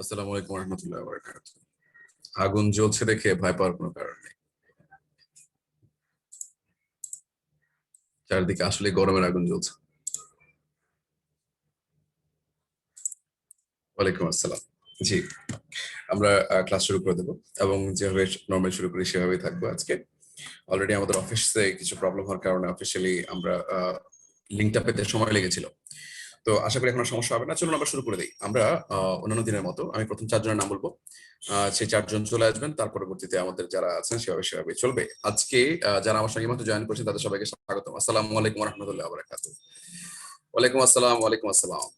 আসসালামু আলাইকুম রহমতুল্লাহি ওয়া বারাকাতুহু। আগুন জ্বলছে দেখে ভয় পাওয়ার কোনো কারণ নেই। চারদিকে আসলে গরমের আগুন জ্বলছে। ওয়ালাইকুম আসসালাম। জি, আমরা ক্লাস শুরু করে দেবো এবং যেভাবে নর্মাল শুরু করি সেভাবেই থাকবো আজকে। অলরেডি আমাদের অফিসে কিছু প্রবলেম হওয়ার কারণে অফিসিয়ালি আমরা লিঙ্কটা পেতে সময় লেগেছিল। তো আশা করি এখন সমস্যা হবে না। চলুন আমরা শুরু করে দিই। আমরা অন্যান্য দিনের মতো আমি প্রথম 4 জনের নাম বলবো। সেই 4 জন চলে আসবেন। তার পরবর্তীতে আমাদের যারা আছেন সেভাবে চলবে। আজকে যারা আমার সঙ্গে মাত্র জয়েন করেছেন তাদের সবাইকে স্বাগতম। আসসালামু আলাইকুম ওয়া রাহমাতুল্লাহি ওয়া বারাকাতুহু। ওয়ালাইকুম আসসালাম, ওয়ালাইকুম আসসালাম।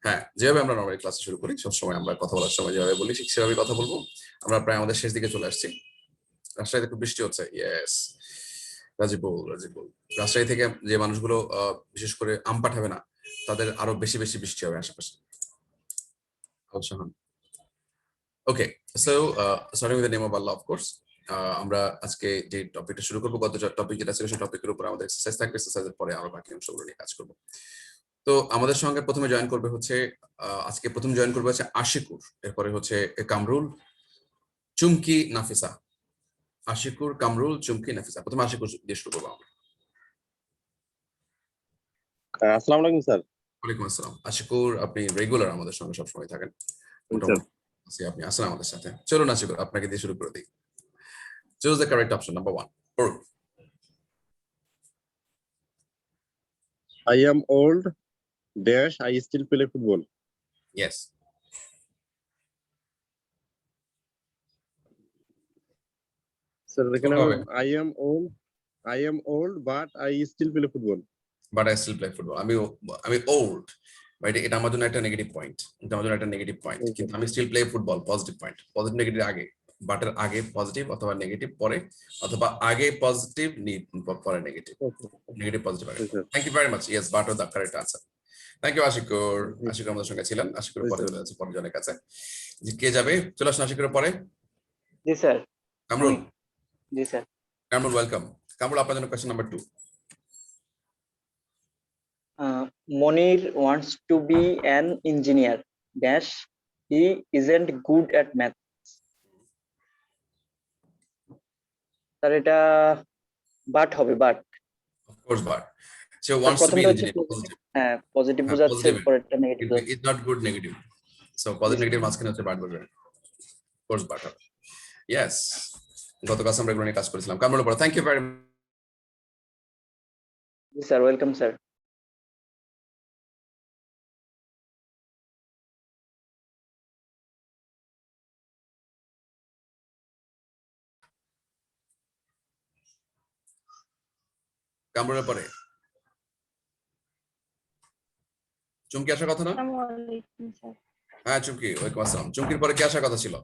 হ্যাঁ, যেভাবে আমরা নরমালি ক্লাস শুরু করি সবসময় আমরা কথা বলার সময় যেভাবে বলি ঠিক সেভাবে কথা বলবো। আমরা প্রায় আমাদের শেষ দিকে চলে আসছি। রাজশাহীতে খুব বৃষ্টি হচ্ছে। ইয়েস। রাজিবুল। রাজশাহী থেকে যে মানুষগুলো বিশেষ করে আম পাঠাবে না তাদের আরো বেশি বৃষ্টি হবে আশেপাশে। Okay, so starting with the name of Allah, of course. আমরা আজকে যে টপিকটা শুরু করবো, গত টপিক যেটা ছিল সেই টপিকের উপর আমাদের এক্সারসাইজ থাকবে। এক্সারসাইজের পরে আমরা বাকি অংশগুলো নিয়ে কাজ করবো। তো আমাদের সঙ্গে প্রথমে জয়েন করবে হচ্ছে আজকে প্রথম জয়েন করবে হচ্ছে আশিকুর, এরপরে হচ্ছে কামরুল, চুমকি, নাফিসা। আশিকুর, কামরুল, চুমকি, নাফিসা। প্রথমে আশিকুর দিয়ে শুরু করবো আমরা। আসসালামু আলাইকুম স্যার। ওয়ালাইকুম আসসালাম। আশিকুর, আপনি রেগুলার আমাদের সঙ্গে সবসময় থাকেন, মোটামুটি আপনি আসেন আমাদের সাথে। চলুন আশিকুর, আপনাকে দিয়ে শুরু করে দিই। Choose the correct option, number 1. Urdu. I am old dash I still play football. Yes. Sir এখানে I am old but I still play football. But I still play football. আমি old. Right? এটা আমার জন্য একটা negative point. কিন্তু আমি still play football, positive point. Positive negative আগে, বাটের আগে পজিটিভ অথবা নেগেটিভ পরে, অথবা আগে পজিটিভ পরে নেগেটিভ। নেগেটিভ পজিটিভ আগে। Thank you very much. Yes, but was the correct answer. Thank you Ashikur. Ashikur আমাদের সঙ্গে ছিলেন। আশিকুর পরে চলে যাচ্ছে পরের জনের কাছে। জি, কে যাবে? চলে আসুন আশিকুরের পরে। জি স্যার। কামরুল। জি স্যার। কামরুল, ওয়েলকাম। কামরুল, আপনার জন্য question number 2. Monir wants to be an engineer dash he isn't good at math. Sir এটা বাট হবে, but. Of course, but so wants to be an engineer. Positive. হ্যাঁ, পজিটিভ বোঝাচ্ছে, পরেরটা negative কিন্তু it's not good negative. So positive negative মাঝখানে হচ্ছে but বলবেন। Of course, but yes. গত ক্লাসে আমরা এগুলো নিয়ে কাজ করেছিলাম। কামরুল পড়া। Thank you very much. জি স্যার, ওয়েলকাম স্যার। কামরুলের পরে চুমকি আসার কথা না? আসসালামু আলাইকুম স্যার। হ্যাঁ চুমকি, ওয়ালাইকুম আসসালাম। চুমকির পরে কি আসার কথা ছিল?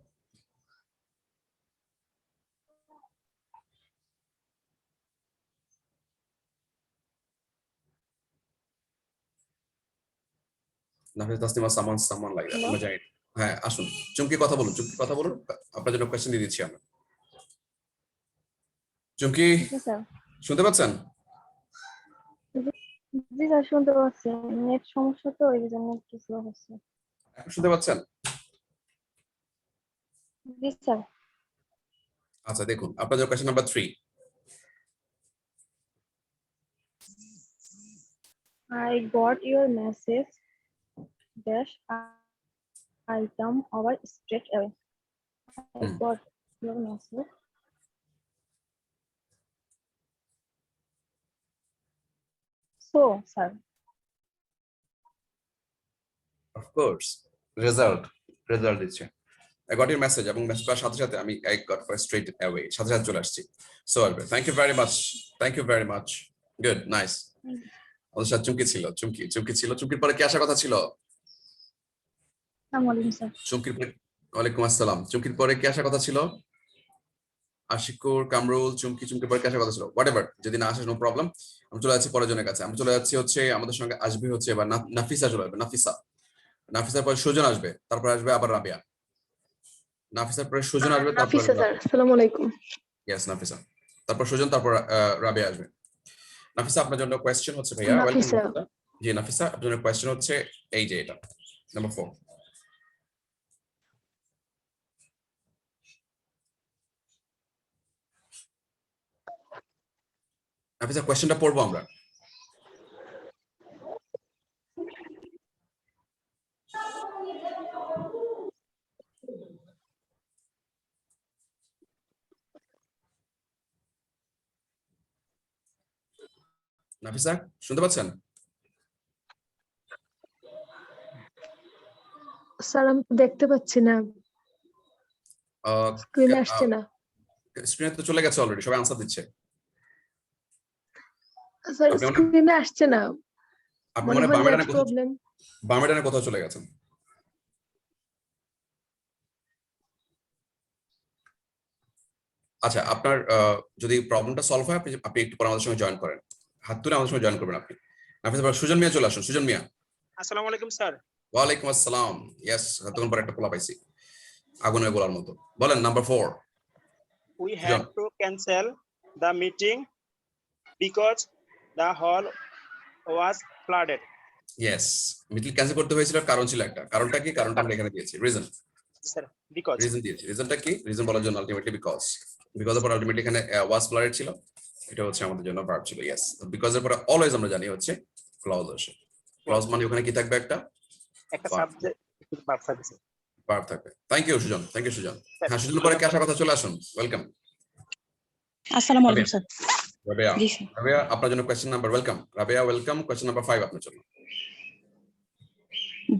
নাফিস, তাসনিমা, সামান লাগে আমরা জানি। হ্যাঁ, আসুন চুমকি কথা বলুন। আপনার জন্য কোয়েশ্চেন দিয়ে দিচ্ছি আমরা। চুমকি, শুনতে পাচ্ছেন? জি স্যার, শুনতে পাচ্ছি। নেট সমস্যা তো এই জন্য একটু স্লো হচ্ছে। এখন শুনতে পাচ্ছেন? জি স্যার। আচ্ছা, দেখুন আপনার জন্য question number 3. I got your message dash I come over straight away. I got your message. So sir. Of course. Result দিচ্ছে। I got your message এবং মেসেজ পাওয়ার সাথে সাথে আমি I got for straight away সাথে চলে আসছি। So thank you very much. Good, nice. আমাদের সাথে চুমকি ছিল। চুমকির পরে কি আসার কথা ছিল? আসসালামু আলাইকুম স্যার। ওয়ালাইকুম আসসালাম। চুমকির পরে কি আসার কথা ছিল? আশিকুর, কামরুল, চুমকির পরে কি আসার কথা ছিল? হোয়াটএভার, যদি না আসে নো প্রবলেম। আমি চলে যাচ্ছি পরের জনের কাছে। আমি চলে যাচ্ছি হচ্ছে আমাদের সঙ্গে আসবে হচ্ছে এবার নাফিসা চলে আসবে। নাফিসার পরে সুজন আসবে, তারপর আসবে আবার রাবিয়া। নাফিসার পরে সুজন আসবে, তারপর নাফিসা স্যার। আসসালামু আলাইকুম। ইয়েস, নাফিসা। তারপর সুজন, তারপর রাবিয়া আসবে। নাফিসা, আপনার জন্য কোয়েশ্চেন হচ্ছে ভাইয়া। নাফিসা। জি নাফিসা, আপনার জন্য কোয়েশ্চেন হচ্ছে এই যে এটা নাম্বার 4. নাফিসা কোয়েশ্চেনটা পড়বো আমরা। নাফিসা শুনতে পাচ্ছেন? স্যার আমি তো দেখতে পাচ্ছি না, স্ক্রিনে আসছে না। স্ক্রিনে তো চলে গেছে অলরেডি, সবাই আনসার দিচ্ছে। স্যার আপনি স্ক্রিনে আসছে না, আপনি মনে মানে হয় বামেডানে নেট প্রবলেম। বামেডানে কোথাও চলে গেছেন? আচ্ছা, আপনার যদি প্রবলেমটা সলভ হয় আপনি আপনি একটু পরে আমাদের সঙ্গে জয়েন করেন, হাত তুলে আমাদের সঙ্গে জয়েন করবেন আপনি। নাফিসা, সুজন মিয়া চলে আসুন। সুজন মিয়া। আসসালামু আলাইকুম স্যার। ওয়ালাইকুম আসসালাম। ইয়েস, তখন পরে একটা পোলা পাইছি আগুনের গোলার মতো। বলেন number 4। We had to cancel the meeting because the hall was flooded. Yes, meeting cancel করতে হয়েছিল, কারণ ছিল একটা। কারণটা কি? কারণটা আমরা এখানে দিয়েছি, রিজন। Sir, because রিজন দিয়েছি। রিজনটা কি? রিজন বলার জন্য আলটিমেটলি বিকজ। বিকজ এর পর আলটিমেটলি এখানে ওয়াজ ফ্লাডেড ছিল, এটা হচ্ছে আমাদের জন্য ভার্ব ছিল। ইয়েস, বিকজ এর পরে অলওয়েজ আমরা জানি হচ্ছে ক্লজ আসে। ক্লজ মানে ওখানে কি থাকবে? একটা একটা Verb. সাবজেক্ট ভার্ব থাকবে। ভার্ব থাকবে। Thank you Sujan, thank you Sujan. হ্যাঁ, সুজন পরে কে আসার কথা, চলে আসুন, ওয়েলকাম। আসসালামু আলাইকুম স্যার। রাবিয়া, জি স্যার। রাবিয়া আপনার জন্য question number, welcome Rabia, welcome. Question number 5 আপনার জন্য।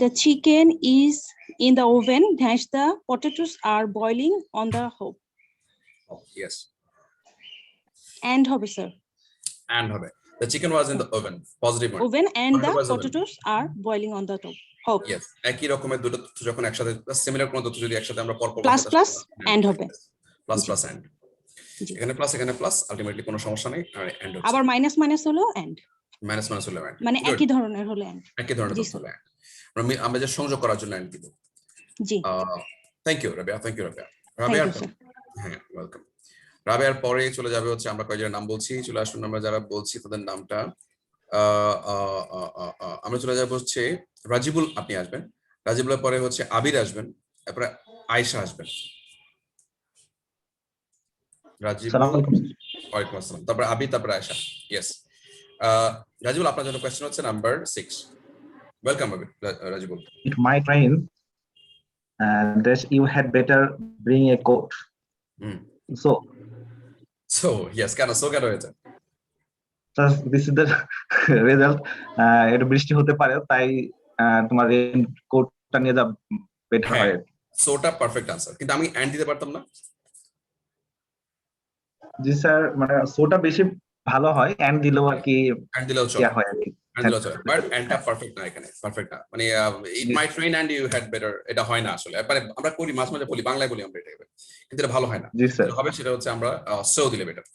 The chicken is in the oven dash the potatoes are boiling on the hob. Yes, And হবে স্যার। and হবে। The chicken was in the oven, positive মানে। Oven and the Potato was oven. potatoes are boiling on the hob. Yes, একই রকমের দুটো তথ্য যখন একসাথে, similar কোন তথ্য যদি একসাথে আমরা পরপর Plus plus and হবে। Plus plus and. জি। এখানে প্লাস এখানে প্লাস, আলটিমেটলি কোনো সমস্যা নেই। আর এন্ড হচ্ছে আবার মাইনাস মাইনাস হলো and, মাইনাস মাইনাস হলো এন্ড, মানে একই ধরনের হলো and। একই ধরনের জি তথ্য স্যার। হলো and। আমরা যে সংযোগ করার জন্য এন্ড দিব। জি। Thank you Rabiya, thank you Rabiya. Thank রাবিয়ার you, sir. হ্যাঁ, ওয়েলকাম। রাবিয়ার পরে চলে যাবে হচ্ছে, আমরা কয়েকজনের নাম বলছি, চলে আসুন আমরা যারা বলছি তাদের নামটা। আমরা চলে যাবো হচ্ছে রাজিবুল, আপনি আসবেন। রাজিবুলের পরে হচ্ছে আবির আসবেন, তারপরে আয়েশা আসবেন। রাজিবুল, ওয়ালাইকুম আসসালাম, তারপরে আবির, তারপরে আয়েশা। ইয়েস, রাজিবুল আপনার জন্য কোশ্চেন হচ্ছে number 6। Welcome Abir, Rajibul. It might rain, that you had better bring a coat. So so yes, কেন সো কেন হয়েছে? this is the result. এটা বৃষ্টি হতে পারে, তাই তোমার রেইন কোটটা নিয়ে যা বেটার হয়। সোটা পারফেক্ট আনসার, কিন্তু আমি এন্ড দিতে পারতাম না। জি স্যার, মানে সোটা বেশি ভালো হয়, এন্ড দিলেও আর কি এন্ড দিলেও চলে, ইয়া হয় আর কি। এন্ড দিলেও চলে, বাট এন্ডটা পারফেক্ট না এখানে, পারফেক্ট না। মানে it might rain and you had better, এটা হয় না আসলে। মানে আমরা করি মাঝে মাঝে বলি, বাংলায় বলি আমরা এটা, কিন্তু এটা ভালো হয় না। জি স্যার। হবে সেটা হচ্ছে আমরা সো দিলে বেটার,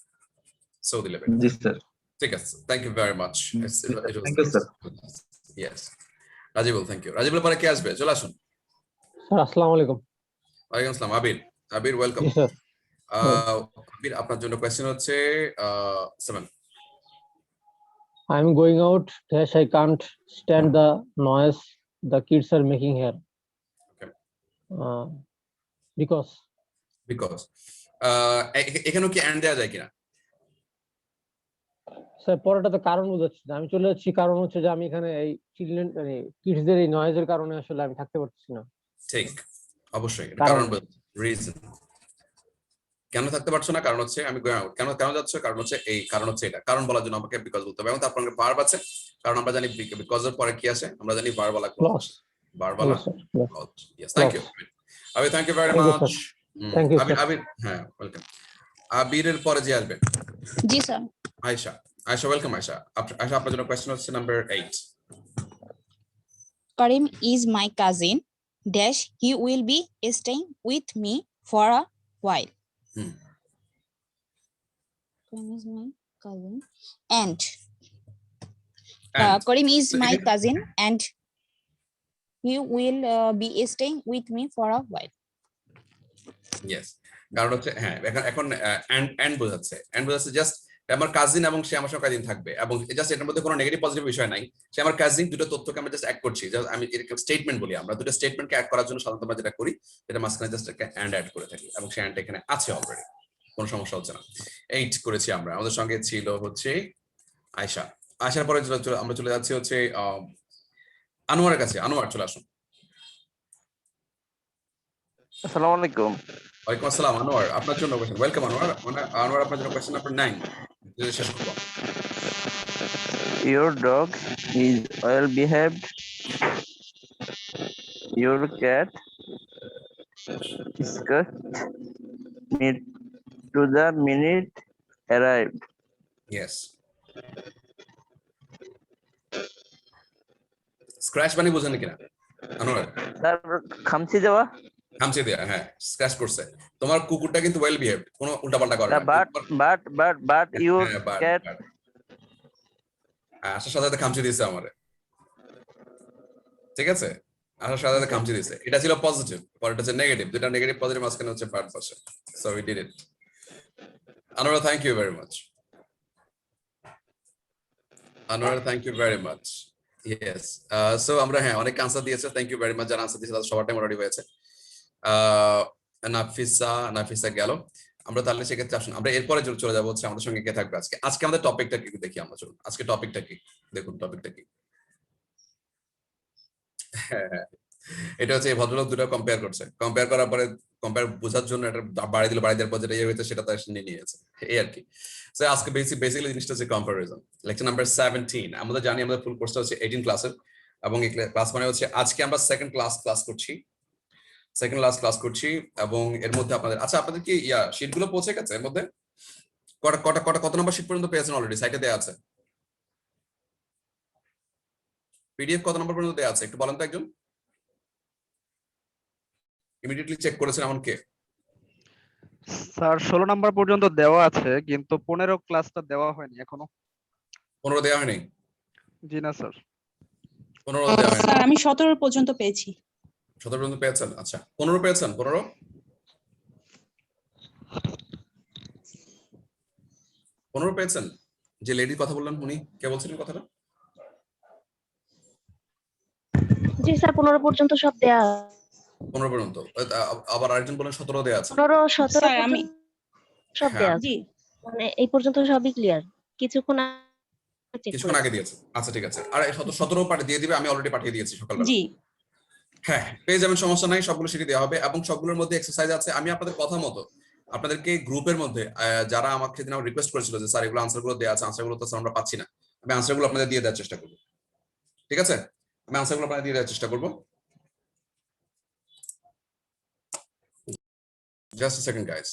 সো দিলে বেটার। জি স্যার। ঠিক আছে, thank you very much. Thank you sir. Yes, Rajibul, thank you. Rajibul পরে কে আসবে? চলে আসুন। স্যার আসসালামু আলাইকুম। ওয়ালাইকুম আসসালাম। আবির, আবির ওয়েলকাম। জি স্যার। আবির আপনার জন্য কোশ্চেন হচ্ছে 7। I'm going out dash I can't stand the noise the kids are making here. Okay. Because because এখানেও কি এন্ড দেওয়া যায় কিনা? স্যার পরেটাতে কারণ বোঝাচ্ছি না, আমি চলে যাচ্ছি। কারণ হচ্ছে যে আমি এখানে এই চিলড্রেন মানে কিডসদের এই নয়েজের কারণে আসলে আমি থাকতে পারতেছি না। ঠিক, অবশ্যই কারণ- কারণ, রিজন। কেন থাকতে পারছো না? কারণ হচ্ছে আমি গোয়িং আউট। কেন কেন যাচ্ছ? কারণ হচ্ছে এই, কারণ হচ্ছে এটা। কারণ বলার জন্য আমাকে বিকজ বলতে হবে, এবং তারপর ভার্ব আছে। কারণ আমরা জানি বিকজ এর পরে কি আসে, আমরা জানি ভার্ব ওয়ালা ক্লজ, Clause. ভার্ব ওয়ালা Yes, sir. Yes. Clause. Yes, thank you Abir, thank you very Thank you, much. sir. Thank you, Abir, sir. Abir হ্যাঁ ওয়েলকাম। আবিরের পরে যে আসবে জি স্যার। আয়েশা, আয়েশা ওয়েলকাম। আয়েশা, আয়েশা আপনার জন্য কোশ্চেন হচ্ছে number 8। Karim is my cousin dash he will be staying with me for a while. Karim is my cousin and Karim is my cousin and he will be staying with me for a while. Yes, কারণ হচ্ছে হ্যাঁ, এখন and বোঝাচ্ছে, and বোঝাচ্ছে just আমার cousin এবং সে আমার সঙ্গে কাজিন থাকবে, এবং জাস্ট এটার মধ্যে কোনো নেগেটিভ পজিটিভ বিষয় নাই। সে আমার কাজিন, দুটো তথ্যকে আমরা জাস্ট অ্যাড করছি। জাস্ট আমি এরকম স্টেটমেন্ট বলি, আমরা দুটো স্টেটমেন্টকে অ্যাড করার জন্য সাধারণত আমরা যেটা করি, এটা মাঝখানে জাস্ট একটা এন্ড অ্যাড করে থাকি, এবং সে এন্ড এখানে আছে অলরেডি। কোনো সমস্যা হচ্ছে না। 8 করেছি আমরা। আমাদের সঙ্গে ছিল হচ্ছে আয়শা। আয়শার পরে আমরা চলে যাচ্ছি হচ্ছে আনোয়ারের কাছে। আনোয়ার চলে আসুন। আসসালামু আলাইকুম। ওয়ালাইকুম আসসালাম আনোয়ার, আপনার জন্য কোশ্চেন। ওয়েলকাম আনোয়ার। আনোয়ার আপনার জন্য কোশ্চেন নাম্বার 9 শেষ করব। Your dog is well behaved. Your cat disgust me to the minute arrived. Yes. Scratch মানে বোঝেন কিনা আনোয়ার? তারপর খামচি দেওয়া। খামচি দেয়া, হ্যাঁ, স্ক্র্যাচ করছে। তোমার কুকুরটা কিন্তু ওয়েল বিহেভড, কোনো উল্টাপাল্টা করে না। But your হ্যাঁ, cat আসার সাথে সাথে খামচি দিয়েছে আমারে, ঠিক আছে? আসার সাথে সাথে খামচি দিয়েছে। এটা ছিল পজিটিভ, পরেরটা হচ্ছে নেগেটিভ। দুটা নেগেটিভ পজিটিভ মাঝখানে হচ্ছে বার্ড পাশে। So we did it. Anwar, thank you very much. Anwar, thank you very much. Yes, so আমরা হ্যাঁ অনেক আনসার দিয়েছে। থ্যাংক ইউ ভেরি মাচ যারা আনসার দিয়েছে, তাদের সবার টাইম অলরেডি হয়েছে। নাফিসা গেল। আমরা তাহলে সেক্ষেত্রে আসুন আমরা এরপরে চলে যাবো হচ্ছে আমাদের সঙ্গে কে থাকবে আজকে। আজকে আমাদের টপিকটা কি দেখি আমরা, চলুন আজকে টপিকটা কি দেখুন। টপিকটা কি, এটা হচ্ছে এই ভদ্রলোক দুটো কম্পেয়ার করছে। কম্পেয়ার করার পরে কম্পেয়ার বোঝার জন্য এটা বাড়ি দেওয়ার পর যেটা ইয়ে হয়েছে সেটা তার নিয়ে নিয়েছে, এই আর কি। সো আজকে বেসিক্যালি জিনিসটা হচ্ছে কম্পারিজন। Lecture number 17। আমরা জানি আমাদের ফুল কোর্সটা হচ্ছে 18 ক্লাসের, এবং এই ক্লাস মানে হচ্ছে আজকে আমরা সেকেন্ড ক্লাস করছি। এবং এর মধ্যে আপনাদের আপনাদের কি শীট গুলো পৌঁছে গেছে? এর মধ্যে কত নম্বর শীট পর্যন্ত পেয়েছেন? অলরেডি সাইটে দেওয়া আছে পিডিএফ কত নম্বর পর্যন্ত দেওয়া আছে একটু বলেন তো একজন। ইমিডিয়েটলি চেক করেছেন এমন কে? স্যার 16 নাম্বার পর্যন্ত দেওয়া আছে, কিন্তু 15 ক্লাসটা দেওয়া হয়নি এখনো। 15 দেওয়া হয়নি? জি না স্যার। 15 দেওয়া হয়নি। স্যার আমি 17 পর্যন্ত পেয়েছি। 17 পর্যন্ত পেয়েছেন? আচ্ছা, 15 পেয়েছেন? 15 পেয়েছেন? যে লেডির কথা বললেন উনি কে বলছিলেন কথাটা? জি স্যার 15 পর্যন্ত সব দেয়া 15 পর্যন্ত। আবার আরেকজন বলেন 17 দেয়া আছে। 15 17 স্যার আমি সব দেয়া আছে। জি মানে এই পর্যন্ত সবই ক্লিয়ার। কিছুক্ষণ আগে দিয়েছে। আচ্ছা ঠিক আছে। আর 17 পাঠিয়ে দিয়ে দিবে, আমি অলরেডি পাঠিয়ে দিয়েছি সকালবেলা। জি হ্যাঁ, পেয়ে যাবেন, সমস্যা নাই। সবগুলো শিখে দেওয়া হবে এবং সবগুলোর মধ্যে এক্সারসাইজ আছে। আমি আপনাদের কথা মতো আপনাদেরকে গ্রুপের মধ্যে যারা আমাকে সেদিন রিকোয়েস্ট করেছিল যে স্যার এগুলো আনসারগুলো দেওয়া আছে, আনসারগুলো তো আমরা পাচ্ছি না, আমি আনসারগুলো আপনাদের দিয়ে দেওয়ার চেষ্টা করব। ঠিক আছে, আমি আনসারগুলো আপনাদের দিয়ে দেওয়ার চেষ্টা করব। Just a second, guys.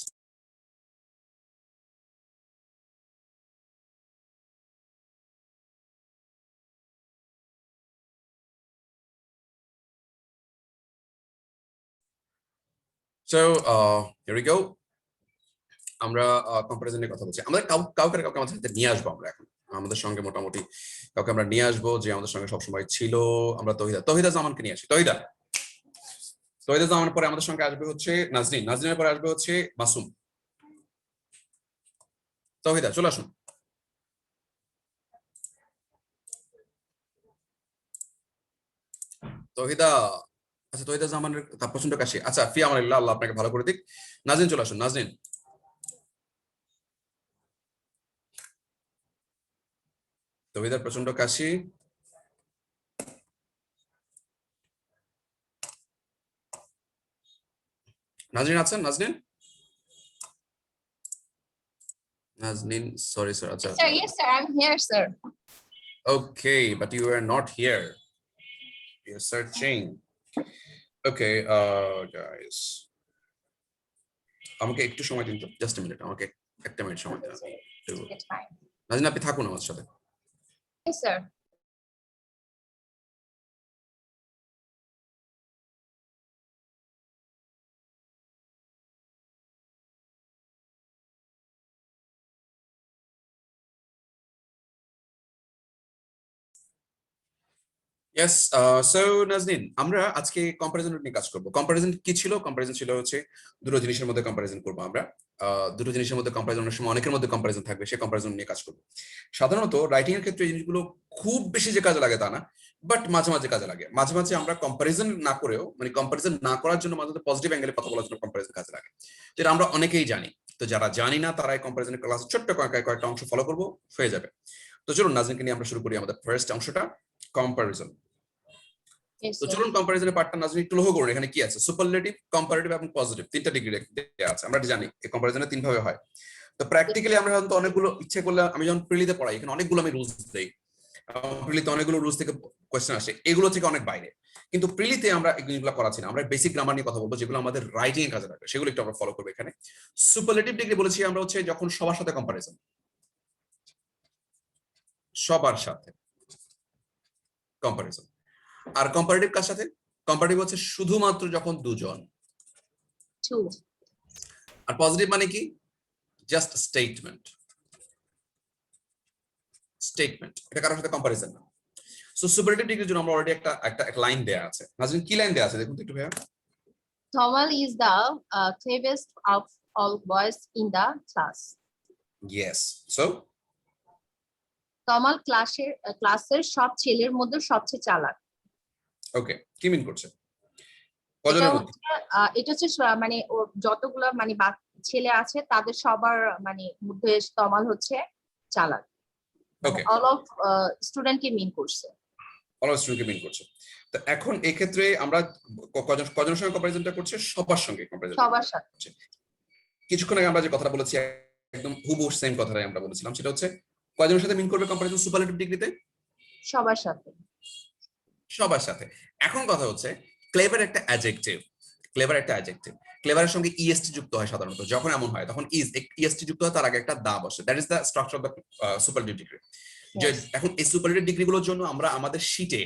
So, here we go. আমরা কম্পারিজনের কথা বলছি। আমাদের কাউকে আমাদের সাথে নিয়ে আসবো আমরা এখন। আমাদের সঙ্গে মোটামুটি কাউকে আমরা নিয়ে আসবো যে আমাদের সঙ্গে সবসময় ছিল। আমরা তহিদা জামানকে নিয়ে আসি। তহিদা জামানের পরে আমাদের সঙ্গে আসবে হচ্ছে নাজনীনের পরে আসবে হচ্ছে মাসুম। তহিদা চলে আসুন। তহিদা, আচ্ছা তহিদা জামানের প্রচন্ড কাশি। আচ্ছা, ফি আমানিল্লাহ, আল্লাহ আপনাকে ভালো করে দিক। নাজনীন চলে আসুন। নাজনীন, তহিদার প্রচন্ড কাশি। নাজনীন আছেন? Naznin, sorry sir. আচ্ছা, Sir, yes sir, I'm here sir. okay, but you are not here, you're searching. Okay, guys, আমাকে একটু সময় দিন তো, জাস্ট a minute, আমাকে একটা মিনিট সময় দিন। It's fine. নাজনীন আপনি থাকুন আমার সাথে। Yes sir. Yes, so Naznin, আমরা আজকে কম্পারিজন নিয়ে কাজ করব। কম্পারিজন কি ছিল? কম্পারিজন ছিল হচ্ছে দুটো জিনিসের মধ্যে কম্পারিজন করব আমরা। দুটো জিনিসের মধ্যে কম্পারিজন, অনেক সময় অনেকের মধ্যে কম্পারিজন থাকবে, সেই কম্পারিজন নিয়ে কাজ করব। সাধারণত রাইটিং এর ক্ষেত্রে এই জিনিসগুলো খুব বেশি যে কাজে লাগে তা না, বাট মাঝে মাঝে কাজে লাগে। মাঝে মাঝে আমরা কম্পারিজন না করেও, মানে কম্পারিজন না করার জন্য মাঝে মাঝে পজিটিভ অ্যাঙ্গেলে কথা বলার জন্য কম্পারিজন কাজে লাগে, যেটা আমরা অনেকেই জানি। তো যারা জানি না তারা এই কম্পারিজনের ক্লাস ছোট্ট কয়েকটা অংশ ফলো করবো, হয়ে যাবে। তো চলুন নাজরিনকে নিয়ে আমরা শুরু করি আমাদের ফার্স্ট অংশটা, কম্পারিজন। তো চলুন কম্পারিজনের পার্টটা নাজরিন একটু লক্ষ্য করুন, এখানে কি আছে? সুপারলেটিভ, কম্পারেটিভ এবং পজিটিভ, তিনটা ডিগ্রি আছে। আমরা জানি এই কম্পারিজনে তিন ভাবে হয়। তো প্র্যাকটিক্যালি আমরা হয়তো অনেকগুলো ইচ্ছে করলে, আমি যখন প্রিলিতে পড়াই এখানে অনেকগুলো আমি রুলস দেই, প্রিলিতে অনেকগুলো রুলস থেকে কোয়েশ্চেন আসে, এগুলো থেকে অনেক বাইরে। কিন্তু প্রিলিতে আমরা এগুলো করাচ্ছি না, আমরা বেসিক গ্রামার নিয়ে কথা বলবো, যেগুলো আমাদের রাইটিং এর কাজে লাগবে সেগুলো একটু আমরা ফলো করবো এখানে। সুপারলেটিভ ডিগ্রি বলেছি আমরা হচ্ছে যখন সবার সাথে কম্পারিজন, সবার সাথে কম্পারিজন। আর কম্পারেটিভ কার সাথে? কম্পারেটিভ হচ্ছে শুধুমাত্র যখন দুজন। আর পজিটিভ মানে কি? জাস্ট স্টেটমেন্ট, স্টেটমেন্ট, এটা কারোর সাথে কম্পারিজন না। সো সুপারলেটিভ ডিগ্রির জন্য আমরা অলরেডি একটা লাইন দেয়া আছে। নাজরিন কি লাইন দেয়া আছে দেখুন তো একটু ভাইয়া। Tamal is the cleverest of all boys in the class. Yes, so Tamal ক্লাসের সব ছেলের মধ্যে সবচেয়ে চালাক। ওকে, কি মিন করছে? এটা কজনের মধ্যে? হচ্ছে এটা হচ্ছে মানে ওর যতগুলো মানে ছেলে আছে তাদের সবার মানে মধ্যে তামাল হচ্ছে চালাক। ওকে, অল অফ স্টুডেন্টকে মিন করছে। অল অফ স্টুডেন্টকে মিন করছে। তো এখন এই ক্ষেত্রে আমরা কজনের সঙ্গে কম্পারিজনটা করছে? সবার সঙ্গে কম্পারিজন। সবার সাথে। কিছুক্ষণ আগে আমরা যে কথাটা বলেছি একদম হুবহু সেম কথাটাই আমরা বলেছিলাম, সেটা হচ্ছে কয়জনের সাথে মিন করবে কম্পারিজন সুপারলেটিভ ডিগ্রিতে? সবার সাথে। সবার সাথে। এখন কথা হচ্ছে ক্লেভার একটা অ্যাডজেক্টিভ, ক্লেভার একটা অ্যাডজেক্টিভ, ক্লেভারের সঙ্গে ইএসটি যুক্ত হয় সাধারণত। যখন এমন হয় তখন ইএসটি যুক্ত হয়, তার আগে একটা দা বসে। That is the structure of the superlative degree. যে এখন এই সুপারলেটিভ ডিগ্রিগুলোর জন্য আমরা আমাদের শীটে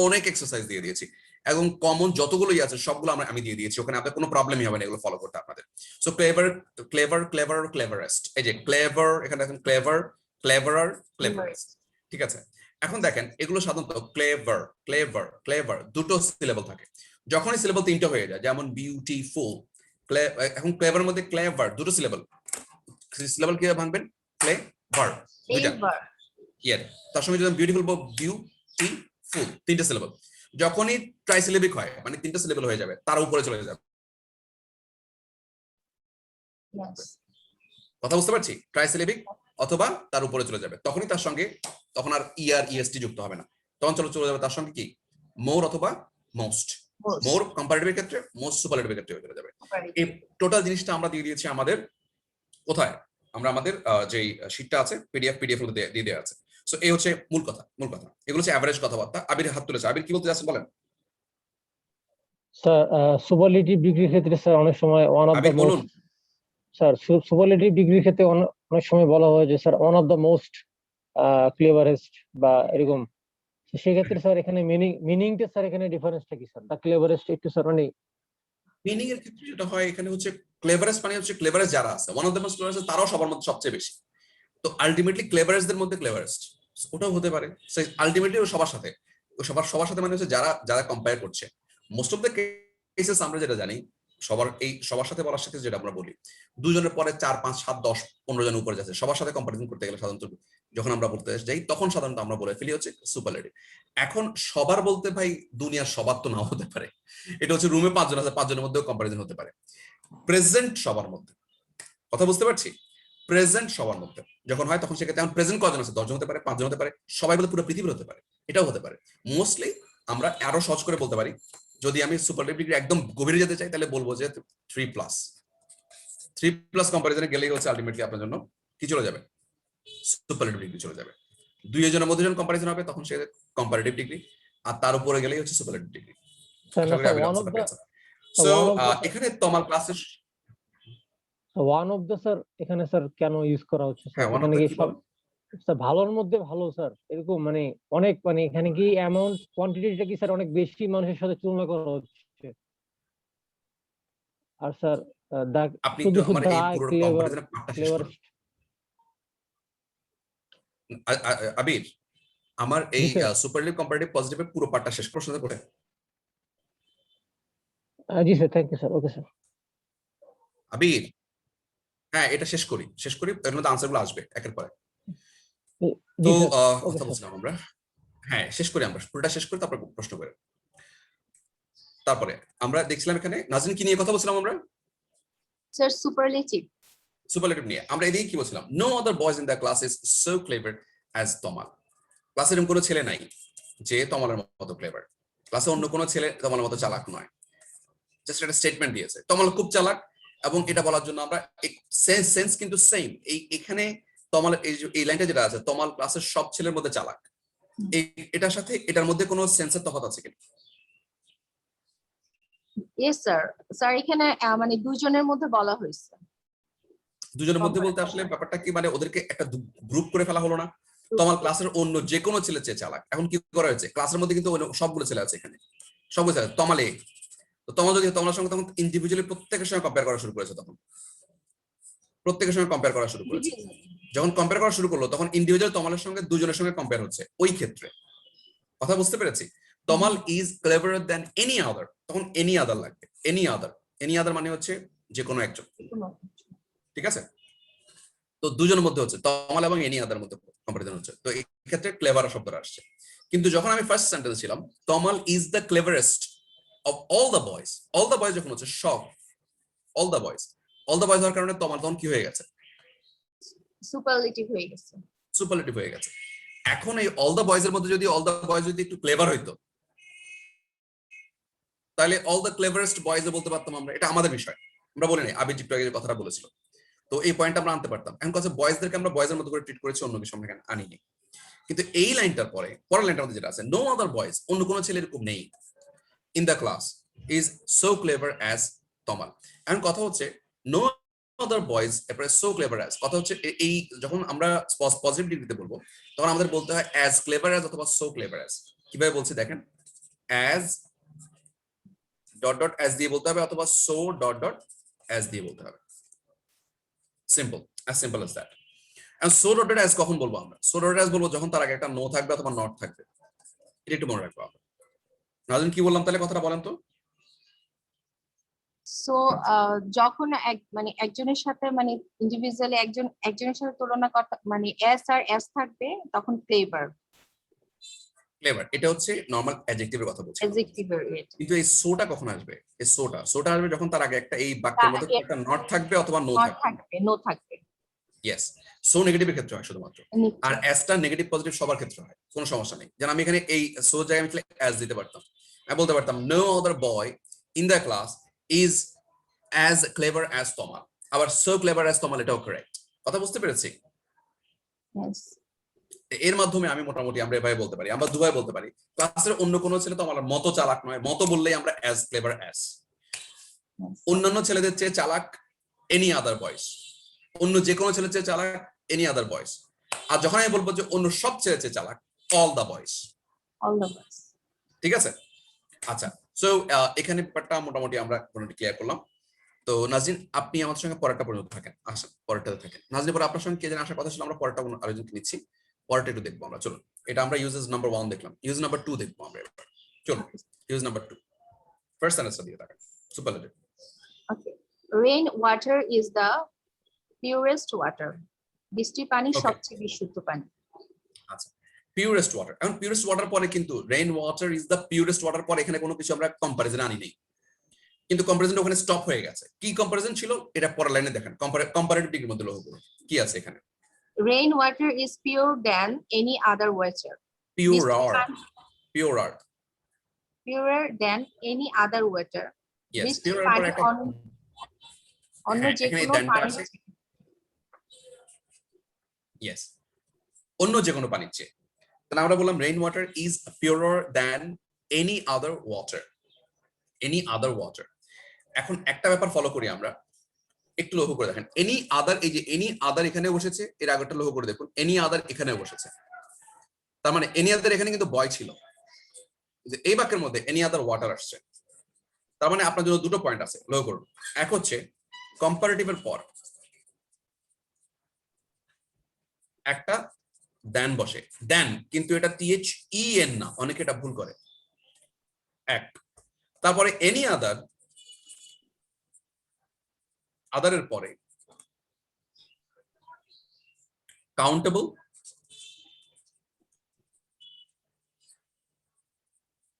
অনেক এক্সারসাইজ দিয়ে দিয়েছি এবং কমন যতগুলোই আছে সবগুলো আমি দিয়ে দিয়েছি, ওখানে আপনাদের কোনো প্রবলেমই হবে না এগুলো ফলো করতে আপনাদের। So clever, clever, clever, cleverest, এই যে ক্লেভার, এখানে দেখেন ক্লেভার, ক্লেভারার, ক্লেভারেস্ট, ঠিক আছে? এখন দেখেন এগুলো সাধারণত ক্লেভার, ক্লেভার, ক্লেভার দুটো সিলেবল থাকে। যখনই সিলেবল তিনটা হয়ে যায়, যেমন বিউটিফুল, এখন ক্লেভারের মধ্যে ক্লেভার দুটো সিলেবল, সিলেবল কিভাবে ভাঙবেন? ক্লেভার দুইটা, ইয়ার তার সঙ্গে যদি বিউটিফুল বিউটিফুল তিনটা সিলেবল। যখনই ট্রাইসিলেবিক হয় মানে তিনটা সিলেবল হয়ে যাবে, তার উপরে চলে যাবে। কথা বুঝতে পারছি? ট্রাইসিলেবিক অথবা তার উপরে চলে যাবে, তখনই তার সঙ্গে তখন আর ইআর ইএসটি যুক্ত হবে না, তখন চলে যাবে তার সঙ্গে কি? মোর অথবা মোস্ট। মোর কম্পারেটিভের ক্ষেত্রে, মোস্ট সুপারলেটিভের ক্ষেত্রে চলে যাবে। এই টোটাল জিনিসটা আমরা দিয়ে দিয়েছি আমাদের কোথায়? আমরা আমাদের যে শীটটা আছে পিডিএফ দিয়ে দেওয়া আছে। সো এই হচ্ছে মূল কথা। এগুলো হচ্ছে অ্যাভারেজ কথাবার্তা। আবির হাত তুলেছে, আবির কি বলতে যাচ্ছেন বলেন। স্যার সুপারলেটিভ ডিগ্রির ক্ষেত্রে স্যার অনেক সময় one of the most, sir superlative ডিগ্রির ক্ষেত্রে অনেক সময় বলা হয় যে sir one of the most cleverest বা এরকম। সেক্ষেত্রে স্যার এখানে মিনিংটা স্যার এখানে ডিফারেন্সটা কি স্যার? দ্য ক্লেভারেস্ট একটু স্যার মানে মিনিং এর ক্ষেত্রে যেটা হয় এখানে হচ্ছে ক্লেভারেস্ট মানে হচ্ছে ক্লেভারেস্ট যারা আছে, one of the most cleverest তারাও সবার মধ্যে সবচেয়ে বেশি। তো আলটিমেটলি ক্লেভারেস্টদের মধ্যে ক্লেভারেস্ট ওটাও হতে পারে। আলটিমেটলি সবার সাথে মানে হচ্ছে যারা কম্পেয়ার করছে। মোস্ট অফ দ্য কেসেস আমরা যেটা জানি সবার সাথে বলার সাথে যেটা আমরা বলি, দুজনের পরে 4, 5, 7, 10, 15 জন উপরে যাচ্ছে, সবার সাথে কম্পারিজন করতে গেলে সাধারণত যখন আমরা বলতে যাই তখন সাধারণত আমরা বলে ফেলি হচ্ছে সুপারলেটিভ। এখন সবার বলতে ভাই দুনিয়ার সবার তো নাও হতে পারে, এটা হচ্ছে রুমে 5 জন আছে, 5 জনের মধ্যেও কম্পারিজন হতে পারে। প্রেজেন্ট সবার মধ্যে, কথা বুঝতে পারছি? প্রেজেন্ট সবার মধ্যে যখন হয় তখন সেক্ষেত্রে এখন প্রেজেন্ট কজন আছে? 10 জন হতে পারে, 5 জন হতে পারে, সবাই বলে পুরো পৃথিবীর হতে পারে, এটাও হতে পারে। মোস্টলি আমরা আরো সহজ করে বলতে পারি, যদি আমি সুপারলেটিভ ডিগ্রি একদম গভীরে যেতে চাই তাহলে বলবো যে 3+ কম্পারিজনে গেলেই হচ্ছে আলটিমেটলি আপনার জন্য কি চলে যাবে? সুপারলেটিভ ডিগ্রি চলে যাবে। 2 জনের মধ্যে যখন কম্পারিজন হবে তখন সে কম্পারেটিভ ডিগ্রি, আর তার উপরে গেলেই হচ্ছে সুপারলেটিভ ডিগ্রি। সো এখানে তোমার ক্লাসের ওয়ান অফ দ্য স্যার এখানে স্যার কেন ইউজ করা হচ্ছে স্যার? এখানে কি সব স্যার ভালোর মধ্যে ভালো স্যার এরকম মানে অনেক মানে এখানে কি অ্যামাউন্ট কোয়ান্টিটিটা কি স্যার অনেক বেশি মানুষের সাথে তুলনা করা হচ্ছে? আর স্যার আপনি তো মানে এই পুরো কম্পারিজনের পার্টটা শেষ করুন। আবির আমার এই সুপারলেটিভ কম্পারেটিভ পজিটিভের পুরো পার্টটা শেষ প্রশ্নটা করে। জি sir, thank you sir. Okay sir. Abir হ্যাঁ এটা শেষ করি এর মধ্যে আনসারগুলো আসবে একের পরে। তো কথা বলছিলাম আমরা, হ্যাঁ শেষ করি, আমরা পুরোটা শেষ করি তারপর প্রশ্ন করে। তারপরে আমরা দেখছিলাম এখানে নাজরিন কি নিয়ে কথা বলছিলাম আমরা? Sir superlative. সুপারলেটিভ নিয়ে আমরা এদিকে কি বলছিলাম, no other boys in the class is so clever as Tamal. ক্লাসে এরকম কোনো ছেলে নাই যে তমালের মতো ক্লেভার, ক্লাসে অন্য কোনো ছেলে তমালের মতো চালাক নয়। জাস্ট একটা স্টেটমেন্ট দিয়েছে তমাল খুব চালাক, এবং এটা বলার জন্য আমরা সেন্স কিন্তু সেম। এখানে তমালের এই লাইনটা যেটা আছে, তমাল ক্লাসের সব ছেলের মধ্যে চালাক, এটার সাথে এটার মধ্যে কোনো সেন্সের তফাৎ আছে কিনা? Yes sir. স্যার এখানে মানে দুজনের মধ্যে বলা হয়েছে। দুজনের মধ্যে বলতে আসলে ব্যাপারটা কি, মানে ওদেরকে একটা গ্রুপ করে ফেলা হলো না? তমাল ক্লাসের অন্য যে কোনো ছেলে চেয়ে চালাক। এখন কি করা হয়েছে, ক্লাসের মধ্যে কিন্তু সবগুলো ছেলে আছে, এখানে সবগুলো ছেলে তমালে। তো তমাল যদি তমালের সঙ্গে তখন ইন্ডিভিজুয়ালি প্রত্যেকের সঙ্গে কম্পেয়ার করা শুরু করেছে, তখন প্রত্যেকের সঙ্গে কম্পেয়ার করা শুরু করেছে। যখন কম্পেয়ার করা শুরু করলো তখন ইন্ডিভিজুয়াল তমালের সঙ্গে দুজনের সঙ্গে কম্পেয়ার হচ্ছে। ওই ক্ষেত্রে কথা বুঝতে পেরেছি, Tamal is cleverer than any other, তখন এনি আদার লাগবে। এনি আদার মানে হচ্ছে যে কোনো একজন, ঠিক আছে? তো দুজনের মধ্যে হচ্ছে তমাল এবং এনি আদার মধ্যে কম্পারিজন হচ্ছে, তো এই ক্ষেত্রে ক্লেভার শব্দটা আসছে। কিন্তু যখন আমি ফার্স্ট সেন্টেন্সে ছিলাম, Tamal is the cleverest of all the boys, all the boys যখন হচ্ছে সব, অল দ্য বয়েজ হওয়ার কারণে তমাল তখন কি হয়ে গেছে, সুপারলেটিভ হয়ে গেছে। সুপারলেটিভ হয়ে গেছে। এখন এই অল দ্য বয়েজ এর মধ্যে যদি অল দ্য বয়েজ যদি একটু ক্লেভার হইতো, তাহলে অল দ্য ক্লেভারেস্ট বয়েজ বলতে পারতাম আমরা, এটা আমাদের বিষয়, আমরা বলি নাই, আবির একটু আগে কথাটা বলেছিল, তো এই পয়েন্টটা আমরা আনতে পারতাম। এখন কথা বয়েজদেরকে আমরা বয়েজের মতো করে ট্রিট করেছি, অন্য কিছু আমরা এখানে আনিনি। কিন্তু এই লাইনটার পরে পরের লাইনটার মধ্যে যেটা আছে, নো আদার বয়েজ, অন্য কোনো ছেলে এরকম নেই in the class is so clever as Tamal. এখন কথা হচ্ছে নো আদার বয়েজ এরপরে সো ক্লেভার অ্যাজ, কথা হচ্ছে এই যখন আমরা পজিটিভ ডিগ্রিতে বলবো তখন আমাদের বলতে হয় অ্যাজ ক্লেভার অ্যাজ অথবা সো ক্লেভার অ্যাজ। কিভাবে বলছি দেখেন, অ্যাজ ডট ডট অ্যাজ দিয়ে বলতে হবে, অথবা সো ডট ডট অ্যাজ দিয়ে বলতে হবে। Simple, as simple as that. And so dot dot as কখন বলবো আমরা? সো ডট অ্যাজ বলবো যখন তার আগে একটা নো থাকবে অথবা নট থাকবে, এটা একটু মনে রাখবো আমরা। নাজরিন কি বললাম তাহলে, কথাটা বলেন তো। সো যখন মানে একজনের সাথে মানে ইন্ডিভিজুয়ালি একজনের সাথে তুলনা করতে মানে এস আর এস থাকবে, তখন ক্লেভার। ক্লেভার এটা হচ্ছে নরমাল অ্যাডজেক্টিভের কথা বলছি, অ্যাডজেক্টিভের। কিন্তু এই সোটা কখন আসবে? এই সোটা আসবে যখন তার আগে একটা এই বাক্যের মধ্যে একটা নট থাকবে অথবা নো থাকবে। নো থাকবে। ইয়েস, সো নেগেটিভের ক্ষেত্রে হয় শুধুমাত্র, আর অ্যাজটা নেগেটিভ পজিটিভ সবার ক্ষেত্রে হয়, কোনো সমস্যা নেই। যেন আমি এখানে এই সো জায়গায় আমি অ্যাজ দিতে পারতাম, আমি বলতে পারতাম no other boy in the class is as clever as Tamal, আবার সো ক্লেভার অ্যাজ তমাল, এটাও কারেক্ট। কথা বুঝতে পেরেছি? এর মাধ্যমে আমি মোটামুটি আমরা এভাবে বলতে পারি, আমরা দুভাবে বলতে পারি, ক্লাসের অন্য কোনো ছেলে তো আমার মতো চালাক নয়, মতো বললেই আমরা অ্যাজ ক্লেভার অ্যাজ, অন্যান্য ছেলেদের চেয়ে চালাক এনি আদার বয়েজ, অন্য যে কোনো ছেলের চেয়ে চালাক এনি আদার বয়েজ। আর যখন আমি বলবো যে অন্য সব ছেলের চেয়ে চালাক, অল দ্য বয়েজ। ঠিক আছে, আচ্ছা। সো এখানে ব্যাপারটা মোটামুটি আমরা ক্লিয়ার করলাম। তো নাজরিন আপনি আমাদের সঙ্গে পরেরটা পর্যন্ত থাকেন, আসেন পরেরটাতে থাকেন। নাজরিন পরে আপনার সঙ্গে কে যেন আসার কথা ছিল, আমরা পরেরটা আলোচনা নিচ্ছি, পরেরটা একটু দেখবো আমরা। চলুন, এটা আমরা ইউজেস নাম্বার 1 দেখলাম, ইউজ নাম্বার 2 দেখবো আমরা এবার। চলুন ইউজ নাম্বার 2 ফার্স্ট সেন্টেন্সটা দিয়ে থাকেন, superlative. Okay, rain water is the purest water, বৃষ্টির পানি সবচেয়ে বিশুদ্ধ পানি। আচ্ছা, পিওরেস্ট ওয়াটার। এখন পিওরেস্ট ওয়াটার পরে কিন্তু rain water is the purest water পরে এখানে কোনো কিছু আমরা কম্পারিজন আনি নেই, কিন্তু কম্পারিজনটা ওখানে স্টপ হয়ে গেছে। কি কম্পারিজন ছিল এটা পরের লাইনে দেখেন, কম্পারেটিভ ডিগ্রির মধ্যে লক্ষ্য করুন কি আছে এখানে। Rain water is pure than any other water, purer than any other water, বৃষ্টির পানি অন্য যে কোনো পানি। ইয়েস, অন্য যে কোনো পানির চেয়ে। তাহলে আমরা বললাম rain water is purer than any other water, any other water. এখন একটা ব্যাপার ফলো করি আমরা, একটু লক্ষ্য করে দেখেন, এনি আদার, এই যে এনি আদার এখানে বসেছে, এর আগেরটা লক্ষ্য করে দেখুন, এনি আদার এখানে বসেছে, তার মানে এনি আদার এখানে কিন্তু বয় ছিল, এই বাক্যের মধ্যে এনি আদার ওয়াটার আসছে, তার মানে আপনার জন্য দুটো পয়েন্ট আছে, লক্ষ্য করুন। এক হচ্ছে কম্পারেটিভের পর একটা দেন বসে, দেন কিন্তু এটা THEN না, অনেকে এটা ভুল করে, এক। তারপরে এনি আদার, আদারের পরে কাউন্টেবল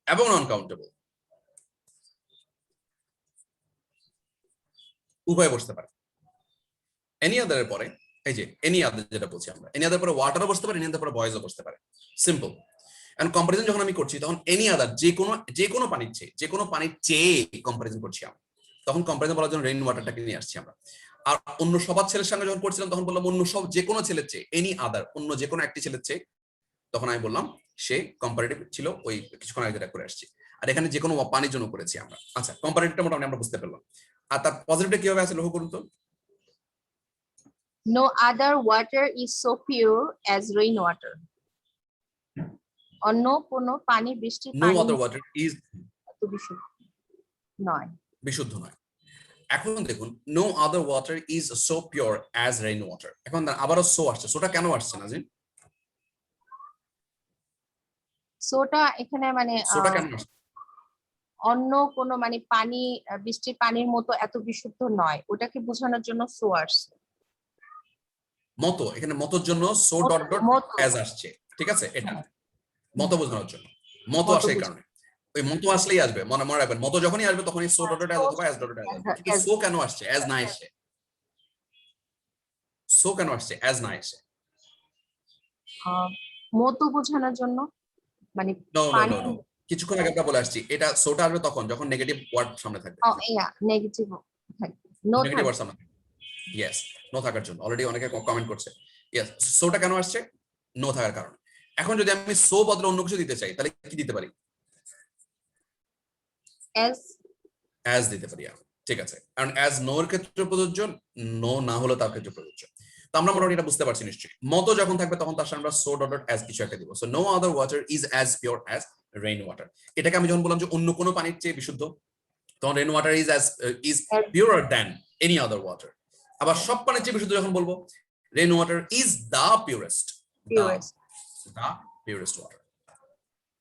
এবং নন কাউন্টেবল উভয় বসতে পারে। এনি আদারের পরে এই যে এনি আদার যেটা বলছি আমরা, এনি আদার পরে ওয়াটারও বসতে পারে, এনি আদার পরে ভয়েসও বসতে পারে, সিম্পল। এন্ড কম্পারিজন যখন আমি করছি তখন এনি আদার যে কোনো পানির চেয়ে কম্পারিজন করছি আমরা, তখন কম্পারিজন বলার জন্য রেইন ওয়াটারটাকে নিয়ে আসছি আমরা। আর অন্য সবার ছেলের সঙ্গে যখন করছিলাম তখন বললাম অন্য সব যে কোনো ছেলের চেয়ে, এনি আদার অন্য যে কোনো একটি ছেলের চেয়ে, তখন আমি বললাম সে কম্পারেটিভ ছিল, ওই কিছুক্ষণ আগে যেটা করে আসছি। আর এখানে যে কোনো পানির জন্য করেছি আমরা। আচ্ছা, কম্পারেটিভটা মোটামুটি আমরা বুঝতে পারলাম। আর তার পজিটিভটা কিভাবে আছে লক্ষ্য করুন তো। No other water is so pure as rainwater. অন্য কোনো পানি বৃষ্টির নো পানি আদার ওয়াটার ইজ এত বিশুদ্ধ নয়। বিশুদ্ধ নয়। এখন দেখুন, no other water is so pure as rain water. এখন আবারও সো আসছে, সোটা কেন আসছে নাজিন? সোটা এখানে মানে সোটা কেন আসছে? অন্য কোনো মানে পানি বৃষ্টির পানির মতো এত বিশুদ্ধ নয়, ওটাকে বোঝানোর জন্য সো আসছে। মতো, এখানে মতোর জন্য সো ডট ডট অ্যাজ আসছে, ঠিক আছে? এটা মতো বোঝানোর জন্য, মতো আসে এই কারণে। ওই মতো আসলেই আসবে, মনে রাখবেন, মতো যখনই আসবে তখনই সো ডট ডট অ্যাজ অথবা অ্যাজ ডট ডট অ্যাজ। কিন্তু সো কেন আসছে, অ্যাজ না এসে? সো কেন আসছে, অ্যাজ না এসে? মতো বোঝানোর জন্য, মানে নো নো পানি। নো নো, কিছুক্ষণ আগে আমরা বলে আসছি, এটা সোটা আসবে তখন যখন নেগেটিভ ওয়ার্ড সামনে থাকবে। নেগেটিভ থাকবে, নো নেগেটিভ ওয়ার্ড সামনে, ইয়েস, নো থাকার জন্য। অলরেডি অনেকে কমেন্ট করছে, ইয়েস। সোটা কেন আসছে? নো থাকার কারণে। এখন যদি আমি সো বদলে অন্য কিছু দিতে চাই তাহলে কি দিতে পারি? অ্যাজ দিতে পারি, ঠিক আছে। কারণ অ্যাজ নো এর ক্ষেত্রে প্রযোজ্য, নো না হলে তার ক্ষেত্রে প্রযোজ্য। তো আমরা মোটামুটি এটা বুঝতে পারছি নিশ্চয়ই। মতো যখন থাকবে তখন তার সাথে আমরা সো ডট ডট অ্যাজ কিছু একটা দিব। So no other water is as pure as rain water. এটাকে আমি যখন বললাম যে অন্য কোনো পানির চেয়ে বিশুদ্ধ, তখন rain water is purer than any other water. আবার সব পানির চেয়ে বিশুদ্ধ যখন বলবো, rain water is the purest, the purest water.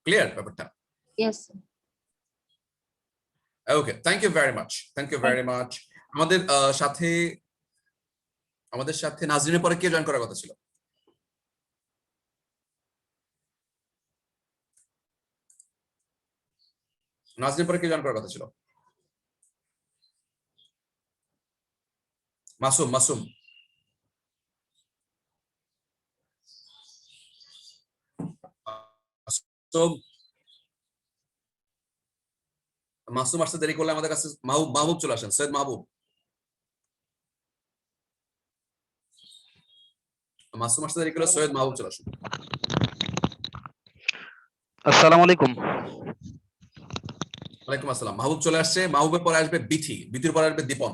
Clear ব্যাপারটা? Yes. Okay, thank you very much, thank you very much. আমাদের সাথে নাজরিনের পরে কে জয়েন করার কথা ছিল? নাজরিনের পরে কে জয়েন করার কথা ছিল? মাসুম, মাসুম। মাসুম আসতে দেরি করলে আমাদের কাছে মাহবুব চলে আসেন, সৈয়দ মাহবুব। মাসুম আসতে দেরি করলে সৈয়দ মাহবুব চলে আসেন। আসসালামু আলাইকুম। ওয়ালাইকুম আসসালাম। মাহবুব চলে আসছে। মাহবুবের পরে আসবে বিথি, বিথির পরে আসবে দীপন,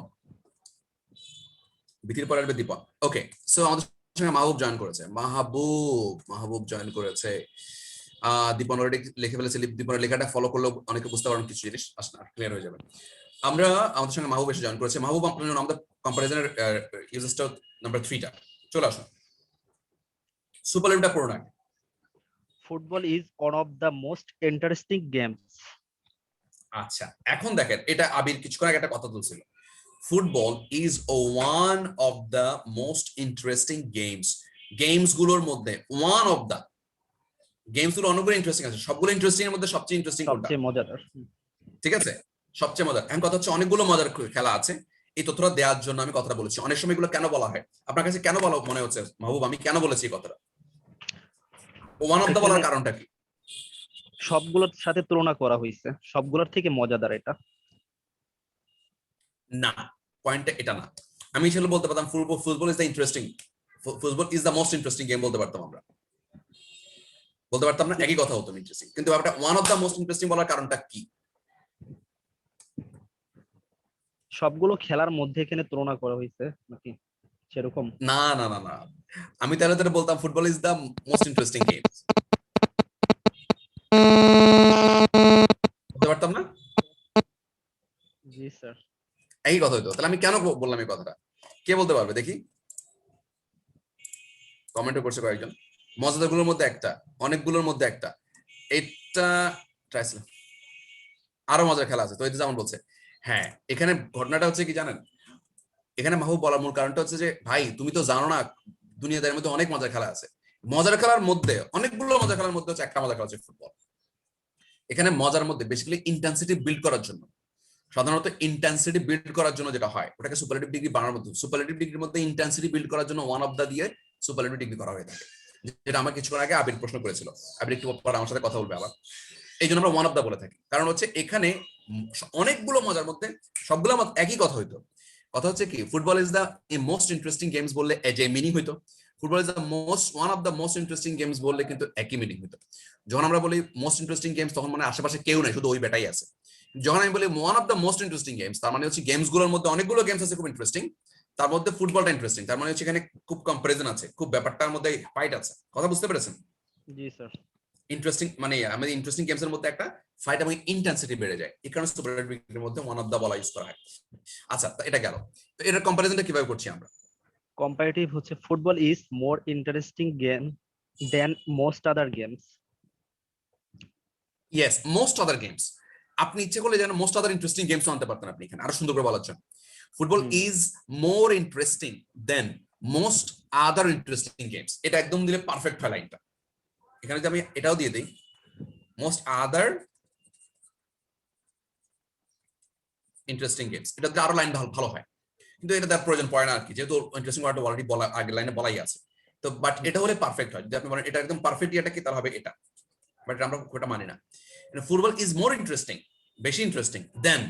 বিথির পরে আসবে দীপন। ওকে, সো আমাদের সঙ্গে মাহবুব জয়েন করেছে, মাহবুব জয়েন করেছে। দীপন অলরেডি লিখে ফেলেছে। দীপনের লেখাটা ফলো করলে অনেকে বুঝতে পারবেন কিছু জিনিস, ক্লিয়ার হয়ে যাবে। আমরা আমাদের সঙ্গে মাহবুব এসে জয়েন করেছে। মাহবুব, আপনার জন্য আমাদের কম্পারিজনের ইউজেসটা নাম্বার 3টা চলে আসুন। সুপারলেটিভটা পড়ুন আগে। Football is one of the most interesting games. আচ্ছা, এখন দেখেন, এটা আবির কিছুক্ষণ আগে একটা কথা বলছিল। Football is one of the most interesting games. Games গুলোর মধ্যে ওয়ান অফ দ্য, গেমস গুলো অনেকগুলো ইন্টারেস্টিং আছে, সবগুলো ইন্টারেস্টিং এর মধ্যে সবচেয়ে ইন্টারেস্টিং কোনটা? সবচেয়ে মজাদার, ঠিক আছে, সবচেয়ে মজার। এখন কথা হচ্ছে অনেকগুলো মজার খেলা আছে। এই তথ্যটা দেওয়ার জন্য আমি কথাটা বলেছি। অনেক সময় এগুলো কেন বলা হয় আপনার কাছে, কেন বলা মনে হচ্ছে মাহবুব, আমি কেন বলেছি এই কথাটা? ওয়ান অফ দ্য বলার কারণটা কি? সবগুলোর সাথে তুলনা করা হয়েছে, সবগুলোর থেকে মজাদার এটা না, পয়েন্টটা এটা না। আমি আসলে বলতে পারতাম football is the interesting, football is the most interesting game বলতে পারতাম, আমরা বলতে পারতাম না, একই কথা হতো ইন্টারেস্টিং। কিন্তু ব্যাপারটা one of the most interesting বলার কারণটা কি? সবগুলো খেলার মধ্যে এখানে তুলনা করা হয়েছে নাকি সেরকম? না না না না, আমি তাহলে বলতাম football is the most interesting game, বলতে পারতাম না? জি স্যার, একই কথা হইতো। তাহলে আমি কেন বললাম এই কথাটা? কে বলতে পারবে দেখি? কমেন্ট করছে কয়েকজন। মজাদার গুলোর মধ্যে একটা, অনেকগুলোর মধ্যে একটা, এটা আরো মজার খেলা আছে তো, এটা যেমন বলছে। হ্যাঁ, এখানে ঘটনাটা হচ্ছে কি জানেন, এখানে মাহবুব বলার মূল কারণটা হচ্ছে যে ভাই তুমি তো জানো না দুনিয়াদারির মধ্যে অনেক মজার খেলা আছে। মজার খেলার মধ্যে, অনেকগুলো মজার খেলার মধ্যে হচ্ছে একটা মজার খেলা হচ্ছে ফুটবল। এখানে মজার মধ্যে বেসিক্যালি ইন্টেন্সিটি বিল্ড করার জন্য সাধারণত ইন্টেন্সিটি বিল্ড করার জন্য যেটা হয় ওটাকে সুপারলেটিভ ডিগ্রি বানানোর মতো, সুপারলেটিভ ডিগ্রির মধ্যে ইন্টেন্সিটি বিল্ড করার জন্য ওয়ান অফ দা দিয়ে সুপারলেটিভ ডিগ্রি করা হয়ে থাকে, যেটা আমার কিছুক্ষণ আগে আবির প্রশ্ন করেছিল। আবির একটু পর আমার সাথে কথা বলবে আবার। এই জন্য আমরা ওয়ান অফ দা বলে থাকি, কারণ হচ্ছে এখানে অনেকগুলো মজার মধ্যে সবগুলো একই কথা হইতো। কথা হচ্ছে কি, football is the most interesting games বললে যে মিনিং হইতো, football is the one of the most interesting games বললে কিন্তু একই মিনিং হইতো। যখন আমরা বলি মোস্ট ইন্টারেস্টিং গেমস তখন মানে আশেপাশে কেউ নাই, শুধু ওই বেটাই আছে। যখন আমি বলি one of the most interesting games, তার মানে হচ্ছে গেমস গুলোর মধ্যে অনেকগুলো গেমস আছে খুব ইন্টারেস্টিং, তার মধ্যে ফুটবলটা ইন্টারেস্টিং, তার মানে হচ্ছে এখানে খুব কম্পারিজন আছে, খুব ব্যাপারটার মধ্যে ফাইট আছে। কথা বুঝতে পেরেছেন? জি স্যার। ইন্টারেস্টিং মানে আমাদের ইন্টারেস্টিং গেমস এর মধ্যে একটা ফাইট এবং ইন্টেন্সিটি বেড়ে যায়, এই কারণে সুপারলেটিভ ডিগ্রির মধ্যে ওয়ান অফ দা বলা ইউজ করা হয়। আচ্ছা, এটা গেল। তো এর কম্পারিজনটা কিভাবে করছি আমরা? কম্পারেটিভ হচ্ছে football is more interesting game than most other games. Yes, most other games. আপনি ইচ্ছে করলে যেন মোস্ট আদার ইন্টারেস্টিং গেমস আনতে পারতেন আপনি এখানে, আরো সুন্দর করে বলার জন্য। Football is more interesting than most other interesting games, এটা একদম দিলে পারফেক্ট হয় লাইনটা। এখানে যদি আমি এটাও দিয়ে দিই, মোস্ট আদার ইন্টারেস্টিং গেমস, এটা দিলে আরো লাইন ভালো হয়, কিন্তু এটা তার প্রয়োজন পড়ে না আর কি, যেহেতু ইন্টারেস্টিং ওয়ার্ডটা অলরেডি বলা আগের লাইনে বলাই আছে। তো বাট এটা হলে পারফেক্ট হয়, যদি আপনি বলেন এটা একদম পারফেক্ট, এটা কি তাহলে হবে এটা, বাট আমরা ওটা মানি না। ফুটবল ইজ মোর ইন্টারেস্টিং, বেশি interesting than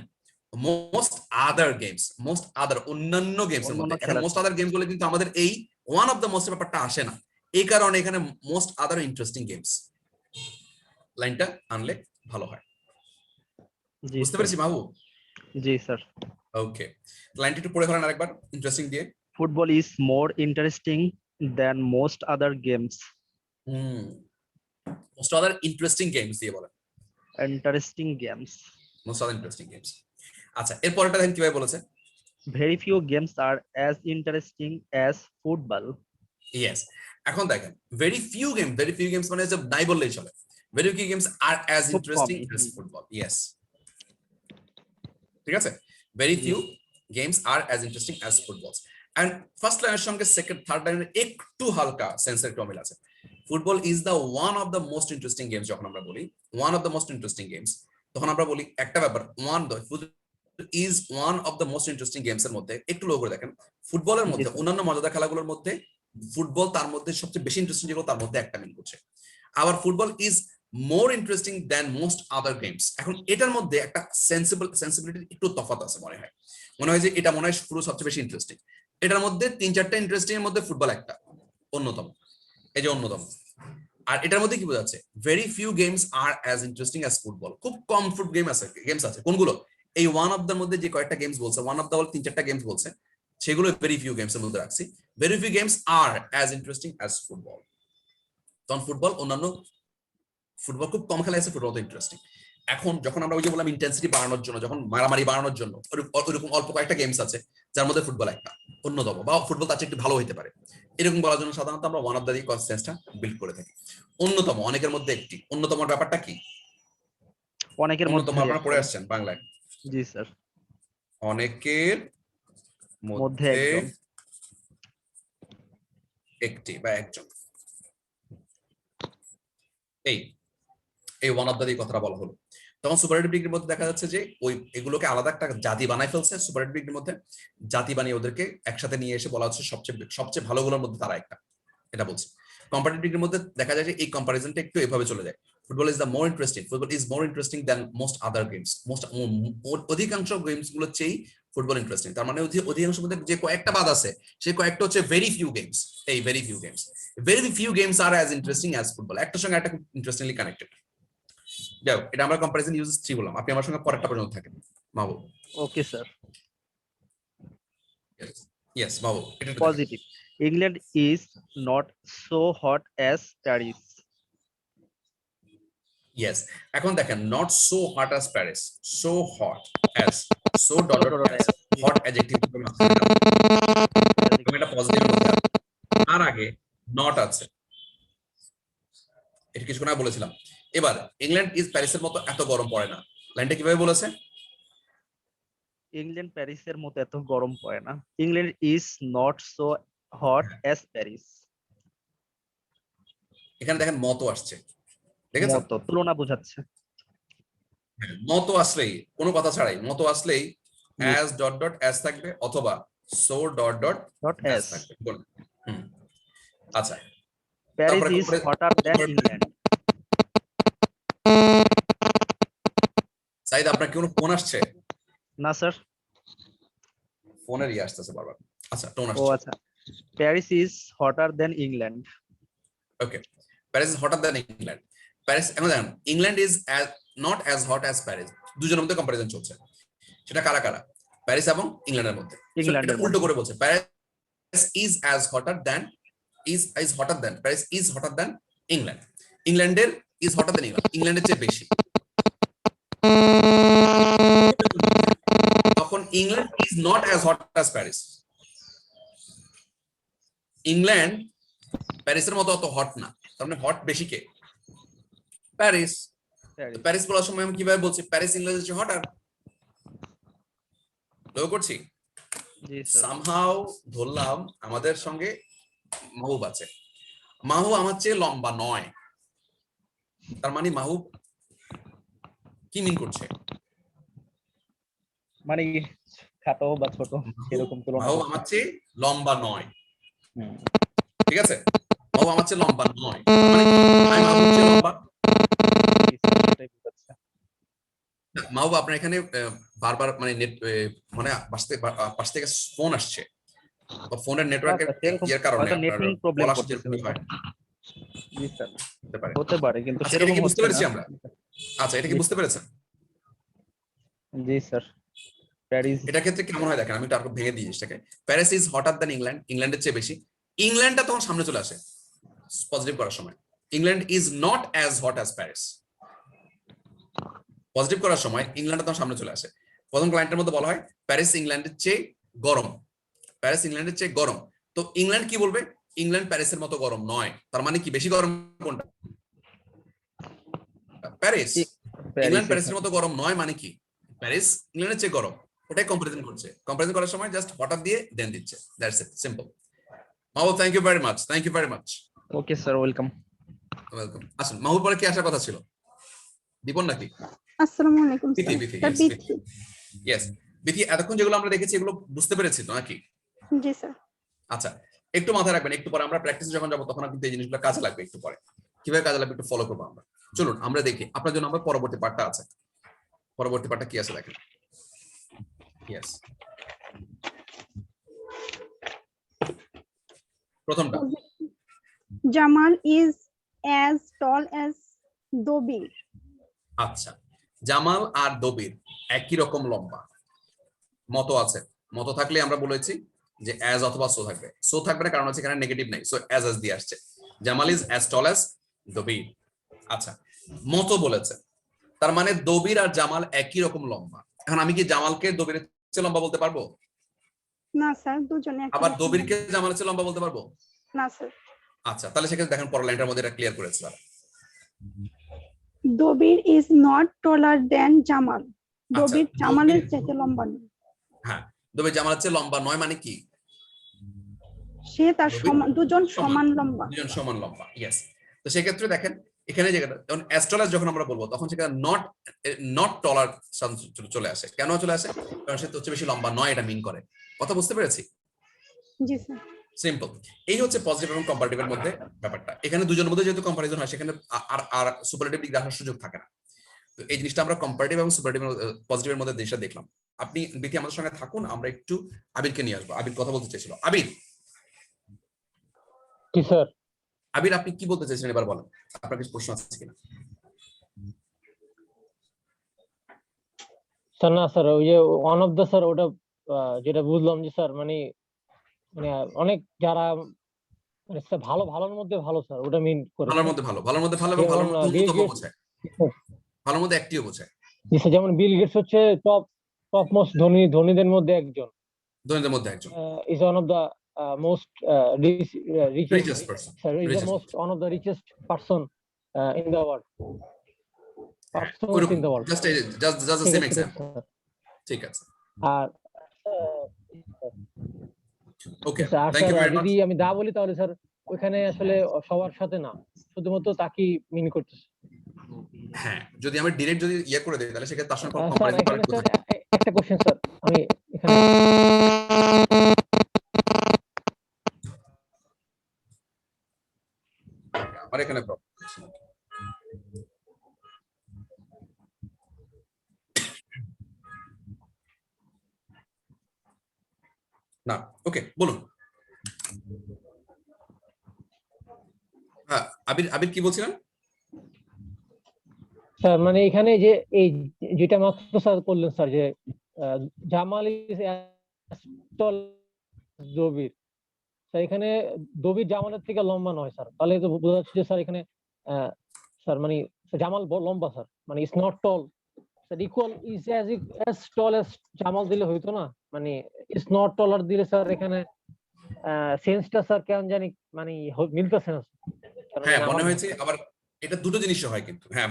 most other games, most other অন্যান্য গেমস এর মধ্যে। এখন মোস্ট আদার গেমস বলে কিন্তু আমাদের এই ওয়ান অফ দ্য মোস্ট ব্যাপারটা আসে না, এই কারণে এখানে মোস্ট আদার ইন্টারেস্টিং গেমস লাইনটা আনলে ভালো হয়। বুঝতে পেরেছি বাবু? জি স্যার। ওকে, লাইনটা একটু পড়ে ফেলেন আরেকবার ইন্টারেস্টিং দিয়ে। Football is more interesting than most other games. Most other interesting games দিয়ে বলেন। Interesting games. Most other interesting games. আচ্ছা, এর পরেরটা দেখেন কিভাবে বলেছে। Very few games are as interesting as football. Yes, এখন দেখেন ভেরি ফিউ গেমস মানে হচ্ছে নাই বললেই চলে। Very few games are as interesting as football. Yes, ঠিক আছে, very few games are as interesting as football. And first লাইনের সঙ্গে সেকেন্ড থার্ড লাইনের একটু হালকা সেন্সের একটু মিল আছে। Football is the one of the most interesting games, যখন আমরা বলি one of the most interesting games, তখন আমরা বলি একটা ব্যাপার, is one of the most interesting games এর মধ্যে একটু লো করে দেখেন, ফুটবলের মধ্যে অন্যান্য মজাদার খেলাগুলোর মধ্যে ফুটবল তার মধ্যে সবচেয়ে বেশি ইন্টারেস্টিং যেগুলো তার মধ্যে একটা মিল করছে। আবার football is more interesting than most other games, এখন এটার মধ্যে একটা সেন্সিবিলিটির একটু তফাৎ আছে মনে হয় যে এটা মনে হয় পুরো সবচেয়ে বেশি ইন্টারেস্টিং। এটার মধ্যে 3-4টা ইন্টারেস্টিং এর মধ্যে ফুটবল একটা অন্যতম, এই যে অন্যতম। আর এটার মধ্যে কি বোঝাচ্ছে, very few games are as interesting as football, খুব কম গেমস আছে কোনগুলো, এই ওয়ান অফ দ্য মধ্যে যে কয়েকটা গেমস বলছে, ওয়ান অফ দ্য 3-4টা গেমস বলছে, সেগুলো ভেরি ফিউ গেমস এর মধ্যে রাখছি। Very few games are as interesting as football, তখন ফুটবল খুব কম খেলা আছে, ফুটবল তো ইন্টারেস্টিং। এখন যখন আমরা ওই যে বললাম ইন্টেন্সিটি বাড়ানোর জন্য, যখন মারামারি বাড়ানোর জন্য ওরকম অল্প কয়েকটা গেমস আছে যার মধ্যে ফুটবল একটা অন্যতম, বা ফুটবল তার চেয়ে একটু ভালো হইতে পারে, এরকম বলার জন্য সাধারণত আমরা ওয়ান অফ দ্য দিয়ে কনসেন্সটা বিল্ড করে থাকি। অন্যতম, অনেকের মধ্যে একটি, অন্যতম ব্যাপারটা কি? অনেকের মধ্যে আপনারা পড়ে আসছেন বাংলায়। জি স্যার। অনেকের মধ্যে একটি বা একজন, এই ওয়ান অফ দ্য দিয়ে কথাটা বলা হলো। তখন সুপারলেটিভ ডিগ্রির মধ্যে দেখা যাচ্ছে যে ওই এগুলোকে আলাদা একটা জাতি বানায় ফেলছে, সুপারলেটিভ ডিগ্রির মধ্যে জাতি বানিয়ে ওদেরকে একসাথে নিয়ে এসে বলা হচ্ছে সবচেয়ে ভালোগুলোর মধ্যে তারা একটা, এটা বলছে। কম্পারেটিভ ডিগ্রির মধ্যে দেখা যায় যে এই কম্পারিজনটা একটু এভাবে চলে যায়, football is more interesting than most other games, অধিকাংশ গেমস গুলোর চেয়ে ফুটবল ইন্টারেস্টিং, তার মানে অধিকাংশ মধ্যে যে কয়েকটা বাদ আছে সেই কয়েকটা হচ্ছে ভেরি ফিউ গেমস। এই very few games are as interesting as football, একটার সঙ্গে একটা খুব ইন্টারেস্টিংলি কানেক্টেড। যাও, এটা আমরা কম্পারিজন ইউজেস 3 বললাম, আপনি আমার সঙ্গে পরেরটা পর্যন্ত থাকেন মাহবুব। Okay sir. ইয়েস মাহবুব, এটা positive, England is not so hot as Paris. Yes, এখন দেখেন not so hot as Paris, so hot as, so dot as, hot adjective তুমি এটা পজিটিভ বলতে, আর আগে নট আছে, এটা কিছুক্ষণ আগে বলেছিলাম। এবার ইংল্যান্ড ইজ প্যারিসের মতো এত গরম পড়ে না, লাইনটা কিভাবে বলেছে? ইংল্যান্ড প্যারিসের মতো এত গরম পড়ে না, England is not so hot as Paris. এখানে দেখেন মতো আসছে, দেখেছেন? মতো তুলনা বোঝাচ্ছে। মতো আসলেই কোনো কথা ছাড়াই মতো আসলেই অ্যাজ ডট ডট অ্যাজ থাকবে অথবা so dot dot dot as S থাকবে বলুন। আচ্ছা প্যারিস তারপরে is hotter than England. Saeed আপনার কি কোনো ফোন আসছে? না স্যার। ফোনের ইয়ে আসতেছে বারবার। আচ্ছা টোন ও আসছে। আচ্ছা, Paris is hotter than England. Okay, Paris is hotter than England. Paris এখন দেখেন England is not as hot as Paris, দুজনের মধ্যে কম্পারিজন চলছে। সেটা কারা কারা? প্যারিস এবং ইংল্যান্ডের মধ্যে। ইংল্যান্ডের উল্টো করে বলছে Paris is as hotter than is hotter than Paris is hotter than England. ইংল্যান্ডের ইজ হটার দ্যান ইংল্যান্ড, ইংল্যান্ডের চেয়ে বেশি। তখন England is not as hot as Paris. England প্যারিসের মতো অত হট না, তার মানে হট বেশি কে? প্যারিস। প্যারিস বলার সময় আমি কিভাবে বলছি প্যারিস ইংল্যান্ডের চেয়ে হটার? লক্ষ্য করছি সামহাউ ধরলাম আমাদের সঙ্গে মাহবুব আছে, মাহবুব আমার চেয়ে লম্বা নয়, তার মানে মাহবুব কি মিন করছে? মানে খাটো বা ছোট এরকম তুলনা। মাহবুব আমার চেয়ে লম্বা নয়, ঠিক আছে? মাহবুব আমার চেয়ে লম্বা নয়, মানে আমি মাহবুব চেয়ে লম্বা। মাহবুব আপনার এখানে বারবার মানে নেট মানে পাশ থেকে ফোন আসছে, ফোনের নেটওয়ার্কের ইয়ের কারণে নেটিং প্রবলেম করতেছে। জি স্যার হতে পারে, কিন্তু সেরকম বুঝতে পেরেছি আমরা। আচ্ছা এটা কি বুঝতে পেরেছেন? জি স্যার। প্যারিস এটা ক্ষেত্রে কেমন হয় দেখেন, আমি একটু আরো ভেঙে দিই জিনিসটাকে। Paris is hotter than England, ইংল্যান্ডের চেয়ে বেশি। ইংল্যান্ডটা তখন সামনে চলে আসে পজিটিভ করার সময়। England is not as hot as Paris. Positive করার সময় ইংল্যান্ডটা তখন সামনে চলে আসে। প্রথম ক্লায়েন্টের মধ্যে বলা হয় প্যারিস ইংল্যান্ডের চেয়ে গরম, প্যারিস ইংল্যান্ডের চেয়ে গরম। তো ইংল্যান্ড কি বলবে? ইংল্যান্ড প্যারিসের মতো গরম নয়। তার মানে কি বেশি গরম কোনটা? প্যারিস। ইংল্যান্ড প্যারিসের মতো গরম নয় মানে কি? প্যারিস ইংল্যান্ডের চেয়ে গরম। ওটাই কম্পারিজন করছে। কম্পারিজন করার সময় জাস্ট হঠাৎ দিয়ে দেন দিচ্ছে। That's it, simple. Mahbub thank you very much, thank you very much. Okay sir, welcome. Welcome. আসুন মাহবুব পরে কি আসার কথা ছিল? দীপন নাকি? আসসালামু আলাইকুম বিথি, বিথি, ইয়েস বিথি। এতক্ষণ যেগুলো আমরা দেখেছি এগুলো বুঝতে পেরেছি তো নাকি? জি স্যার। আচ্ছা একটু মাথায় রাখবেন, একটু পরে আমরা প্র্যাকটিসে যখন যাবো তখন কিন্তু এই জিনিসগুলো কাজে লাগবে। একটু পরে কিভাবে কাজে লাগবে একটু ফলো করবো আমরা। চলুন আমরা দেখি আপনার জন্য আমরা পরবর্তী পার্টটা আছে। পরবর্তী পার্টটা কি আছে দেখেন। ইয়েস, প্রথমটা Jamal is as tall as Dabir. আচ্ছা, জামাল আর দবির একই রকম লম্বা। মতো আছে, মতো থাকলে আমরা বলেছি যে অ্যাজ অথবা সো থাকবে। সো থাকবে না কারণ হচ্ছে এখানে নেগেটিভ নাই, সো অ্যাজ দিয়ে আসছে। Jamal is as tall as Dabir. আচ্ছা মতো বলেছে, তার মানে দবির আর জামাল একই রকম লম্বা। এখন আমি কি জামালকে দবিরের চেয়ে লম্বা বলতে পারবো? না স্যার, দুজনে একই আবার রকম। দবিরকে জামালের চেয়ে লম্বা বলতে পারবো? না স্যার। আচ্ছা তাহলে সেক্ষেত্রে দেখেন পরের লাইনটার মধ্যে এটা ক্লিয়ার করেছে তারা। দবির ইজ নট টলার দেন জামাল। দবির জামালের চেয়ে লম্বা নয়। হ্যাঁ, দবির জামালের চেয়ে লম্বা নয় মানে কি? সে তার সমান, দুজন সমান লম্বা। দুজন সমান লম্বা, ইয়েস। তো সেক্ষেত্রে দেখেন এখানে যেটা যখন অ্যাস্ট্রোলজ যখন আমরা বলবো তখন সেখানে নট টলার চলে আসে। কেন চলে আসে? কারণ সে হচ্ছে বেশি লম্বা নয়, এটা মিন করে। কথা বুঝতে পেরেছি? জি স্যার। সিম্পল। এই হচ্ছে পজিটিভ এবং কম্পারেটিভের মধ্যে ব্যাপারটা। এখানে দুজনের মধ্যে যেহেতু কম্পারিজন হয় সেখানে আর সুপারলেটিভ দিকে আসার সুযোগ থাকে না। তো এই জিনিসটা আমরা কম্পারেটিভ এবং সুপারলেটিভ পজিটিভের মধ্যে জিনিসটা দেখলাম। আপনি বিথি আমাদের সঙ্গে থাকুন, আমরা একটু আবিরকে নিয়ে আসবো। আবির কথা বলতে চাইছিল। আবির। জি স্যার। আবির আপনি কি বলতে চাইছেন এবার বলেন, আপনার কিছু প্রশ্ন আছে কিনা? স্যার না স্যার, ওই যে ওয়ান অফ দ্য স্যার ওটা যেটা বুঝলাম যে স্যার মানে মানে অনেক যারা মানে ভালো ভালোর মধ্যে ভালো স্যার, ওটা মিন করে। ভালোর মধ্যে ভালো, ভালোর মধ্যে ভালো এবং ভালোর মধ্যে অন্যতম বোঝায়। ভালোর মধ্যে একটিও বোঝায়। যেমন বিল গেটস হচ্ছে টপ মোস্ট ধনীদের মধ্যে একজন। ধনীদের মধ্যে একজন। Is one of the most richest person. Sir, is the most one of the richest person in the world. In the world. Just the same example. ঠিক আছে। আর ওকে, থ্যাংক ইউ ভেরি মাচ। যদি আমি দা বলি তাহলে স্যার ওখানে আসলে সবার সাথে না, শুধুমাত্র তাকেই মিন করতেছে। হ্যাঁ, যদি আমি ডিরেক্ট যদি ইয়ে করে দিই তাহলে সেক্ষেত্রে তার সঙ্গে স্যার কম্পারিজন এখানে করার স্যার কোথায়? একটা কোশ্চেন স্যার আমি এখানে আমার এখানে প্রবলেম না। ওকে, বলুন। হ্যাঁ, আবির আবির কি বলছিলেন? স্যার মানে এখানে যে এই যেটা মাত্র স্যার করলেন স্যার যে Jamal is tall Dabir, sir এখানে দবির জামালের থেকে লম্বা নয় স্যার, তাহলে তো বোঝা যাচ্ছে যে স্যার এখানে স্যার মানে জামাল লম্বা স্যার, মানে is not tall sir, equal is as tall as Jamal দিলে হইতো না, মানে ইজ নট টলার দিলে স্যার এখানে সেন্সটা স্যার কেমন জানি মানে মিলতেছে না। হ্যাঁ, মনে হয়েছে আবার এটা দুটো জিনিসই হয় কিন্তু। হ্যাঁ,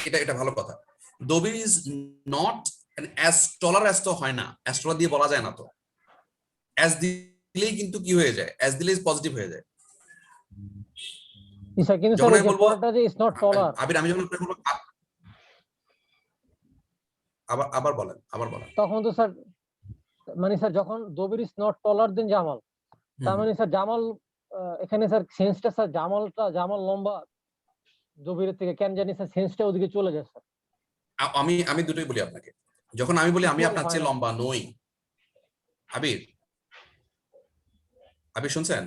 এটা এটা ভালো কথা। Dabir is not as taller as তো হয় না, অ্যাজ টলার দিয়ে বলা যায় না তো। অ্যাজ দিলেই কিন্তু কি হয়ে যায়, অ্যাজ দিলেই পজিটিভ হয়ে যায়। স্যার কিন্তু যখন স্যার আমি যে বলবো পরেরটা যে ইজ নট টলার, আবির আমি যখন বলবো আবার আবার বলেন, আবার বলেন। তখন তো স্যার মানে স্যার যখন দবির ইজ নট টলার দেন জামাল, তার মানে স্যার জামাল এখানে স্যার সেন্সটা স্যার জামাল লম্বা দবিরের থেকে, কেন জানি স্যার সেন্সটা ওদিকে চলে যায় স্যার। আমি আমি দুটোই বলি আপনাকে। যখন আমি বলি আমি Equal আপনার হয় চেয়ে না। লম্বা নই, আবির আবির শুনছেন?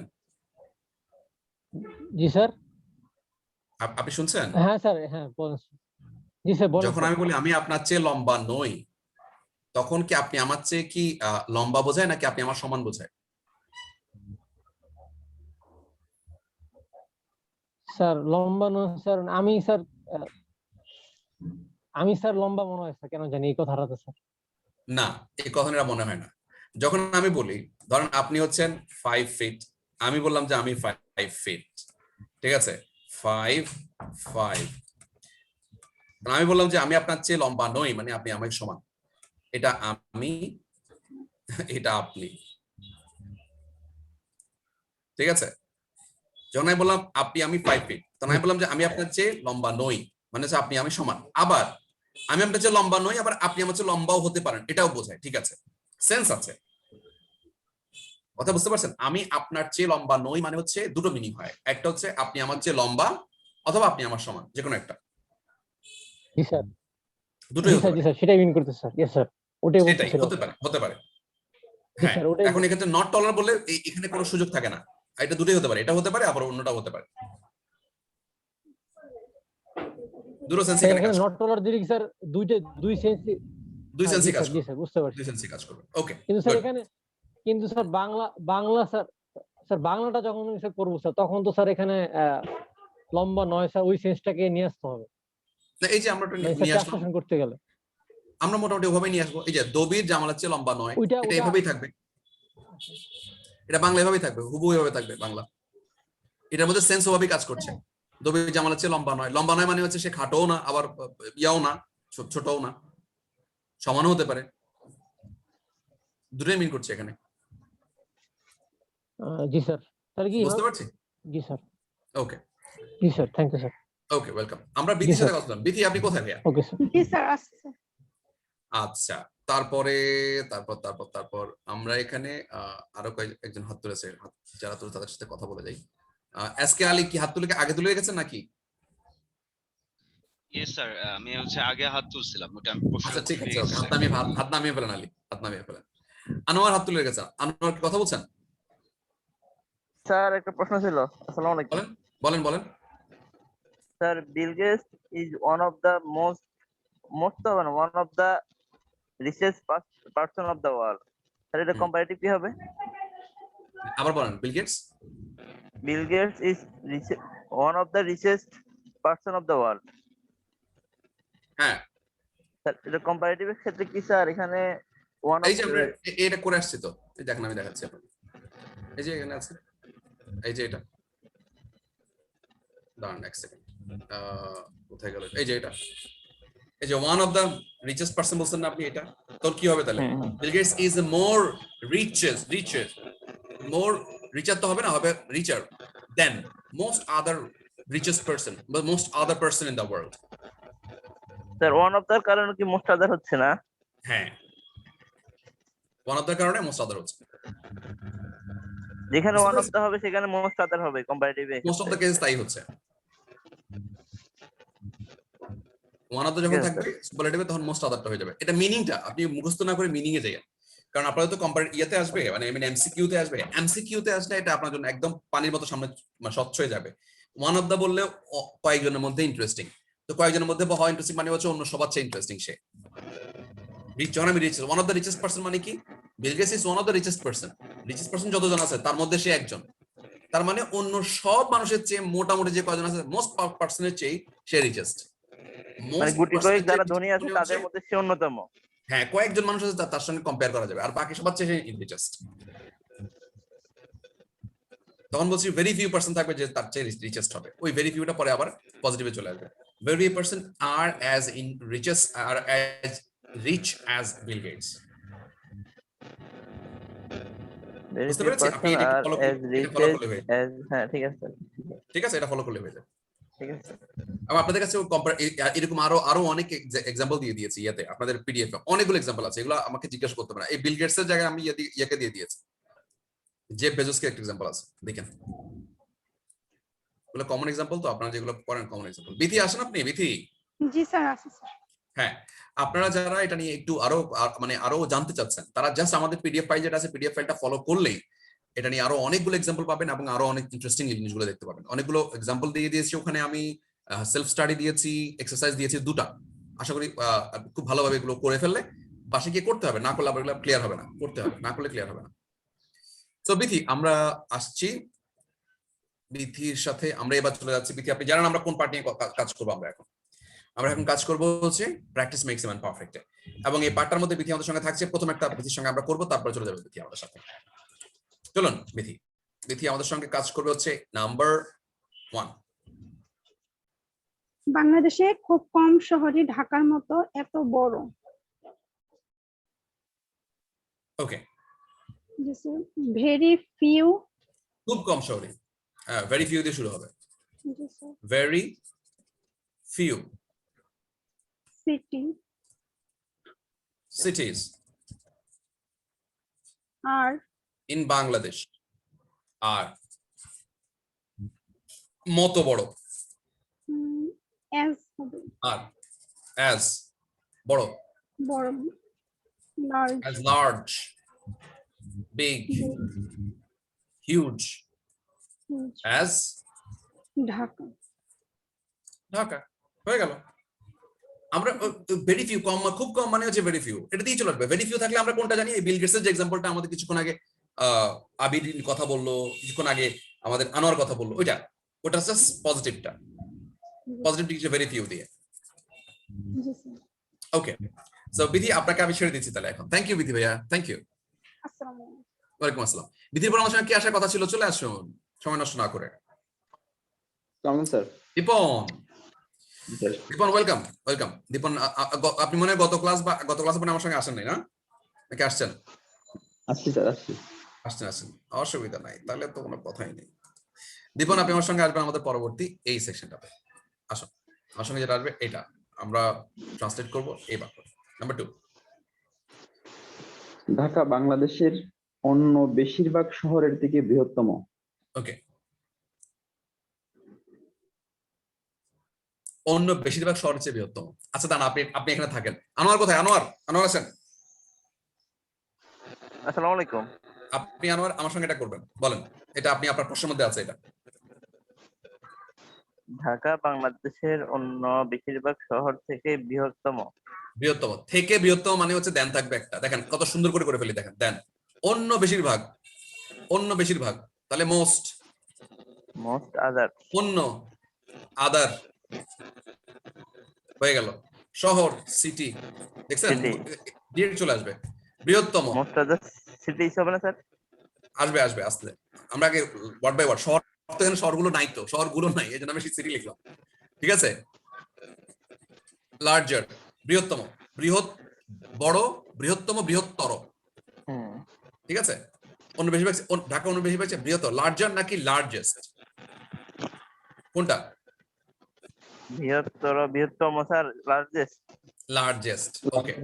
জি স্যার। আপনি শুনছেন? হ্যাঁ স্যার, হ্যাঁ বলেন। জি স্যার বলেন। যখন আমি বলি আমি আপনার চেয়ে লম্বা নই, তখন কি আপনি আমার চেয়ে কি লম্বা বোঝায় নাকি আপনি আমার সমান বোঝায়? স্যার লম্বা নয় স্যার, আমি স্যার লম্বা মনে হয় স্যার, কেন জানি এই কথাটা তো স্যার। না, এই কথাটা মনে হয় না। যখন আমি বলি ধরেন আপনি হচ্ছেন 5 ফিট, আমি বললাম যে আমি 5 ফিট, ঠিক আছে, 5 আমি বললাম যে আমি আপনার চেয়ে লম্বা নই, মানে আপনি আমার সমান। এটা আমি, এটা আপনি, ঠিক আছে। যখন আমি বললাম আমি 5 ফিট, তখন আমি বললাম যে আমি আপনার চেয়ে লম্বা নই, মানে হচ্ছে আপনি আমি সমান। আবার আমি আপনার চেয়ে লম্বা নই, আবার আপনি আমার চেয়ে লম্বাও হতে পারেন, এটাও বোঝায়, ঠিক আছে, সেন্স আছে। কথা বুঝতে পারছেন? আমি আপনার চেয়ে লম্বা নই মানে হচ্ছে দুটো মিনিং হয়, একটা হচ্ছে আপনি আমার চেয়ে লম্বা অথবা আপনি আমার সমান, যে কোনো একটা। জি স্যার, দুটোই হতে পারে। জি স্যার সেটাই মিন করতে স্যার। ইয়েস স্যার, ওটাই সেটাই বলতেছিল। হতে পারে, হতে পারে। জি হ্যাঁ, স্যার ওটাই। এখন এক্ষেত্রে নট টলার বলে এখানে কোনো সুযোগ থাকে না। এটা দুটোই হতে পারে, এটা হতে পারে আবার অন্যটাও হতে পারে। দুটো সেন্স এখানে কাজ এখানে করে। নট টলার দিলে স্যার দুই সেন্সই, দুই সেন্সই কাজ জি করবে। স্যার বুঝতে পারছি। দুই সেন্সই কাজ করবে। ওকে, কিন্তু স্যার এখানে কিন্তু স্যার বাংলা স্যার বাংলাটা যখন স্যার করবো স্যার, তখন তো স্যার এখানে লম্বা নয় স্যার, ওই সেন্সটাকে নিয়ে আসতে হবে। না, এই যে আমরা মানে নিয়ে স্যার আসলাম, ট্রান্সলেশন করতে গেলে আমরা মোটামুটি ওভাবেই নিয়ে আসবো। এই যে দবির জামালের চেয়ে লম্বা নয়, এটা এভাবেই থাকবে, এটা বাংলা এভাবেই থাকবে, হুবহু এভাবে থাকবে বাংলা। এটার মধ্যে সেন্স ওভাবেই কাজ করছে। দবির জামালের চেয়ে লম্বা নয়, লম্বা নয় মানে হচ্ছে সে খাটোও না, আবার ইয়াও না, ছোটও না, সমানও হতে পারে, দুটোই মিন করছে এখানে। জি স্যার, তাহলে কি বুঝতে পারছি? জি স্যার। ওকে, জি sir, thank you sir. Okay, welcome. আমরা বিধির সাথে কথা বললাম। বিধি, আপনি কোথায় ভাইয়া? Okay sir. জি স্যার আসছে। আচ্ছা, তারপরে তারপর তারপর তারপর আমরা এখানে আরো একজন হাত তুলেছে, যারা তুলে তাদের সাথে কথা বলে যাই। এসকে আলী কি হাত তুলে আগে তুলে গেছেন নাকি? ইয়েস স্যার, আমি হচ্ছে আগে হাত তুলছিলাম, ওটা আমি প্রশ্ন আচ্ছা, ঠিক আছে, ওকে, হাত নামিয়ে ফেলেন আলী, হাত নামিয়ে ফেলেন। আনোয়ার হাত তুলে গেছে। আনোয়ার কি কথা বলছেন? স্যার একটা প্রশ্ন ছিল। আসসালামু আলাইকুম। বলেন বলেন। Sir, Bill Gates is one of the one of the richest person of the world. Sir এটা কম্পারেটিভ কি হবে? আবার বলেন। Bill Gates is one of the richest person of the world. হ্যাঁ স্যার এটা কম্পারেটিভের ক্ষেত্রে কি স্যার এখানে ওয়ান অফ এই যে আমরা এটা করে আসছি তো, এই দেখেন আমি দেখাচ্ছি আপনাকে। এই যে এখানে আছে, এই যে এটা, দাঁড়ান এক সেকেন্ড, কোথায় গেল? এই যে এটা, এই যে one of the richest person বলছেন না আপনি, এটা তোর কি হবে তাহলে? বিল গেটস ইজ মোর রিচার তো হবে না, হবে richer than most other richest person, the most other person in the world. Sir one of the কারণে কি মোস্ট আদার হচ্ছে না? হ্যাঁ, ওয়ান অফ দ্য কারণে মোস্ট আদার হচ্ছে। যেখানে ওয়ান অফ দ্য হবে সেখানে মোস্ট আদার হবে কম্পারেটিভে। মোস্ট অফ দ্য কেস তাই হচ্ছে। ওয়ান অফ দ্য যখন থাকবে সুপারলেটিভে তখন মোস্ট আদারটা হয়ে যাবে। এটা মিনিংটা আপনি মুখস্থ না করে মিনিং এ যাবেন, কারণ আপনারা তো ইয়েতে আসবে, মানে এমসিকিউ তে আসবে। এমসিকিউ তে আসলে এটা আপনার জন্য একদম পানির মতো সামনে স্বচ্ছ হয়ে যাবে। ওয়ান অফ দ্য বললে কয়েকজনের মধ্যে ইন্টারেস্টিং, তো কয়েকজনের মধ্যে হয় ইন্টারেস্টিং মানে হচ্ছে অন্য সবার চেয়ে ইন্টারেস্টিং সে। যখন আমি richest, one of the richest person মানে কি? Bill Gates is one of the richest person. Richest person যতজন আছে তার মধ্যে সে একজন, তার মানে অন্য সব মানুষের চেয়ে মোটামুটি যে কয়জন আছে মোস্ট পারসনের চেয়ে সে রিচেস্ট। মানে গুটি কয়েক যারা ধনী আছে তাদের মধ্যে সে অন্যতম। হ্যাঁ, কয়েকজন মানুষ আছে তার সঙ্গে কম্পেয়ার করা যাবে, আর বাকি সবার চেয়ে সে রিচেস্ট। তখন বলছি ভেরি ফিউ পারসন থাকবে যে তার চেয়ে রিচেস্ট হবে, ওই ভেরি ফিউটা পরে আবার পজিটিভে চলে আসবে। Very few person are as in richest are as rich as Bill Gates. বুঝতে পেরেছেন? আপনি এটা ফলো করলে হয়ে যাবে। হ্যাঁ ঠিক আছে স্যার, ঠিক আছে, এটা ফলো করলে হয়ে যাবে। ঠিক আছে। আমি আপনাদের কাছে এরকম আরো অনেক এক্সাম্পল দিয়ে দিয়েছি ইয়াতে, আপনাদের পিডিএফ এ অনেকগুলো এক্সাম্পল আছে, এগুলো আমাকে জিজ্ঞেস করতে পারে। এই বিল গেটস এর জায়গায় আমি ইয়াকে দিয়ে দিয়েছি, জেফ বেজোসকে একটা এক্সাম্পল আছে, দেখেন। এগুলো কমন এক্সাম্পল, তো আপনারা যেগুলো করেন কমন এক্সাম্পল। বিথি আসেন আপনি? বিথি? জি স্যার, আছে স্যার। হ্যাঁ, আপনারা যারা এটা নিয়ে একটু আরো জানতে চাচ্ছেন, তারা জাস্ট আমাদের পিডিএফ ফাইল যেটা আছে, পিডিএফ ফাইলটা ফলো করলেই এটা নিয়ে আরো অনেকগুলো এক্সাম্পল পাবেন এবং আরো অনেক ইন্টারেস্টিং জিনিসগুলো দেখতে পাবেন। অনেকগুলো এক্সাম্পল দিয়ে দিয়েছি ওখানে, আমি সেলফ স্টাডি দিয়েছি, এক্সারসাইজ দিয়েছি দুটা। আশা করি খুব ভালোভাবে এগুলো করে ফেললে পাশে গিয়ে করতে হবে, না করলে আবার এগুলো ক্লিয়ার হবে না, করতে হবে, না করলে ক্লিয়ার হবে না। সো বিথি, আমরা আসছি বিথির সাথে, আমরা এবার চলে যাচ্ছি। বিথি, আপনি জানেন আমরা কোন পার্ট নিয়ে কাজ করবো? আমরা এখন কাজ করবো হচ্ছে practice makes a man perfect, এবং এই পার্টটার মধ্যে বিথি আমাদের সঙ্গে থাকছে। প্রথম একটা বিথির সঙ্গে আমরা করবো, তারপরে চলে যাবে বিথি আমাদের সাথে। চলুন বিথি আমাদের সঙ্গে কাজ করবে হচ্ছে নাম্বার 1। বাংলাদেশে খুব কম শহরই ঢাকার মতো এত বড়। ওকে, ভেরি ফিউ, খুব কম শহরে, ভেরি ফিউ দিয়ে শুরু হবে। Very few cities are in Bangladesh are মতো বড়, as বড়, large, big, huge, as Dhaka. হয়ে গেল। আমরা ভেরি ফিউ, কম, খুব কম মানে হচ্ছে ভেরি ফিউ, এটা দিয়ে চলে আসবে। ভেরি ফিউ থাকলে আমরা কোনটা জানি? এই বিল গেটস এর যে এক্সাম্পলটা আমাদের কিছুক্ষণ আগে আবির কথা বললো, কিছুক্ষণ আগে আমাদের আনোয়ার কথা বললো, ওটা জাস্ট পজিটিভটা, পজিটিভ দিকে ভেরি ফিউ দিয়ে। ওকে, সো বিধি আপনাকে আমি ছেড়ে দিচ্ছি তাহলে এখন। থ্যাংক ইউ বিধি ভাইয়া, থ্যাংক ইউ। ওয়ালাইকুম আসসালাম। বিধির পর আমার সঙ্গে কি আসার কথা ছিল? চলে আসুন, সময় নষ্ট না করে। স্যার দীপন ওয়েলকাম। দীপন, আপনি মনে হয় গত ক্লাস মানে আমার সঙ্গে আসেন নাই না? নাকি আসছেন? আসছেন, অসুবিধা নাই, তাহলে তো কোনো কথাই নেই। দীপন, আপনি আমার সঙ্গে আসবেন আমাদের পরবর্তী এই সেকশনটাতে। আসুন, আমার সঙ্গে যেটা আসবে এটা আমরা ট্রান্সলেট করব এই বাক্য। নাম্বার 2, ঢাকা বাংলাদেশের অন্য বেশিরভাগ শহরের থেকে বৃহত্তম। ওকে, অন্য বেশিরভাগ শহরের চেয়ে বৃহত্তম। আচ্ছা দাঁড়ান, আপনি এখানে থাকেন। আনোয়ার কোথায়? আনোয়ার আছেন? আসসালামু আলাইকুম। আপনি আনোয়ার আমার সঙ্গে এটা করবেন, বলেন। এটা আপনি আপনার প্রশ্নের মধ্যে আছে। এটা ঢাকা বাংলাদেশের অন্য বেশিরভাগ শহর থেকে বৃহত্তম। বৃহত্তম মানে হচ্ছে দেন থাকবে একটা। দেখেন কত সুন্দর করে ফেলি, দেখেন দেন, অন্য বেশিরভাগ, তাহলে মোস্ট আদার, অন্য আদার হয়ে গেল। শহর সিটি, দেখছেন ডিরেক্ট চলে আসবে। বৃহত্তম মোস্ট আদার সিটিজ হবে না স্যার? আসবে আসতে। আমরা আগে ওয়ার্ড বাই ওয়ার্ড, শহর তো এখানে শহরগুলো নাই, তো শহরগুলো নাই, এই জন্য আমি সিটি লিখলাম। ঠিক আছে, লার্জার বৃহত্তম, বড়, বৃহত্তম, বৃহত্তর। ঠিক আছে, অন্য বেশিরভাগ, ঢাকা অন্য বেশিরভাগ বৃহত্তর। লার্জার নাকি লার্জেস্ট, কোনটা? বৃহত্তম স্যার, লার্জেস্ট। লার্জেস্ট, ওকে।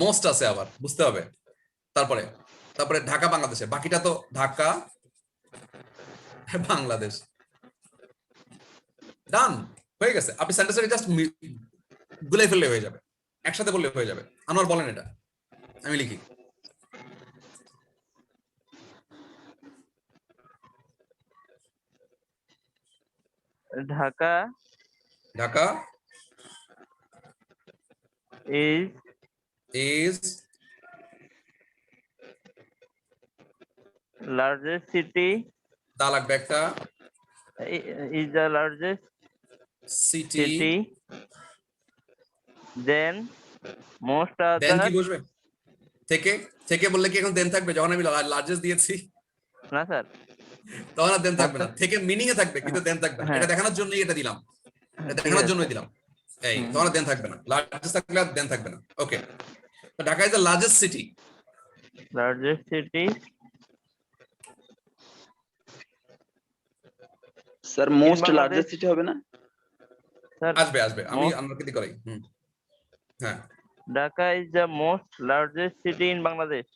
মোস্ট আছে আবার, বুঝতে হবে। তারপরে তারপরে ঢাকা বাংলাদেশে, বাকিটা তো ঢাকা বাংলাদেশ। ডান, হয়ে গেছে। আপনি সেন্টেন্সটাকে জাস্ট গুলাই ফেললে হয়ে যাবে, একসাথে বললে হয়ে যাবে। আনোয়ার বলেন এটা, আমি লিখি। Dhaka Dhaka is largest city দা লাগবে একটা, is the largest city, city then most than other কি বসবে? থেকে থেকে বললে কি এখন দেন থাকবে? যখন আমি লার্জেস্ট দিয়েছি না স্যার, তখন আর দেন থাকবে না, থেকে মিনিং এ থাকবে কিন্তু দেন থাকবে না। হ্যাঁ। এটা দেখানোর জন্যই এটা দিলাম, এটা ঠিক দেখানোর আছে। জন্যই দিলাম। এই তখন আর দেন থাকবে না, লার্জেস্ট থাকলে আর দেন থাকবে না। ওকে, তো Dhaka is the largest city. largest city sir most Bangladesh. Largest city হবে না? স্যার আসবে আসবে, আমি আপনাকে দিয়ে করাই। হ্যাঁ, Dhaka is the most largest city in Bangladesh.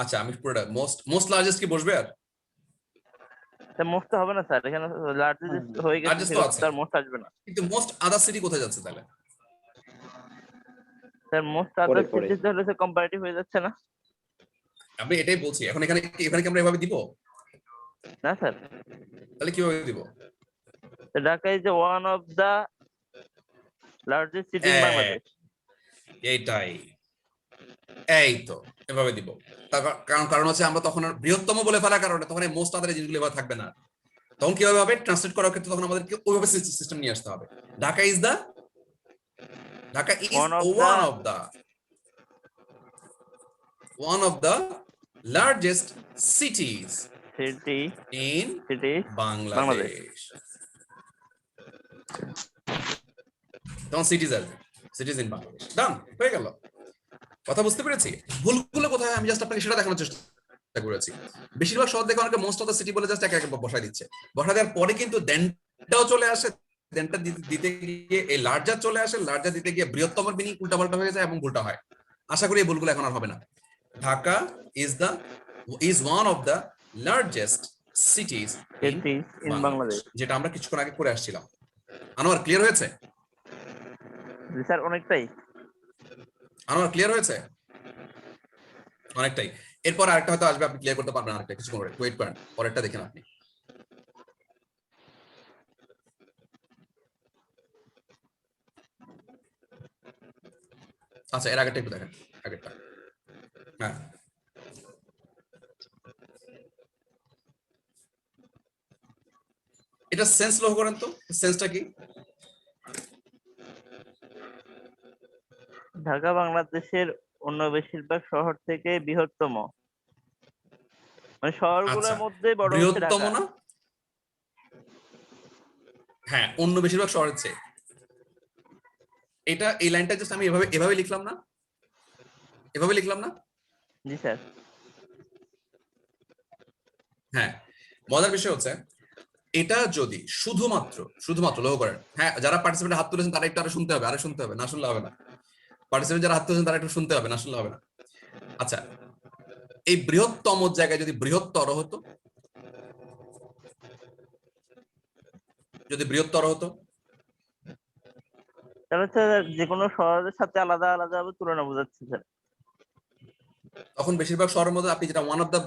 আচ্ছা আমি পুরোটা মোস্ট লার্জেস্ট কি বসবে? আর স্যার মোস্ট তো হবে না স্যার, এখানে লার্জেস্ট হয়ে গেছে, Largest তো আছে। স্যার মোস্ট আসবে না। কিন্তু মোস্ট আদার সিটি কোথায় যাচ্ছে তাহলে? স্যার মোস্ট আদার সিটিজ হলে স্যার কম্পারেটিভ হয়ে যাচ্ছে না? আমি এটাই বলছি। এখন এখানে কি আমরা এভাবে দিব না স্যার, তাহলে কিভাবে দিব? Dhaka is the one of the largest city in Bangladesh. এইটাই, এই তো এভাবে দিব। কারণ হচ্ছে আমরা তখন আর বৃহত্তম বলে ফেলার কারণে তখন এই মোস্ট আদার জিনিসগুলো এভাবে থাকবে না। তখন কিভাবে হবে? ট্রান্সলেট করার ক্ষেত্রে তখন আমাদেরকে ওইভাবে সিস্টেম নিয়ে আসতে হবে। Dhaka is one of the largest cities in Bangladesh. তখন সিটিজ আসবে, সিটিজ ইন বাংলাদেশ। ডান, হয়ে গেল। কথা বুঝতে পেরেছি? ভুলগুলো কোথায় আমি জাস্ট আপনাকে সেটা দেখানোর চেষ্টা করেছি। বেশিরভাগ শহর দেখে অনেকে মোস্ট অফ দ্য সিটি বলে জাস্ট একা বসাই দিচ্ছে। বসা দেওয়ার পরে কিন্তু দেনটাও চলে আসে, দেনটা দিতে গিয়ে এই লার্জার চলে আসে, লার্জার দিতে গিয়ে বৃহত্তমের মিনিং উল্টাপাল্টা হয়ে যায় এবং ভুলটা হয়। আশা করি এই ভুলগুলো এখন আর হবে না। Dhaka is one of the largest cities in Bangladesh, যেটা আমরা কিছুক্ষণ আগে করে আসছিলাম। আনোয়ার ক্লিয়ার হয়েছে? স্যার অনেকটাই। আনোয়ার ক্লিয়ার হয়েছে? অনেকটাই। এরপর আরেকটা হয়তো আসবে, আপনি ক্লিয়ার করতে পারবেন আরেকটা কিছু করে। ওয়েট করেন, পরেরটা দেখেন আপনি। আচ্ছা, এর আগেরটা একটু দেখেন, আগেরটা। হ্যাঁ, এটা সেন্স লক্ষ্য করেন তো, সেন্সটা কি? ঢাকা বাংলাদেশের অন্য বেশিরভাগ শহর থেকে বৃহত্তম, মানে শহরগুলোর মধ্যে বড় হচ্ছে বৃহত্তম ঢাকা। না? হ্যাঁ, অন্য বেশিরভাগ শহরের চেয়ে। এটা এই লাইনটা জাস্ট আমি এভাবে লিখলাম না, এভাবে লিখলাম না? জি স্যার। হ্যাঁ, মজার বিষয় হচ্ছে এটা যদি শুধুমাত্র লক্ষ্য করেন। হ্যাঁ, যারা পার্টিসিপেন্ট হাত তুলেছেন তারা একটু আরো শুনতে হবে, না শুনলে হবে না। পার্টিসিপেন্ট যারা হাত তুলেছেন তারা একটু শুনতে হবে, না শুনলে হবে না। আচ্ছা, এই বৃহত্তম জায়গায় যদি বৃহত্তর হতো, তাহলে স্যার যে কোনো শহরের সাথে আলাদা আলাদা তুলনা বোঝাচ্ছে স্যার। তখন বেশিরভাগ শহরের মধ্যে আপনি যেটা ওয়ান অফ দা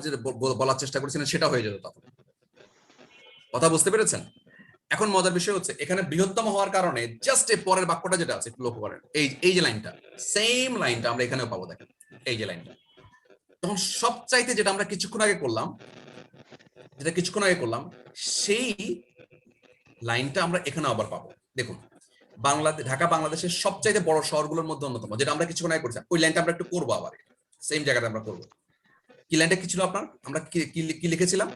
বলার চেষ্টা করেছিলেন সেটা হয়ে যেত তখন। কথা বুঝতে পেরেছেন? এখন মজার বিষয় হচ্ছে এখানে বৃহত্তম হওয়ার কারণে জাস্ট এই পরের বাক্যটা যেটা আছে একটু লক্ষ্য করেন। এই যে লাইনটা, সেম লাইনটা আমরা এখানেও পাবো। দেখেন এই যে লাইনটা, তখন সবচাইতে যেটা আমরা কিছুক্ষণ আগে করলাম, সেই লাইনটা আমরা এখানে আবার পাবো। দেখুন, ঢাকা বাংলাদেশের সবচাইতে বড় শহরগুলোর মধ্যে অন্যতম, যেটা আমরা কিছুক্ষণ আগে করেছিলাম। ওই লাইনটা আমরা একটু করবো আবার, সেম জায়গাটা আমরা করবো। কি লাইনটা কি ছিল আপনার? আমরা কি লিখেছিলাম?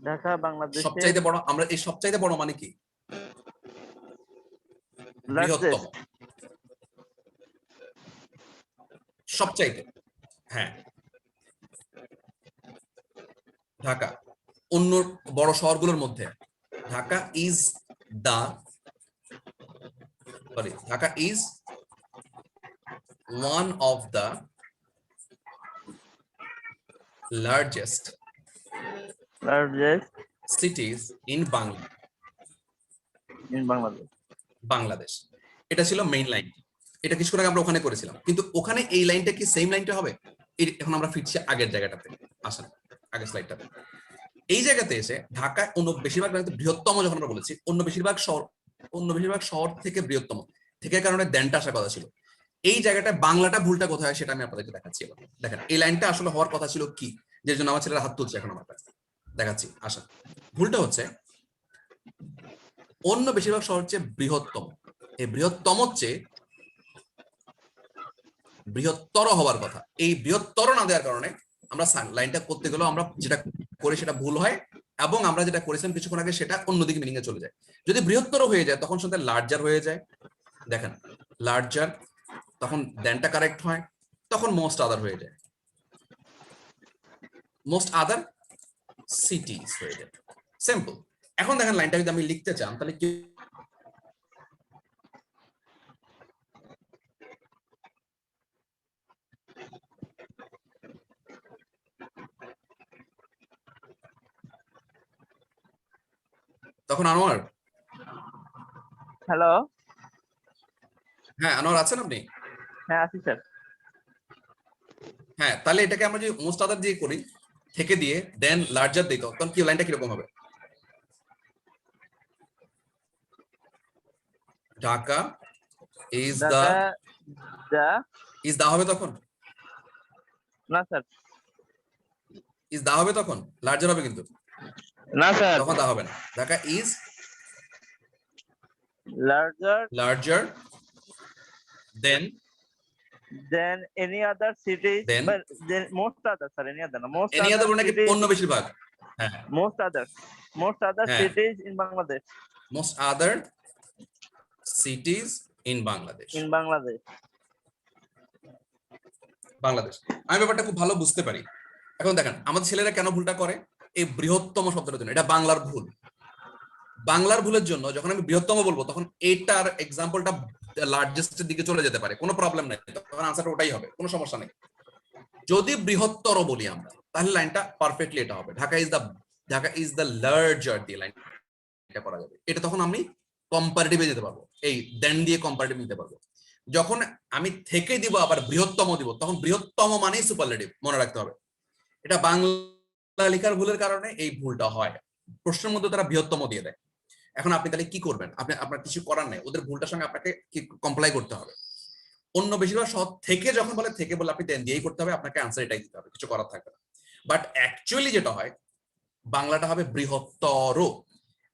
ঢাকা বাংলাদেশের সবচাইতে বড়। আমরা এই সবচাইতে বড় মানে কি? বৃহত্তম, সবচাইতে। হ্যাঁ, ঢাকা অন্য বড় শহরগুলোর মধ্যে Dhaka is the sorry, Dhaka is one of the largest cities in Bangladesh. এটা ছিল মেইন লাইন। এটা কিছুক্ষণ আগে আমরা ওখানে করেছিলাম, কিন্তু ওখানে এই লাইনটা কি সেম লাইনটা হবে? এখন আমরা ফিরছি আগের জায়গাটাতে। আসেন আগের স্লাইডটাতে। এই জায়গাতে এসে ঢাকা বেশিরভাগ বৃহত্তম, যখন আমরা বলেছি অন্য বেশিরভাগ শহর থেকে বৃহত্তম থেকে কারণে দেনটা আসার কথা ছিল। এই জায়গাটায় বাংলাটা ভুলটা কোথায় হয় সেটা আমি আপনাদেরকে দেখাচ্ছি। দেখেন এই লাইনটা আসলে হওয়ার কথা ছিল কি, যে জন্য আমার ছেলেরা হাত তুলছে এখন আমার কাছে, দেখাচ্ছি। আসেন, ভুলটা হচ্ছে অন্য বেশিরভাগ শহর হচ্ছে বৃহত্তম, এই বৃহত্তম চেয়ে বৃহত্তর হওয়ার কথা। এই বৃহত্তর না দেওয়ার কারণে আমরা লাইনটা করতে গেলেও আমরা যেটা করি সেটা ভুল হয়, এবং আমরা যেটা করেছিলাম কিছুক্ষণ আগে সেটা অন্যদিকে মিনিং এ চলে যায়। যদি বৃহত্তর হয়ে যায় তখন সাথে লার্জার হয়ে যায়। দেখেন লার্জার, তখন দেনটা কারেক্ট হয়, তখন মোস্ট আদার হয়ে যায়, মোস্ট আদার সিটিজ হয়ে যায়। সিম্পল। এখন দেখেন লাইনটা যদি আমি লিখতে চান তাহলে কি তখন আনোয়ার, হ্যালো, হ্যাঁ আনোয়ার আছেন আপনি? হ্যাঁ আছি স্যার। হ্যাঁ, তাহলে এটাকে আমরা যদি মোস্ট আদার দিয়ে করি, থেকে দিয়ে দেন লার্জার দিই, তখন কি লাইনটা কিরকম হবে? ঢাকা ইজ দা হবে তখন? না স্যার, ইজ দা হবে তখন, লার্জার হবে কিন্তু না স্যার, তখন দা হবে না। Dhaka is larger then any other cities, Then? but then most other, sir, any other, no, most any other নাকি cities- অন্য বেশিরভাগ? হ্যাঁ, most other হ্যাঁ। cities in Bangladesh, most other cities in Bangladesh. Bangladesh আমি ব্যাপারটা খুব ভালো বুঝতে পারি। এখন দেখেন আমাদের ছেলেরা কেন ভুলটা করে, এই বৃহত্তম শব্দটার জন্য। এটা বাংলার ভুল। বাংলার ভুলের জন্য যখন আমি বৃহত্তম বলবো তখন এটার এক্সাম্পলটা লার্জেস্টের দিকে চলে যেতে পারে, কোনো প্রবলেম নাই, তখন আনসারটা ওটাই হবে, কোনো সমস্যা নেই। যদি বৃহত্তর বলি আমরা তাহলে লাইনটা পারফেক্টলি এটা হবে, ঢাকা ইজ দ্য লার্জার দিয়ে লাইন এটা করা যাবে। এটা তখন আমি কম্পারেটিভে যেতে পারবো, এই দেন দিয়ে কম্পারেটিভ নিতে পারবো। যখন আমি থেকে দিব আবার বৃহত্তম দিব, তখন বৃহত্তম মানেই সুপারলেটিভ, মনে রাখতে হবে। এটা বাংলা লেখার ভুলের কারণে এই ভুলটা হয়। প্রশ্নের মধ্যে তারা বৃহত্তম দিয়ে দেয়। এখন আপনি তাহলে কি করবেন? আপনার কিছু করার নেই, ওদের ভুলটার সঙ্গে আপনাকে কি কমপ্লাই করতে হবে। অন্য বেশিরভাগ শহর থেকে যখন বলে থেকে বলে আপনি দেন দিয়েই করতে হবে, আপনাকে আনসার এটাই দিতে হবে, কিছু করার থাকবে না। বাট অ্যাকচুয়ালি যেটা হয় বাংলাটা হবে বৃহত্তর।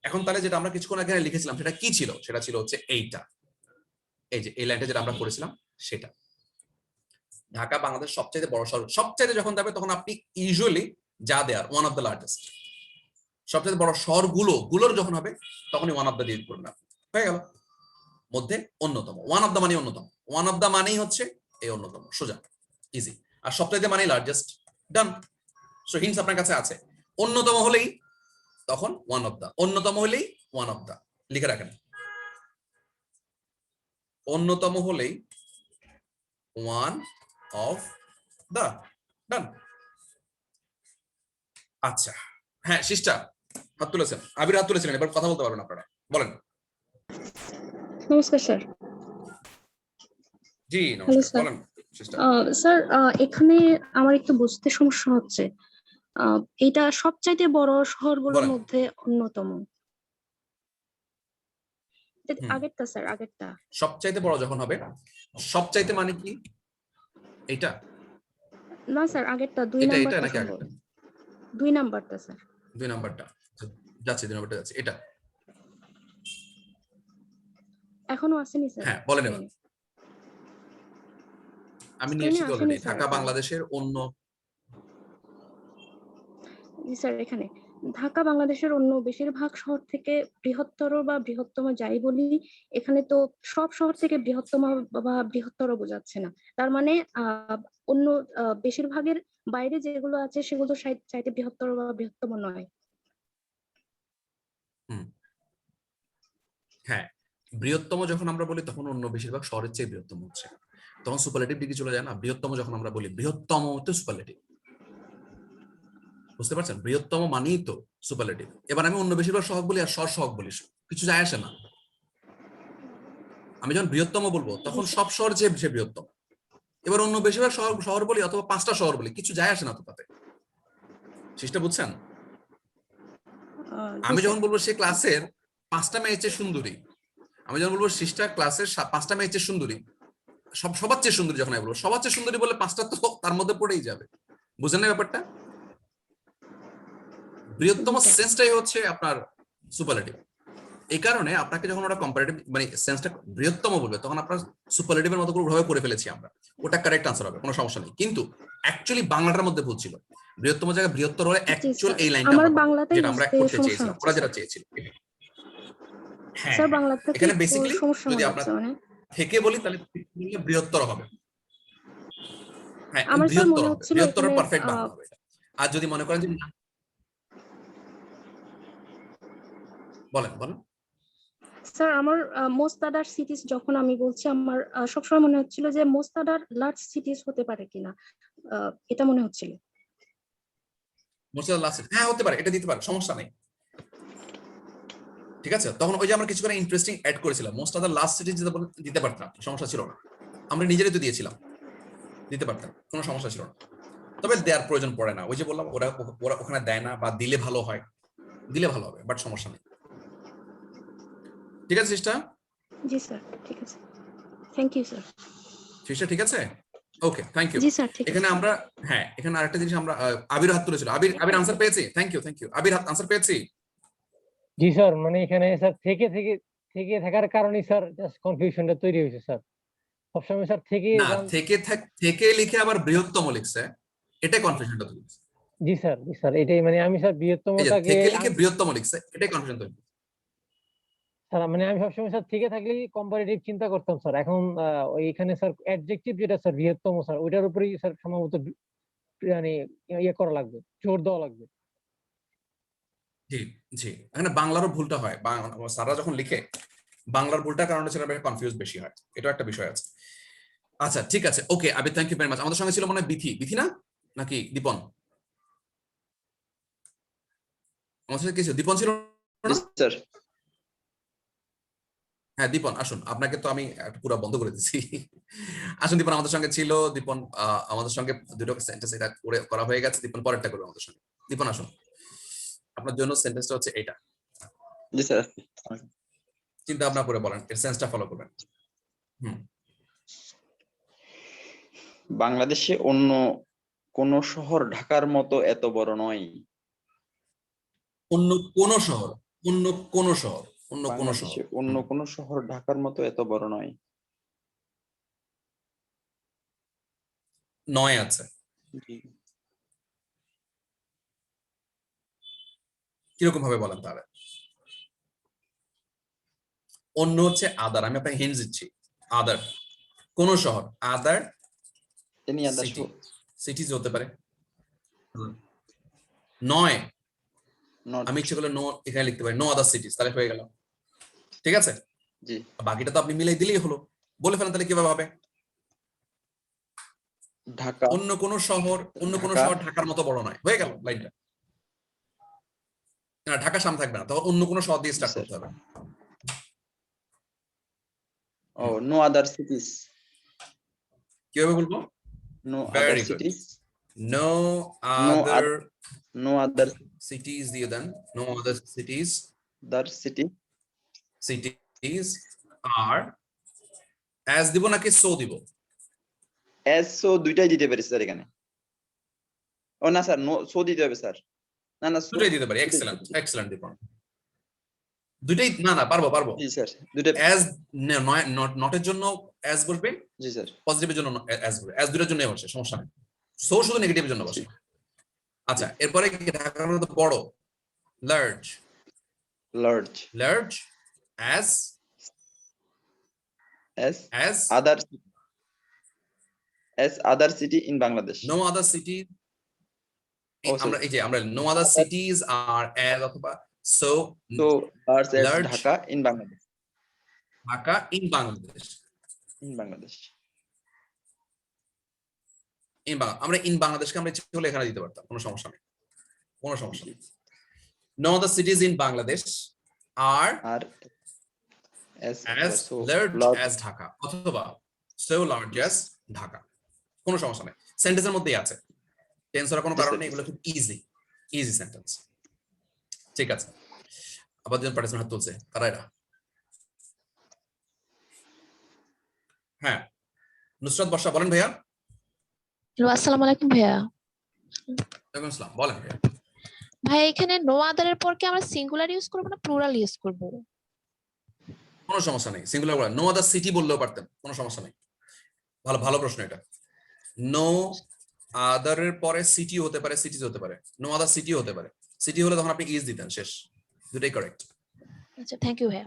এখন তাহলে যেটা আমরা কিছুক্ষণ আগে লিখেছিলাম সেটা কি ছিল? সেটা ছিল হচ্ছে এইটা, এই যে এই লাইনটা যেটা আমরা করেছিলাম সেটা। ঢাকা বাংলাদেশ সবচাইতে বড় শহর, সবচাইতে যখন যাবে তখন আপনি ইউজুয়ালি যা দেয়ার ওয়ান অফ দ্য লার্জেস্ট, সবচেয়ে বড় শহরগুলোর যখন হবে তখনই ওয়ান অফ দ্য দিয়ে করবেন, হয়ে গেল। মধ্যে অন্যতম, ওয়ান অফ দ্য মানে অন্যতম, ওয়ান অফ দ্য মানেই হচ্ছে এই অন্যতম, সোজা ইজি। আর সবচাইতে মানে লার্জেস্ট, ডান। সো হিন্টস আপনার কাছে আছে। অন্যতম হলেই তখন ওয়ান অফ দ্য, অন্যতম হলেই ওয়ান অফ দ্য, লিখে রাখেন। অন্যতম হলেই ওয়ান অফ দ্য, ডান। আচ্ছা, হ্যাঁ সিস্টার হাত তুলেছেন, আবির হাত তুলেছিলেন, এবার কথা বলতে পারবেন আপনারা, বলেন। নমস্কার স্যার। জি হ্যালো নমস্কার, স্যার। বলেন সিস্টার। স্যার এখানে আমার একটু বুঝতে সমস্যা হচ্ছে, এটা সবচাইতে বড় শহরগুলোর বলেন। মধ্যে অন্যতম। হুম। আগেরটা স্যার, আগেরটা। সবচাইতে বড় যখন হবে, সবচাইতে মানে কি এটা? না স্যার, আগেরটা 2 এটা নাম্বারটা নাকি সম্ভব। আগেরটা? 2 নাম্বারটা স্যার। 2 নাম্বারটা যাচ্ছে, 2 নাম্বারটা যাচ্ছে, এটা। এখনো আসেনি স্যার। হ্যাঁ বলেন এবার। আমি নিয়ে এসেছি অলরেডি। ঢাকা বাংলাদেশের অন্য, জি স্যার, এখানে ঢাকা বাংলাদেশের অন্য বেশিরভাগ শহর থেকে বৃহত্তর বা বৃহত্তম যাই বলি, এখানে তো সব শহর থেকে বৃহত্তম বা বৃহত্তর বোঝাচ্ছে না। তার মানে অন্য বেশিরভাগের বাইরে যেগুলো আছে সেগুলো চাইতে বৃহত্তর বা বৃহত্তম নয়। হ্যাঁ বৃহত্তম যখন আমরা বলি তখন অন্য বেশিরভাগ শহরের চেয়ে বৃহত্তম হচ্ছে, তখন সুপারলেটিভ ডিগ্রি চলে যায় না। বৃহত্তম যখন আমরা বলি বৃহত্তম তো সুপারলেটিভ, বুঝতে পারছেন? বৃহত্তম মানেই তো সুপারলেটিভ। এবার আমি অন্য বেশিরভাগ সহগ বলি আর শহর বলি, কিছু যায় আসে না। আমি যখন বৃহত্তম বলবো তখন সব শহর যে বৃহত্তম। এবার অন্য বেশিরভাগ শহর বলি অথবা 5টা শহর বলি, কিছু যায় আসে না তো তাতে। সেটা বুঝছেন? আমি যখন বলবো সে ক্লাসের 5টা মেয়ের চেয়ে সুন্দরী, আমি যখন বলবো সিস্টার ক্লাসের 5টা মেয়ের চেয়ে সুন্দরী, সবার চেয়ে সুন্দরী, যখন আমি বলবো সবার চেয়ে সুন্দরী বলে 5টা তো তার মধ্যে পড়েই যাবে। বুঝলেন না ব্যাপারটা? বৃহত্তম সেন্সটাই হচ্ছে আপনার সুপারলেটিভ। এই কারণে আপনাকে যখন ওটা কম্পারেটিভ মানে সেন্সটা বৃহত্তম বলবে তখন আপনার সুপারলেটিভের মতো ভাবে করে ফেলেছি আমরা, ওটা কারেক্ট আনসার হবে, কোনো সমস্যা নেই। কিন্তু অ্যাকচুয়ালি বাংলাটার মধ্যে ভুল ছিল। বৃহত্তম জায়গায় বৃহত্তর হলে অ্যাকচুয়াল এই লাইনটা যেটা আমরা করতে চেয়েছিলাম, ওরা যেটা চেয়েছিল। হ্যাঁ, এখানে বেসিক্যালি যদি আপনার থেকে বলি তাহলে বৃহত্তর হবে। হ্যাঁ, বৃহত্তর হবে, বৃহত্তরের পারফেক্ট বাংলা হবে। আর যদি মনে করেন যে বলেন স্যার, আমার মোস্ট আদার সিটিজ যখন আমি বলছি, আমার সবসময় মনে হচ্ছিল যে মোস্ট আদার লার্জ সিটিজ হতে পারে কিনা, এটা মনে হচ্ছিল। হ্যাঁ হতে পারে, এটা দিতে পারে, সমস্যা নেই। ঠিক আছে, তখন ওই যে আমরা কিছু করে ইন্টারেস্টিং অ্যাড করেছিলাম, মোস্ট আদার লাস্ট সিটিজ দিতে পারতাম, সমস্যা ছিল না। আমরা নিজেরাই তো দিয়েছিলাম, দিতে পারতাম, কোনো সমস্যা ছিল না। তবে দেওয়ার প্রয়োজন পড়ে না, ওই যে বললাম ওরা ওখানে দেয় না, বা দিলে ভালো হয়, দিলে ভালো হবে, বাট সমস্যা নেই। ঠিক আছে সিস্টার? জি স্যার, ঠিক আছে, থ্যাংক ইউ স্যার। সিস্টার ঠিক আছে, ওকে, থ্যাংক ইউ। জি স্যার, ঠিক আছে। এখানে আমরা এখানে আরেকটা জিনিস আমরা আবির হাত তুলেছিল, আবির আনসার পেয়েছি, থ্যাংক ইউ আবির হাত আনসার পেয়েছি। জি স্যার, মানে এখানে স্যার থেকে থাকার কারণে স্যার জাস্ট কনফিউশনটা তৈরি হয়েছে স্যার। সবসময় স্যার থেকে লিখে আবার বৃহত্তম লিখছে, এটাই কনফিউশনটা তৈরি হয়েছে। জি স্যার, এটাই মানে আমি স্যার বৃহত্তমটাকে থেকে লিখে বৃহত্তম লিখছে, এটাই কনফিউশন তৈরি হয়েছে। স্যার মানে আমি সবসময় স্যার থেকে থাকলেই কম্পারেটিভ চিন্তা করতাম স্যার। এখন ওইখানে স্যার অ্যাডজেক্টিভ যেটা স্যার বৃহত্তম স্যার, ওইটার উপরেই স্যার সম্ভবত মানে ইয়ে করা লাগবে, জোর দেওয়া লাগবে। জি এখানে বাংলারও ভুলটা হয়, স্যাররা যখন লিখে বাংলার ভুলটার কারণে ছিল কনফিউজ বেশি হয়, এটা একটা বিষয় আছে। আচ্ছা ঠিক আছে, ওকে আবির, থ্যাংক ইউ ভেরি মাচ। আমাদের সঙ্গে ছিল মনে হয় বিথি না নাকি দীপন? আমাদের সাথে কি ছিল? দীপন ছিল স্যার। হ্যাঁ দীপন আসুন, আপনাকে তো আমি পুরো বন্ধ করে দিচ্ছি। আসুন দীপন আমাদের সঙ্গে ছিল। দীপন আমাদের সঙ্গে দুটো সেন্টেন্স এটা করা হয়ে গেছে, দীপন পরেরটা করবে আমাদের সঙ্গে। দীপন আসুন, আপনার জন্য সেন্টেন্সটা হচ্ছে এটা। জি স্যার। চিন্তা ভাবনা করে বলেন, এর সেন্সটা ফলো করবেন। বাংলাদেশে অন্য কোন শহর ঢাকার মতো এত বড় নয়। অন্য কোন শহর, অন্য কোন শহর, অন্য কোন শহর, অন্য কোন শহর ঢাকার মতো এত বড় নয়। নয় আছে, কিরকম ভাবে বলেন তাহলে? অন্য হচ্ছে আদার, আমি আপনাকে হিন্ট দিচ্ছি। আদার কোন শহর, আদার সিটিজ হতে পারে। নয় আমি ইচ্ছে করলে নো এখানে লিখতে পারি, নো আদার সিটিজ, তাহলে হয়ে গেল। ঠিক আছে, জি বাকিটা তো আপনি মিলাই দিলেই হলো। বলে ফেলেন তাহলে কিভাবে হবে? ঢাকা, অন্য কোন শহর, অন্য কোন শহর ঢাকার মতো বড় নয়, হয়ে গেল লাইনটা। না ঢাকা সামনে থাকবে না, তখন অন্য কোন শহর দিয়ে স্টার্ট করতে হবে। ও নো আদার সিটিজ, কিভাবে বলবো? নো আদার সিটিজ, নো আদার সিটিজ দিয়ে দেন, নো আদার সিটিজ, সিটিজ আর অ্যাজ দিব নাকি সো দিব? অ্যাজ সো দুইটাই দিতে পারি স্যার এখানে। ও না স্যার, নো সো দিতে হবে স্যার। না দুটাই দিতে পারি, এক্সেলেন্ট দীপন, দুটাই না পারবো। জি স্যার, দুটো অ্যাজ নট এর জন্য অ্যাজ বলবে, জি স্যার, পজিটিভের জন্য অ্যাজ বলবে, অ্যাজ দুটোর জন্যই বসে, সমস্যা নেই। সো শুধু নেগেটিভের জন্য বসে। আচ্ছা এরপরে ঢাকার মতো বড়, large as other city in Bangladesh. No other city. আমরা no other cities are as অথবা so large as Dhaka in Bangladesh. Dhaka in Bangladesh. In Bangladesh. আমরা ইন বাংলাদেশকে আমরা ইচ্ছে করলে এখানে দিতে পারতাম, কোনো সমস্যা নেই, কোনো সমস্যা নেই। No other cities in Bangladesh are as large as Dhaka অথবা so large as Dhaka, কোনো সমস্যা নেই, সেন্টেন্সের মধ্যেই আছে, টেন্সের কোনো কারণ নেই, এগুলো খুব ইজি সেন্টেন্স। ঠিক আছে, আবার যখন পার্টিসিপেন্ট হাত তুলছে তারা এরা, হ্যাঁ নুসরাত বর্ষা বলেন ভাইয়া। আসসালামু আলাইকুম ভাইয়া। ওয়ালাইকুম আসসালাম, বলেন ভাইয়া। ভাই এখানে নো আদারের পর কি আমরা সিঙ্গুলার ইউজ করব না প্লুরাল ইউজ করব? কোনো সমস্যা নেই, সিঙ্গুলার বলা, নো আদার সিটি বললেও পারতেন, কোনো সমস্যা নেই। ভালো প্রশ্ন এটা। নো আদারের পরে সিটি হতে পারে, সিটিজ হতে পারে, নো আদার সিটি হতে পারে। সিটি হলে তখন আপনি ইজ দিতেন, শেষ, দুটাই কারেক্ট। আচ্ছা, থ্যাংক ইউ ভাইয়া।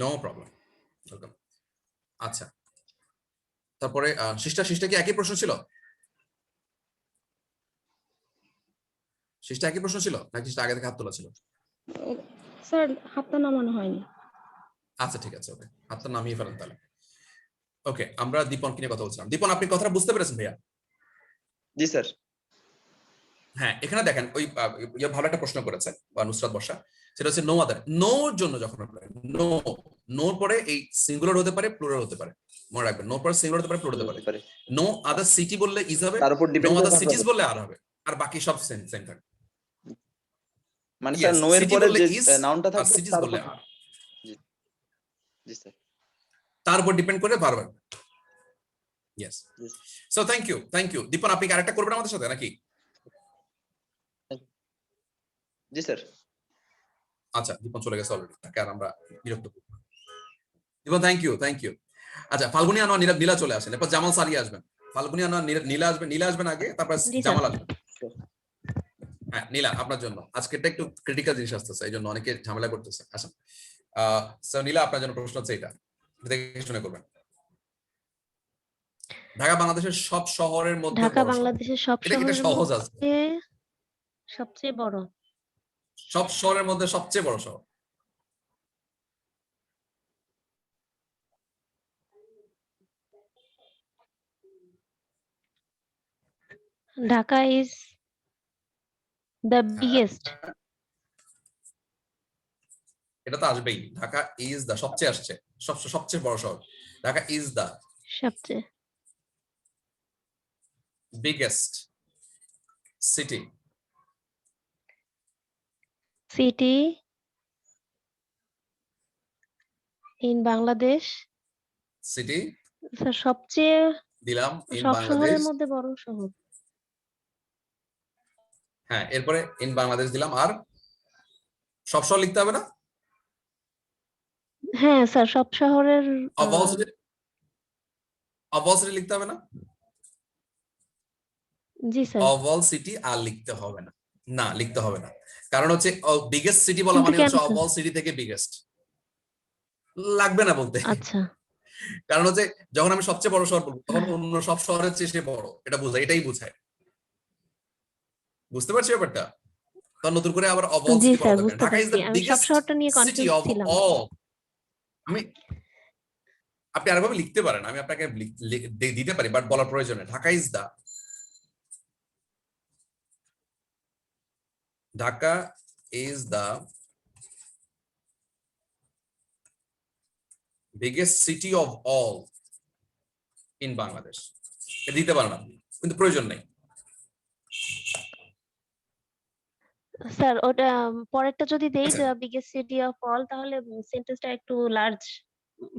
No problem, welcome. আচ্ছা, তারপরে শিষ্টা কি একই প্রশ্ন ছিল? শিষ্টা একই প্রশ্ন ছিল নাকি শিষ্টা আগে থেকে হাত তোলা ছিল? স্যার হাতটা নামানো হয়নি। আচ্ছা ঠিক আছে, ওকে, হাতটা নামিয়ে ফেলেন তাহলে। ওকে, আমরা দীপনকে নিয়ে কথা বলছিলাম। দীপন, আপনি কথাটা বুঝতে পেরেছেন ভাইয়া? জি স্যার। হ্যাঁ, এখানে দেখেন ওই ভালো একটা প্রশ্ন করেছে বা নুসরাত বর্ষা, সেটা হচ্ছে নো আদার। নোর জন্য যখন নোর পরে এই সিঙ্গুলার হতে পারে, প্লুরাল হতে পারে, মনে রাখবেন। নোর পরে সিঙ্গুলার হতে পারে, প্লুরাল হতে পারে। নো আদার সিটি বললে ইজ হবে, নো আদার সিটিজ বললে আর হবে, আর বাকি সব সেম থাকে। মানে স্যার নো এর পরে যে নাউনটা থাকবে সিটিজ বললে আর। জি স্যার, তার উপর ডিপেন্ড করে verb. Yes, so thank you Dipan. আপনি কি আরেকটা করবেন আমাদের সাথে নাকি? জি স্যার। আচ্ছা, দীপন চলে গেছে অলরেডি, তাকে আর আমরা বিরক্ত করব না। দীপন থ্যাংক ইউ। আচ্ছা, ফাল্গুনি আনোয়ার নীলা চলে আসেন, এরপর জামাল সারিয়া আসবেন। ফাল্গুনি আনোয়ার নীলা আসবেন আগে, তারপর জামাল আসবেন। হ্যাঁ নীলা, আপনার জন্য আজকেরটা একটু ক্রিটিক্যাল জিনিস আসতেছে, এই জন্য অনেকে ঝামেলা করতেছে। আসেন, সো নীলা, আপনার জন্য প্রশ্ন হচ্ছে এটা, দেখে শুনে করবেন। ঢাকা বাংলাদেশের সব শহরের মধ্যে ঢাকা বাংলাদেশের সব শহরের সহজ আছে, মধ্যে সবচেয়ে বড়। সব শহরের মধ্যে সবচেয়ে বড় শহর। Dhaka is the biggest. এটা তো আসবেই, ঢাকা ইজ দা, সবচেয়ে আসছে, সবচেয়ে বড় শহর। ঢাকা ইজ দা সবচেয়ে biggest city in Bangladesh. city sir সবচেয়ে দিলাম ইন সব বাংলাদেশ। শহরের মধ্যে বড় শহর। হ্যাঁ, এরপরে ইন বাংলাদেশ দিলাম, আর সব শহর লিখতে হবে না? হ্যাঁ স্যার, সব শহরের অফ অল সিটি লিখতে হবে না? জি স্যার। অফ অল সিটি আর লিখতে হবে না, না লিখতে হবে না, কারণ হচ্ছে বিগেস্ট সিটি বলা মানে হচ্ছে অফ অল সিটি থেকে বিগেস্ট, লাগবে না বলতে। আচ্ছা, কারণ হচ্ছে যখন আমি সবচেয়ে বড় শহর বলবো তখন অন্য সব শহরের চেয়ে সে বড়, এটা বোঝায়, এটাই বোঝায়। বুঝতে পারছি ব্যাপারটা? তখন নতুন করে আবার of all G city sir বলা যাবে না। বুঝতে ঢাকা ইজ পারছি। দ্য আমি সব বিগেস্ট শহরটা নিয়ে সিটি কনফিউজ অফ ছিলাম। অল। আপনি আরেকভাবে লিখতে পারেন, আমি আপনাকে দিতে পারি, বাট বলার প্রয়োজনে। Dhaka is the biggest city of all in Bangladesh। এটা দিতে পারেন আপনি, কিন্তু প্রয়োজন নেই। স্যার ওটা পরেরটা যদি দেই যে বিগেস্ট সিটি অফ অল, তাহলে সেন্টেন্সটা একটু লার্জ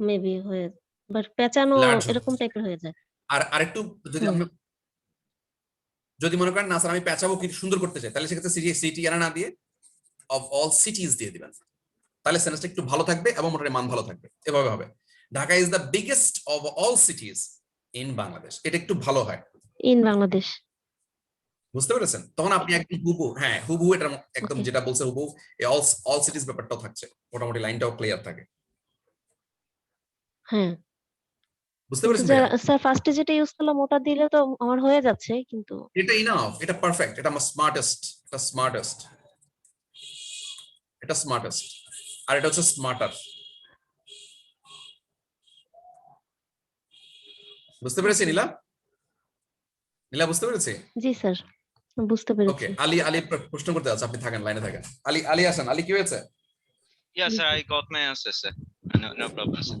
মেবি হয়ে, বাট পেঁচানো এরকম টাইপের হয়ে যায়। আর আরেকটু যদি মনে করেন না স্যার আমি পেঁচাবো কিন্তু সুন্দর করতে চাই, তাহলে সেক্ষেত্রে সিটি এর না দিয়ে অফ অল সিটিজ দিয়ে দিবেন, তাহলে সেন্টেন্সটা একটু ভালো থাকবে এবং মোটামুটি মান ভালো থাকবে। এভাবে হবে, Dhaka is the biggest of all cities in Bangladesh, এটা একটু ভালো হয়। ইন বাংলাদেশ, বুঝতে পেরেছেন? তখন আপনি একদম হুবহু এটা একদম যেটা বলছে হুবহু এই অল সিটিজ ব্যাপারটাও থাকছে, মোটামুটি লাইনটাও ক্লিয়ার থাকে। হ্যাঁ বুঝতে পেরেছেন? স্যার ফার্স্টে যেটা ইউজ করলাম ওটা দিলে তো আমার হয়ে যাচ্ছে, কিন্তু এটা ইনাফ, এটা পারফেক্ট, এটা আমার স্মার্টেস্ট, এটা স্মার্টেস্ট, আর এটা হচ্ছে স্মার্টার। বুঝতে পেরেছি নীলা? নীলা বুঝতে পেরেছি? জি স্যার, বুঝতে ওকে, পেরেছি। আলী প্রশ্ন করতে যাচ্ছে, আপনি থাকেন, লাইনে থাকেন। আলী আসেন। আলী কি হয়েছে? Yeah, sir, I got my answer, sir. No problem, sir.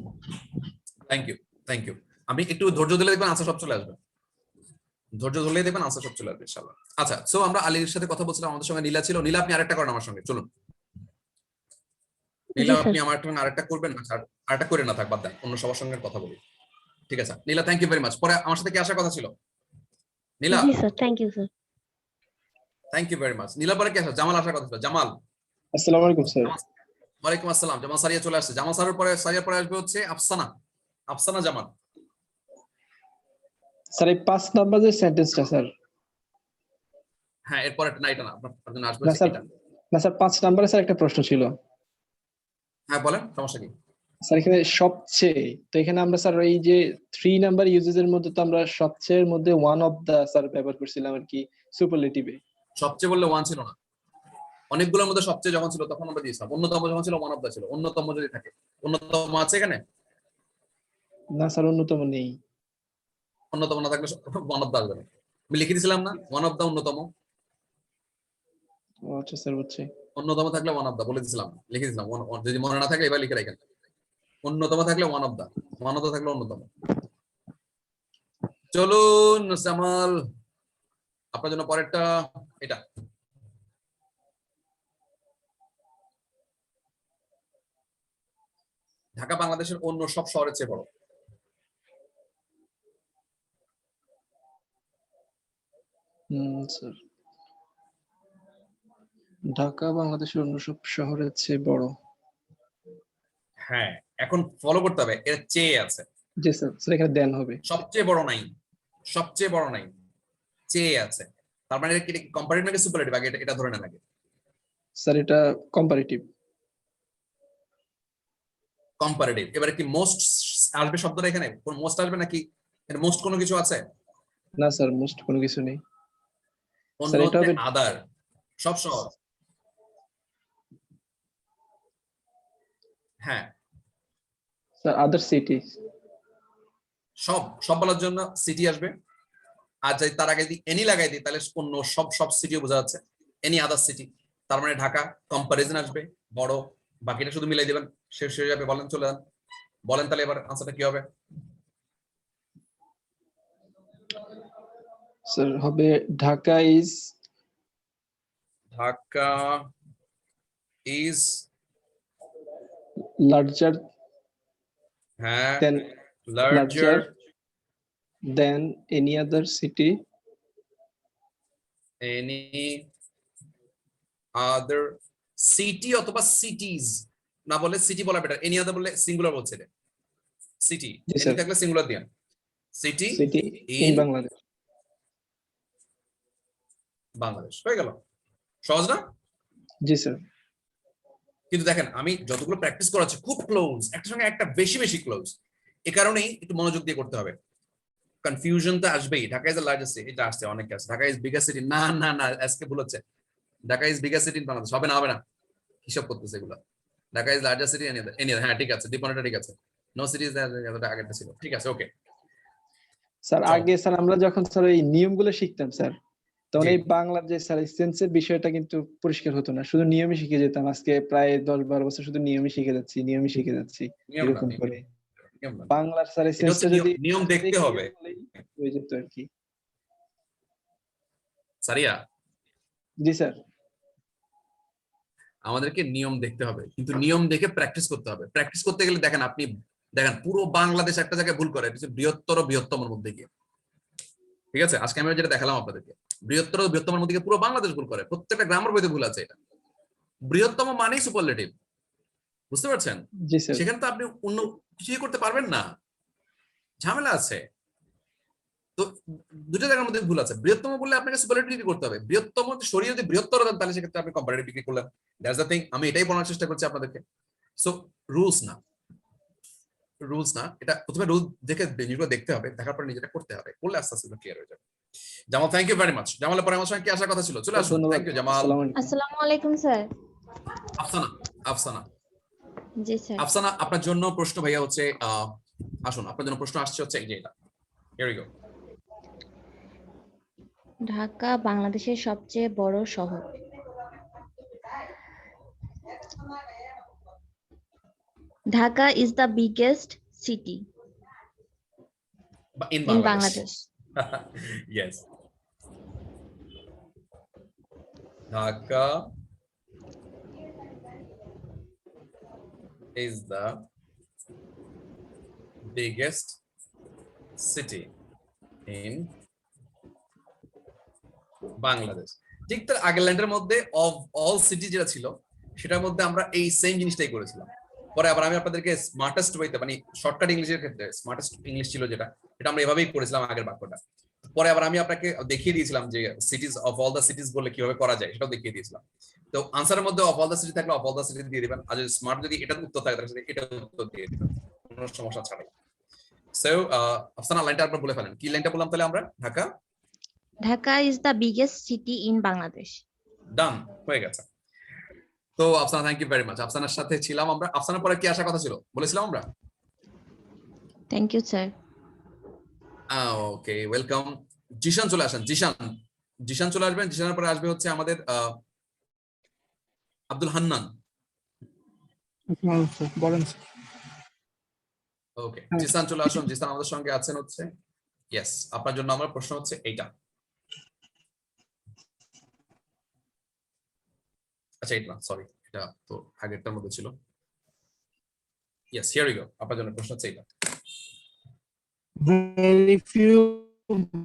Thank you. আমি একটু ধৈর্য ধরলে দেখবেন আনসার সব চলে আসবে। ধৈর্য ধরলেই দেখবেন আনসার সব চলে আসবে ইনশাআল্লাহ। আচ্ছা, সো আমরা আলীর সাথে কথা বলছিলাম, আমাদের সঙ্গে নীলা ছিল। নীলা, আপনি আরেকটা করেন আমার সঙ্গে, চলুন। নীলা, আপনি আমার সঙ্গে আরেকটা করবেন না? আরেকটা করে না, থাক, বাদ দেন, অন্য সবার সঙ্গে কথা বলি। ঠিক আছে Nila, thank you very much. পরে আমার সাথে কি আসার কথা ছিল নীলা? জি sir, thank you sir. Thank you very much. Nila, পরে কি আসা? জামাল আসার কথা ছিল। জামাল। আসসালামু আলাইকুম স্যার। ওয়ালাইকুম আসসালাম। জামাল সারিয়া চলে আসছে। জামাল স্যারের পরে আসবে হচ্ছে আফসানা জামাল। স্যার এই 5 নাম্বার যে সেন্টেন্সটা স্যার, হ্যাঁ, এরপর এটা না, এটা না, আপনার জন্য আসবে না স্যার, এটা। না স্যার 5 নাম্বারে স্যার একটা প্রশ্ন ছিল। হ্যাঁ বলেন, সমস্যা কি? স্যার এখানে সবচেয়ে, তো এখানে আমরা স্যার এই যে 3 নাম্বার ইউজেস এর মধ্যে তো আমরা সবচেয়ে এর মধ্যে ওয়ান অফ দা স্যার ব্যবহার করছিলাম আর কি সুপারলেটিভে। সবচেয়ে বললে ওয়ান ছিল না, অনেকগুলোর মধ্যে সবচেয়ে যখন ছিল তখন আমরা দিয়েছিলাম। অন্যতম যখন ছিল ওয়ান অফ দা ছিল। অন্যতম যদি থাকে, অন্যতম আছে এখানে? না স্যার অন্যতম নেই। অন্যতম না থাকলে ওয়ান অফ দা আসবে না। আমি লিখে দিয়েছিলাম না, ওয়ান অফ দা অন্যতম। ও আচ্ছা স্যার, বুঝছি। অন্যতম থাকলে ওয়ান অফ দা বলে দিয়েছিলাম, লিখে দিয়েছিলাম। যদি মনে না থাকলে এবার লিখে রাখেন। অন্যতম থাকলে one of the, one of the থাকলে অন্যতম। চলুন জামাল, আপনার জন্য পরেরটা এটা। ঢাকা বাংলাদেশের অন্য সব শহরের চেয়ে বড়। স্যার ঢাকা বাংলাদেশের অন্য সব শহরের চেয়ে বড়। হ্যাঁ, এখন ফলো করতে হবে, এর চেয়ে আছে। জি স্যার, স্যার এখানে দেন হবে। সবচেয়ে বড় নাই, সবচেয়ে বড় নাই, চেয়ে আছে। তার মানে এটা কম্পারেটিভ নাকি সুপারলেটিভ? আগে এটা ধরে নেন আগে। স্যার এটা কম্পারেটিভ। কম্পারেটিভ। এবারে কি মোস্ট আসবে শব্দটা এখানে? কোন মোস্ট আসবে নাকি এর মোস্ট কোনো কিছু আছে? না স্যার, মোস্ট কোনো কিছু নেই। অন্য স্যার এটা হবে আদার, সব শহর। হ্যাঁ স্যার আদার সিটি। সব বলার জন্য সিটি আসবে। আর যদি তার আগে যদি এনি লাগাই দিই তাহলে অন্য সব সিটিও বোঝা যাচ্ছে। এনি আদার সিটি, তার মানে ঢাকা। কম্পারিজন আসবে বড়, বাকিটা শুধু মিলাই দিবেন, শেষ হয়ে যাবে। বলেন, চলে যান, বলেন তাহলে এবার আনসারটা কি হবে? স্যার হবে ঢাকা ইজ লার্জার হ্যাঁ, than larger than any other city. Any other city অথবা সিটিজ না বলে সিটি বলা বেটার। এনি আদার বলে সিঙ্গুলার বলছে রে। সিটি এনি থাকলে সিঙ্গুলার দিন। City in Bangladesh. বাংলাদেশ হয়ে গেল। সহজ না? জি স্যার। কিন্তু দেখেন, আমি যতগুলো প্র্যাকটিস করাচ্ছি খুব ক্লোজ, একটা সঙ্গে একটা বেশি ক্লোজ। এ কারণেই একটু মনোযোগ দিয়ে করতে হবে। কনফিউশন তো আসবেই। Dhaka is the largest city, এটা আসছে অনেক আছে। ঢাকা ইজ বিগার সিটি, না আজকে ভুল হচ্ছে। Dhaka is bigger city in Bangladesh হবে না, হিসাব করতেছে এগুলো। Dhaka is largest city any আদার, হ্যাঁ ঠিক আছে, ডিপোনেটটা ঠিক আছে। নো সিটি ইজ দ্য আগেরটা ছিল, ঠিক আছে, ওকে। স্যার আগে স্যার আমরা যখন স্যার এই নিয়মগুলো শিখতাম স্যার, তখন এই বাংলার যে স্যার সেন্সের বিষয়টা কিন্তু পরিষ্কার হতো না, শুধু নিয়মই শিখে যেতাম। আজকে প্রায় 10-12 বছর শুধু নিয়মই শিখে যাচ্ছি এরকম করে। বাংলার স্যার সেন্সটা যদি নিয়ম দেখতে হবে হয়ে যেত আর কি। সারিয়া, জি স্যার। আমাদেরকে নিয়ম দেখতে হবে, কিন্তু নিয়ম দেখে প্র্যাকটিস করতে হবে। প্র্যাকটিস করতে গেলে দেখেন, আপনি দেখেন পুরো বাংলাদেশ একটা জায়গায় ভুল করে, বৃহত্তমের মধ্যে গিয়ে। ঠিক আছে, আজকে আমি যেটা দেখালাম আপনাদেরকে, বৃহত্তমের মধ্যে গিয়ে পুরো বাংলাদেশ ভুল করে। প্রত্যেকটা গ্রামার বইতে ভুল আছে। এটা বৃহত্তম মানেই সুপারলেটিভ, বুঝতে পারছেন? সেখানে তো আপনি অন্য কিছুই করতে পারবেন না, ঝামেলা আছে। তো দুটো জায়গার মধ্যে ভুল আছে। বৃহত্তম বললে আপনাকে সুপারলেটিভ করতে হবে। বৃহত্তম সরিয়ে যদি বৃহত্তর দেন তাহলে সেক্ষেত্রে আপনি কম্পারেটিভ বিক্রি করলেন। That's the thing. আমি এটাই বলার চেষ্টা করছি আপনাদেরকে। সো রুলস না, এটা প্রথমে রুল দেখে জিনিসগুলো দেখতে হবে, দেখার পর নিজেটা করতে হবে, করলে আস্তে আস্তে ক্লিয়ার হয়ে যাবে। Jamal, thank you very much. জামালের পরে আমার সঙ্গে কি আসার কথা ছিল? চলে আসুন। Thank you Jamal. আসসালামু আলাইকুম স্যার। আফসানা, আপনার জন্য প্রশ্ন ভাইয়া হচ্ছে, আসুন, আপনার জন্য প্রশ্ন আসছে হচ্ছে এই যে এটা। Here we go. ঢাকা বাংলাদেশের সবচেয়ে বড় শহর। Dhaka is the biggest city In in Bangladesh. Bangladesh. Yes. Dhaka is the biggest city in Bangladesh. ঠিক তার আগের লাইনের মধ্যে অফ অল সিটি যেটা ছিল সেটার মধ্যে আমরা এই সেম জিনিসটাই করেছিলাম। পরে আবার আমি আপনাদেরকে স্মার্টেস্ট ওয়েতে মানে শর্টকাট ইংলিশের ক্ষেত্রে স্মার্টেস্ট ইংলিশ ছিল যেটা, এটা আমরা এভাবেই করেছিলাম আগের বাক্যটা। পরে আবার আমি আপনাকে দেখিয়ে দিয়েছিলাম যে সিটিজ অফ অল দ্য সিটিজ বলে কিভাবে করা যায় সেটাও দেখিয়ে দিয়েছিলাম। তো আনসারের মধ্যে অফ অল দ্য সিটি থাকলে অফ অল দ্য সিটি দিয়ে দিবেন, আর যদি স্মার্ট যদি এটা উত্তর থাকে তাহলে এটা উত্তর দিয়ে দিবেন, কোনো সমস্যা ছাড়াই। সো আফসানা লাইনটা আপনারা বলে ফেলেন, কি লাইনটা বললাম তাহলে আমরা? Dhaka Dhaka is the biggest city in Bangladesh. ডান হয়ে গেছে। তো Afsana thank you very much. আফসানার সাথে ছিলাম আমরা। আফসানার পরে কি আসার কথা ছিল বলেছিলাম আমরা? Thank you, sir. Okay welcome. Zishan চলে আসেন। জিশান চলে আসবেন। জিশানের পরে আসবে হচ্ছে আমাদের আব্দুল হান্নান। বলেন। ওকে জিসান চলে আসুন। জিসান আমাদের সঙ্গে আছেন হচ্ছে। ইয়েস, আপনার জন্য আমার প্রশ্ন হচ্ছে এইটা। আচ্ছা এটা সরি, এটা তো আগেরটার মধ্যে ছিল। Yes here we go. আপনার জন্য প্রশ্ন হচ্ছে এইটা। Very few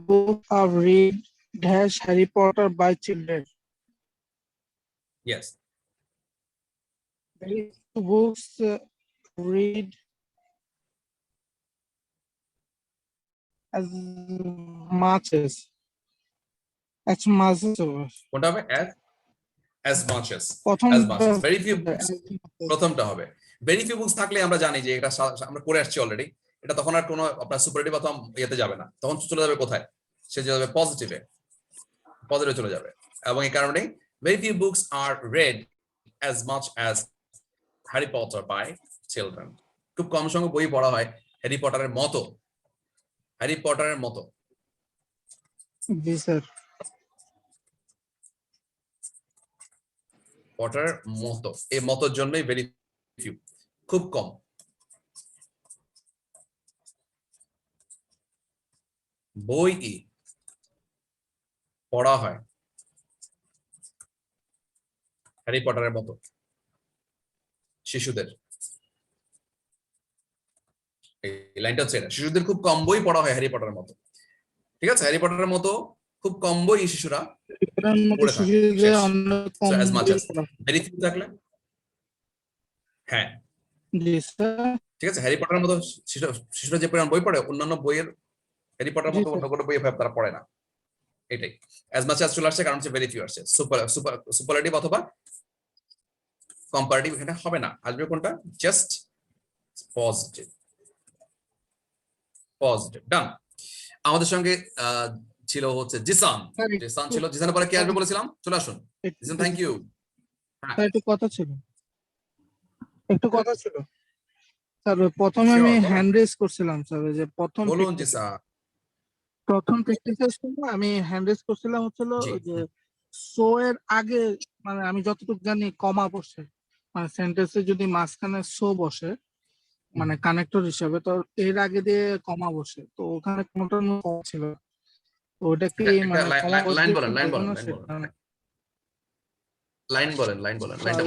books are read dash Harry Potter by children. Yes. Very few books read as much as কোনটা হবে? as much as প্রথম very few books প্রথমটা হবে। very few books থাকলে আমরা জানি যে এটা আমরা পড়ে আসছি অলরেডি, এটা তখন আর কোনো আপনার সুপারলেটিভ অথবা ইয়েতে যাবে না, তখন চলে যাবে কোথায়? সে যাবে পজিটিভে চলে যাবে। এবং এই কারণে very few books are read as much as Harry Potter by children. খুব কম সংখ্যক বই পড়া হয় হ্যারি পটারের মতো। হ্যারি পটারের মতো। জি স্যার। পটারের মতো, এই মতোর জন্যই ভেরি ফিউ, খুব কম। বই পড়া হয় হ্যারি পটারের মতো শিশুদের। এই লাইনটা হচ্ছে এটা, শিশুদের খুব কম বই পড়া হয় হ্যারি পটারের মতো। ঠিক আছে, হ্যারি পটারের মতো খুব কম বই শিশুরা পড়ে থাকে। ভেরি ফিউ থাকলে হ্যাঁ ঠিক আছে, হ্যারি পটারের মতো শিশুরা যে পরিমাণ বই পড়ে অন্যান্য বইয়ের হ্যারি পটারের মতো অন্য কোনো বই তারা পড়ে না। এটাই অ্যাজ মাচ অ্যাজ চলে আসছে, কারণ হচ্ছে ভেরি ফিউ আসছে। সুপারলেটিভ অথবা কম্পারেটিভ এখানে হবে না, আসবে কোনটা? Just positive. ডান। আমাদের সঙ্গে ছিল হচ্ছে জিসান ছিল। জিসানের পরে কি আসবে বলেছিলাম? চলে আসুন জিসান। Thank you. একটু কথা ছিল স্যার। প্রথমে আমি হ্যান্ড রেজ করছিলাম স্যার, যে প্রথম বলুন জিসান। প্রথম প্র্যাকটিসের সময় আমি হ্যান্ড রেজ করছিলাম হচ্ছিল যে সো এর আগে, মানে আমি যতটুকু জানি কমা বসে, মানে সেন্টেন্সে যদি মাঝখানে সো বসে মানে কানেক্টর হিসেবে, তো এর আগে দিয়ে কমা বসে, তো ওখানে কোনটা ছিল তো ওটা কি মানে লাইন বলেন লাইনটা বলেন।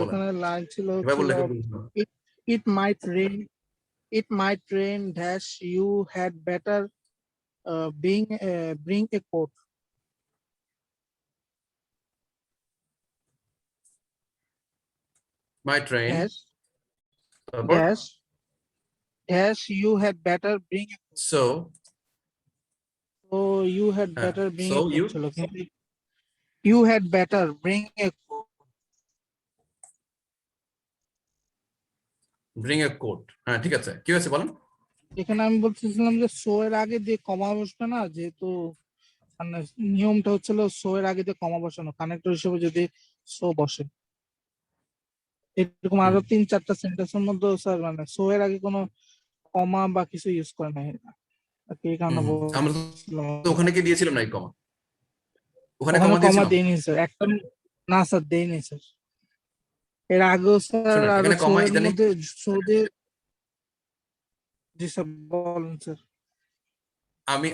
ওখানে লাইন ছিল it might rain dash you had better bring a coat. Might rain dash you had better bring a coat. So you had better bring so a coat. You had better bring a coat. Bring a coat. হ্যাঁ ঠিক আছে, কি হয়েছে বলেন? এখানে আমি বলতেছিলাম যে সো এর আগে দিয়ে কমা বসবে না, যেহেতু মানে নিয়মটা হচ্ছিল সো এর আগে দিয়ে কমা বসানো, কানেক্টর হিসেবে যদি সো বসে। এরকম আরো 3-4টা সেন্টেন্সের মধ্যে স্যার মানে সো এর আগে কোনো কমা বা কিছু ইউজ করে না, কি কারণে আমরা বলছিলাম। তো ওখানে কি দিয়েছিলাম নাই কমা? ওখানে ওখানে কমা কমা দিয়েছিলাম। দেয়নি স্যার, একটা না স্যার দেয়নি স্যার। এর আগেও স্যার শুনেন, আরো এখানে কমা সৌদের ইদানিং মধ্যে সৌদি। জি স্যার বলেন স্যার।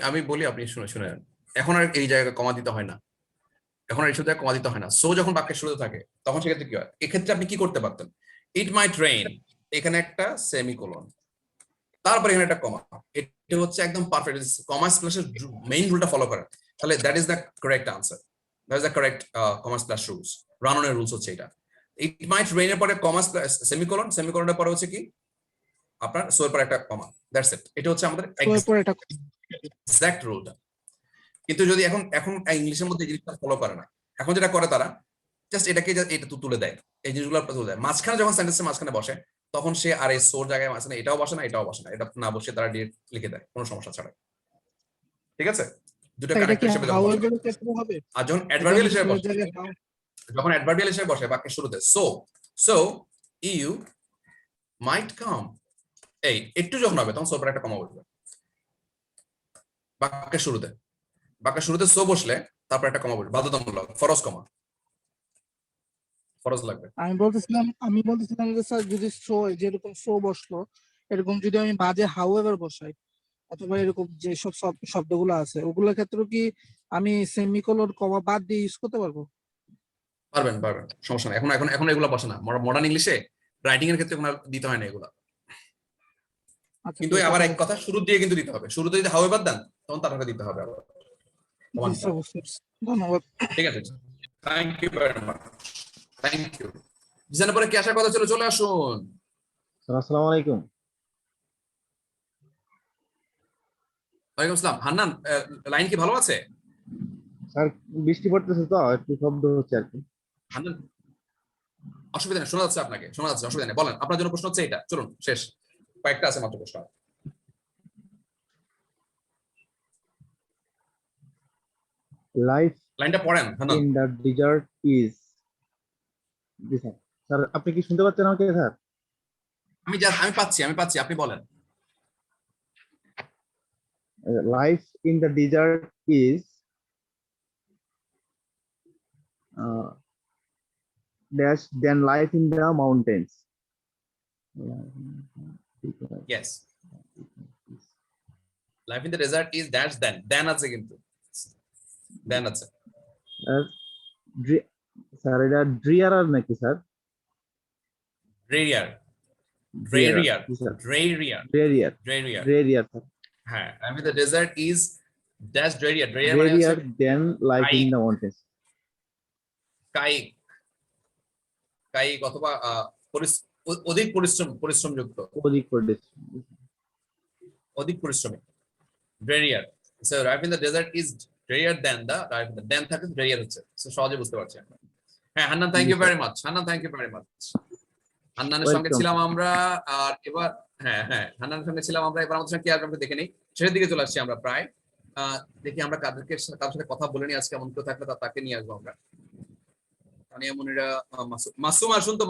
আমি বলি, আপনি শুনেন। এখন আর এই জায়গায় কমা দিতে হয় না, এখন আর এই জায়গায় কমা দিতে হয় না। সো যখন বাক্যের শুরুতে থাকে তখন সেক্ষেত্রে কি হয়? এক্ষেত্রে আপনি কি করতে পারতেন? ইট মাইট রেইন, এখানে একটা সেমিকোলন, তারপরে এখানে একটা কমা। এটা হচ্ছে একদম পারফেক্ট। কমা স্প্ল্যাশের মেইন রুলটা ফলো করেন, তাহলে that is the correct answer. That is the correct comma splash rules. রাননের রুলস হচ্ছে এটা। ইট মাইট রেইন এর পরে কমা সেমিকোলন, সেমিকোলনের পরে হচ্ছে কি আপনার সো এর পরে একটা কমা। That's it. এটা হচ্ছে আমাদের এক্সাক্ট রুলটা। কিন্তু যদি এখন ইংলিশের মধ্যে এই জিনিসটা ফলো করে না, এখন যেটা করে তারা জাস্ট এটাকে এটা তুলে দেয়, এই জিনিসগুলো তুলে দেয় মাঝখানে। যখন সেন্টেন্সের মাঝখানে বসে তখন সে আর এই সোর জায়গায় মাঝখানে এটাও বসে না, এটাও বসে না, এটা না বসে তারা ডিরেক্ট লিখে দেয় কোনো সমস্যা ছাড়া। ঠিক আছে, দুটো কানেক্ট হিসেবে যখন বসে। আর যখন অ্যাডভার্বিয়াল হিসেবে বসে, যখন অ্যাডভার্বিয়াল হিসেবে বসে বাক্যের শুরুতে সো ইউ মাইট কাম, এই একটু যখন হবে তখন সোর পরে একটা কমা বসবে বাক্যের শুরুতে। বাক্যের শুরুতে সো বসলে তারপর একটা কমা বসবে, বাধ্যতামূলক, ফরজ কমা, ফরজ লাগবে। আমি বলতেছিলাম যে স্যার যদি শো যেরকম শো বসলো, এরকম যদি আমি বাজে হাউএভার বসাই অথবা এরকম যে সব শব্দগুলো আছে ওগুলোর ক্ষেত্রে কি আমি সেমিকোলন কমা বাদ দিয়ে ইউজ করতে পারবো? পারবেন, সমস্যা নাই। এখন এগুলো বসে না মডার্ন ইংলিশে, রাইটিং এর ক্ষেত্রে কোনো দিতে হয় না এগুলো। কিন্তু আবার এক কথা, শুরু দিয়ে কিন্তু দিতে হবে। শুরুতে যদি হাউএভার দেন তখন তারপরে দিতে হবে আবার। ধন্যবাদ। ঠিক আছে, thank you very much, thank you. জিসানের পরে কি আসার কথা ছিল? চলে আসুন। আসসালামু আলাইকুম। ওয়ালাইকুম আসসালাম। হান্নান, লাইন কি ভালো আছে? স্যার বৃষ্টি পড়তেছে তো একটু শব্দ হচ্ছে আর কি। হান্নান, অসুবিধা নেই, শোনা যাচ্ছে আপনাকে, শোনা যাচ্ছে, অসুবিধা নেই। বলেন, আপনার জন্য প্রশ্ন হচ্ছে এটা। চলুন, শেষ, কয়েকটা আছে মাত্র প্রশ্ন। লাইফ লাইনটা পড়েন Hannan. In the desert is, জি স্যার। স্যার আপনি কি শুনতে পাচ্ছেন আমাকে স্যার? আমি পাচ্ছি, আপনি বলেন। Life in the desert is dash than life in the mountains. Yes, life in the desert is dash then আছে, কিন্তু then আছে। স্যার এটা ড্রিয়ার নাকি স্যার? ড্রেরিয়ার। হ্যাঁ, life in the desert is dash ড্রেরিয়ার। ড্রেরিয়ার মানে হচ্ছে than life in the mountains. কায়িক অথবা অধিক পরিশ্রমযুক্ত, অধিক পরিশ্রমী। Drearier. So life in the desert is drearier than the life in the, than থাকে ড্রেরিয়ার হচ্ছে। সো সহজে বুঝতে পারছি আমরা। হ্যাঁ Hannan, thank you very much. হান্নানের সঙ্গে ছিলাম আমরা। আর এবার হান্নানের সঙ্গে ছিলাম আমরা। এবার আমাদের সঙ্গে কি আসবে আমরা দেখে নেই, শেষের দিকে চলে আসছি আমরা প্রায়। দেখি আমরা কার সাথে কথা বলে নিই আজকে, এমন কেউ থাকলে তাকে নিয়ে আসবো আমরা। তানিয়া মুনিরা, মাসুম আসুন তো।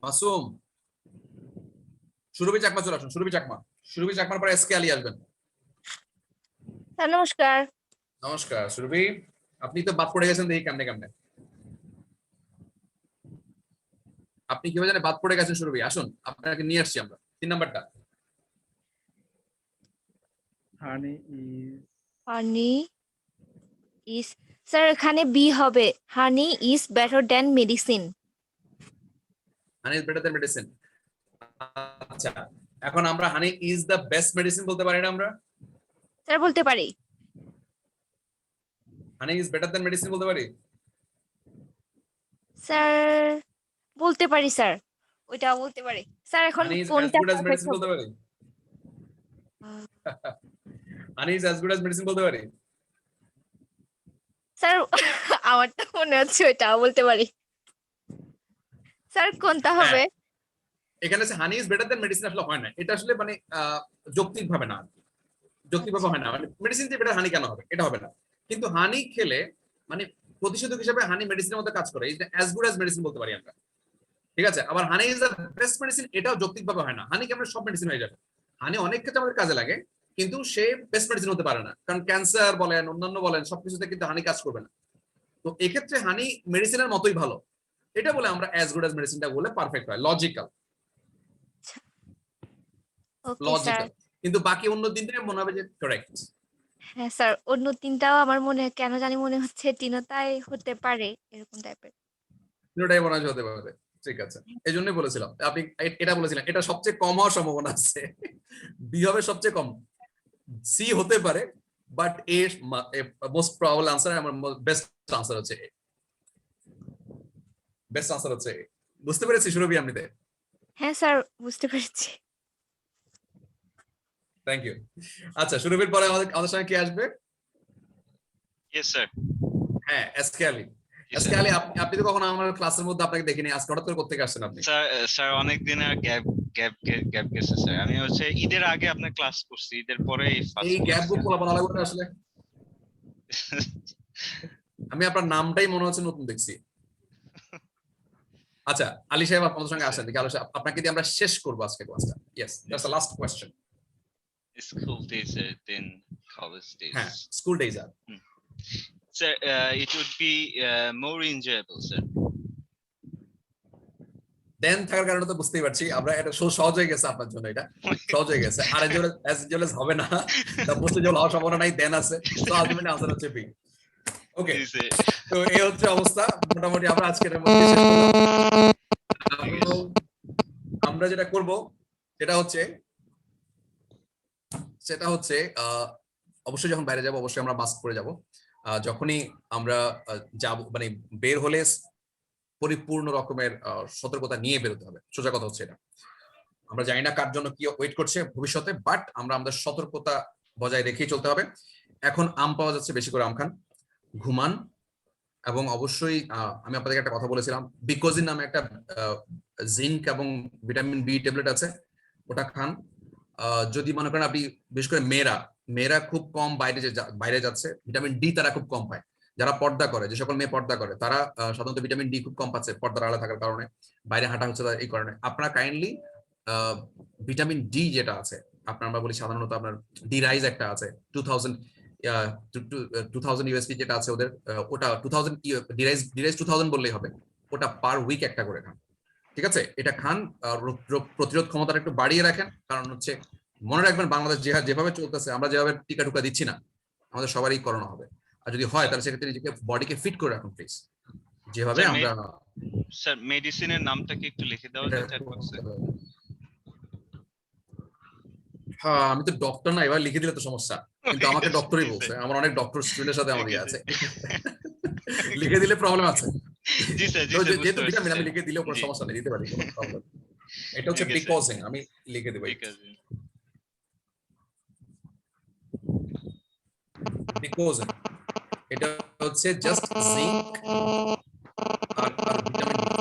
মাসুম সুরভি চাকমা চলে আসুন। সুরভি চাকমার পরে এসকে আলী আসবেন। স্যার নমস্কার। নমস্কার সুরভি, আপনি তো বাদ পড়ে গেছেন, দেখি কেমনে আপনি কিভাবে জানেন বাদ পড়ে গেছেন? সুরভি আসুন, আপনাকে নিয়ে আসছি আমরা। 3 নাম্বারটা, হানি ইজ, স্যার এখানে বি হবে। হানি is better than medicine. Honey is better than medicine. আচ্ছা, এখন আমরা হানি ইজ দ্য বেস্ট মেডিসিন বলতে পারি না আমরা? স্যার বলতে পারি। হানি ইজ বেটার দ্যান মেডিসিন বলতে পারি? স্যার বলতে পারি স্যার, ওইটাও বলতে পারি স্যার। এখন কোনটা মেডিসিন বলতে পারি? হানি is as good as medicine বলতে পারি? স্যার আমার তো মনে হচ্ছে ওইটাও বলতে পারি। স্যার কোনটা হবে? এখানে আছে হানি ইজ বেটার দ্যান মেডিসিন, আসলে হয় না এটা, আসলে মানে যৌক্তিকভাবে না, যৌক্তিকভাবে হয় না। মানে মেডিসিন যে বেটার, হানি কেন হবে? এটা হবে না। কিন্তু হানি খেলে মানে প্রতিষেধক হিসেবে হানি মেডিসিনের মধ্যে কাজ করে, এটা অ্যাজ গুড অ্যাজ মেডিসিন বলতে পারি আমরা, ঠিক আছে। আবার হানি ইজ দ্য বেস্ট মেডিসিন, এটাও যৌক্তিকভাবে হয় না। হানি কেমন সব মেডিসিন হয়ে যাবে, হানি অনেক ক্ষেত্রে আমাদের কাজে লাগে, কিন্তু সে বেস্ট মেডিসিন হতে পারে না, কারণ ক্যান্সার বলেন অন্যান্য বলেন সবকিছুতে কিন্তু হানি কাজ করবে না। তো এক্ষেত্রে হানি মেডিসিনের মতোই ভালো, এটা বলে আমরা অ্যাজ গুড অ্যাজ মেডিসিনটা বলে পারফেক্ট হয়, লজিক্যাল ওকে স্যার। লজিক্যাল, কিন্তু বাকি অন্য দিনটা মনে হবে যে কারেক্ট। হ্যাঁ স্যার, অন্য তিনটাও আমার মনে কেন জানি মনে হচ্ছে টিনোটাই হতে পারে এরকম টাইপের। তিনটাই মনে হয় হতে পারে, ঠিক আছে। এই জন্যই বলেছিলাম, আপনি এটা বলেছিলেন এটা সবচেয়ে কম হওয়ার সম্ভাবনা আছে, বি হবে সবচেয়ে কম, সি হতে পারে, but A most probable answer, আমার বেস্ট আনসার হচ্ছে এ, বেস্ট আনসার হচ্ছে এ। বুঝতে পেরেছি সুরভি এমনিতে? হ্যাঁ স্যার, বুঝতে পেরেছি। Thank you. আচ্ছা সুরভির পরে আমাদের সঙ্গে কে আসবে? Yes sir. হ্যাঁ এসকে আলী। এসকে আলী, আপনি তো কখনো আমার ক্লাসের মধ্যে আপনাকে দেখিনি, আজকে হঠাৎ করে কোথা থেকে আসছেন আপনি? স্যার অনেক দিনের গ্যাপ গেছে স্যার। আমি হচ্ছে ঈদের আগে আপনার ক্লাস করছি, ঈদের পরে এই গ্যাপ গুলো বলা লাগবে আসলে। আমি আপনার নামটাই মনে হচ্ছে নতুন দেখছি। আচ্ছা আলী সাহেব আপনাদের সঙ্গে আসেন, দেখি আলী সাহেব আপনাকে দিয়ে আমরা শেষ করব আজকে ক্লাসটা। Yes, that's the last question. School days than college days. হ্যাঁ স্কুল ডেজ আর Sir, it would be more enjoyable, sir. Than থাকার কারণে তো বুঝতেই পারছি আমরা, এটা সহজ হয়ে গেছে আপনার জন্য, এটা সহজ হয়ে গেছে। আর এজ হবে না, তা বুঝতে জল হওয়ার সম্ভাবনা নাই, দেন আছে, তো আলটিমেটলি আনসার হচ্ছে বি। ওকে, তো এই হচ্ছে অবস্থা মোটামুটি। আমরা আজকের মধ্যে শেষ করলাম। আমরা যেটা করব সেটা হচ্ছে অবশ্যই যখন বাইরে যাব অবশ্যই আমরা মাস্ক পরে যাব। যখনই আমরা যাব মানে বের হলে পরিপূর্ণ রকমের সতর্কতা নিয়ে বেরোতে হবে, সোজা কথা হচ্ছে এটা। আমরা জানি না কার জন্য কি ওয়েট করছে ভবিষ্যতে, বাট আমরা আমাদের সতর্কতা বজায় রেখেই চলতে হবে। এখন আম পাওয়া যাচ্ছে, বেশি করে আম খান, ঘুমান, এবং অবশ্যই আমি আপনাদের একটা কথা বলেছিলাম, বিকোজিন নামে একটা জিঙ্ক এবং ভিটামিন বি ট্যাবলেট আছে, ওটা খান। যদি মনে করেন আপনি, বিশেষ করে মেয়েরা খুব কম বাইরে যাচ্ছে, ভিটামিন ডি তারা খুব কম পায়। যারা পর্দা করে, যে সকল মেয়ে পর্দা করে, তারা সাধারণত ভিটামিন ডি খুব কম পাচ্ছে পর্দার আড়ালে থাকার কারণে, বাইরে হাঁটা হচ্ছে এই কারণে। আপনারা কাইন্ডলি ভিটামিন ডি যেটা আছে, আমরা বলি সাধারণত আপনার ডি রাইজ একটা আছে 2000 ইউএসপি যেটা আছে ওদের, ওটা 2000 ডি রাইজ 2000 বললেই হবে, ওটা পার উইক একটা করে খান, ঠিক আছে? এটা খান, রোগ প্রতিরোধ ক্ষমতাটা একটু বাড়িয়ে রাখেন, কারণ হচ্ছে মনে রাখবেন বাংলাদেশ যেভাবে চলতেছে, আমরা যেভাবে টিকা টুকা দিচ্ছি না, আমাদের সবারই করোনা হবে। আর যদি হয় তাহলে সেক্ষেত্রে নিজেকে বডিকে ফিট করে রাখুন প্লিজ, যেভাবে আমরা। স্যার মেডিসিনের নামটা কি একটু লিখে দেওয়া যায় চ্যাট বক্সে? হ্যাঁ আমি তো ডক্টর না, এবার লিখে দিলে তো সমস্যা, কিন্তু আমাকে ডক্টরই বলছে, আমার অনেক ডক্টর স্টুডেন্টের সাথে আমার আছে, লিখে দিলে প্রবলেম আছে। জি স্যার, জি স্যার, যেহেতু ভিটামিন আমি লিখে দিলেও কোনো সমস্যা নেই, দিতে পারি, কোনো প্রবলেম। এটা হচ্ছে বিকজিং, আমি লিখে দেব বিকজিং। এটা হচ্ছে জাস্ট জিঙ্ক আর ভিটামিন ডি।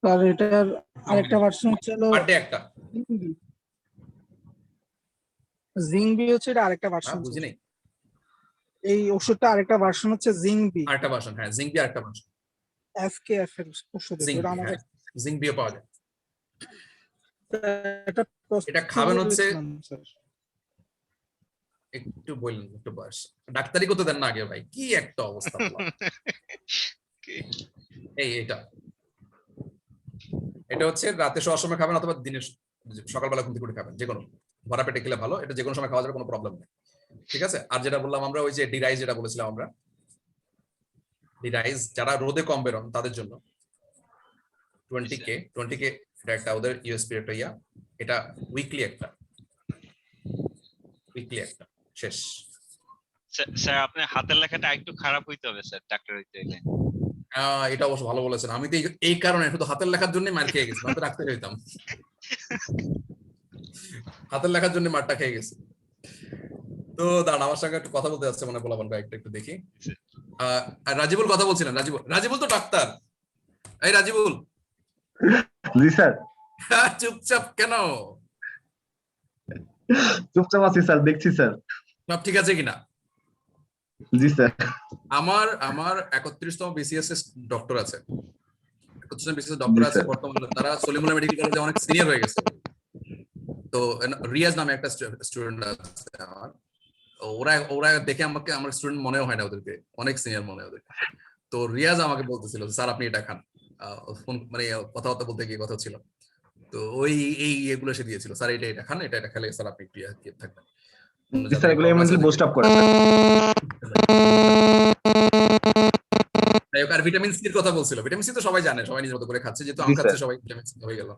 স্যার এটার আরেকটা ভার্সন হচ্ছে একটা জিঙ্ক বি, হচ্ছে এটা আরেকটা ভার্সন। বুঝি নাই, এই ওষুধটা আরেকটা ভার্সন হচ্ছে জিঙ্ক বি, আরেকটা ভার্সন। হ্যাঁ জিঙ্ক বি আরেকটা ভার্সন, এফকেএফ এর ওষুধ, এটা আমাদের জিঙ্ক বি পাওয়া যায়। এটা খাবেন হচ্ছে, একটু বললেন একটু বয়স, ডাক্তারি করতে দেন না আগে ভাই, কি একটা অবস্থা। এটা হচ্ছে রাতে শোয়ার সময় খাবেন, অথবা দিনের সকালবেলা ঘুম থেকে উঠে খাবেন, যে কোনো ভরা পেটে খেলে ভালো, এটা যে কোনো সময় খাওয়া যাবে, কোনো প্রবলেম নেই, ঠিক আছে? আর যেটা বললাম আমরা, ওই যে ডি রাইজ যেটা বলেছিলাম আমরা, ডি রাইজ যারা রোদে কম বেরোন তাদের জন্য 20K এটা একটা ওদের ইউএসপি একটা ইয়া, এটা উইকলি একটা শেষ। স্যার আপনার হাতের লেখাটা একটু খারাপ হইতে হবে স্যার, ডাক্তার হইতে গেলে। এটা অবশ্য ভালো বলেছেন, আমি তো এই কারণে শুধু হাতের লেখার জন্য মার খেয়ে গেছি, আমি তো ডাক্তার হইতাম, হাতের লেখার জন্য মারটা খেয়ে গেছি। তো দাঁড়ান, আমার সঙ্গে একটু কথা বলতে যাচ্ছে মনে বলবেন ভাই, একটু দেখি। রাজিবুল কথা বলছিলেন, রাজিবুল তো ডাক্তার। এই রাজিবুল। জি স্যার। চুপচাপ কেন? চুপচাপ আছি স্যার, দেখছি স্যার সব ঠিক আছে কিনা। জি স্যার। আমার আমার 31তম বিসিএস ডক্টর আছে, 31তম বিসিএস জি ডক্টর আছে স্যার। বর্তমানে, তারা সলিমুল্লাহ মেডিকেল কলেজে অনেক সিনিয়র হয়ে গেছে। তো রিয়াজ নামে একটা স্টুডেন্ট আছে আমার, ওরা ওরা দেখে আমাকে আমার স্টুডেন্ট মনেও হয় না ওদেরকে, অনেক সিনিয়র মনে হয় ওদের। তো রিয়াজ আমাকে বলতেছিল স্যার আপনি এটা খান, ফোন মানে কথাবার্তা বলতে গিয়ে কথা ছিল, তো ওই এই এগুলো সে দিয়েছিল, স্যার এটা এটা খান, এটা এটা খেলে স্যার আপনি একটু ইয়ে থাকবেন। জি স্যার, এগুলো ইমিউনিটি বুস্ট আপ করে। আর ভিটামিন সি এর কথা বলছিল, ভিটামিন সি তো সবাই জানে, সবাই নিজের মতো করে খাচ্ছে, যেহেতু জি আম স্যার। খাচ্ছে সবাই ভিটামিন সি হয়ে গেল,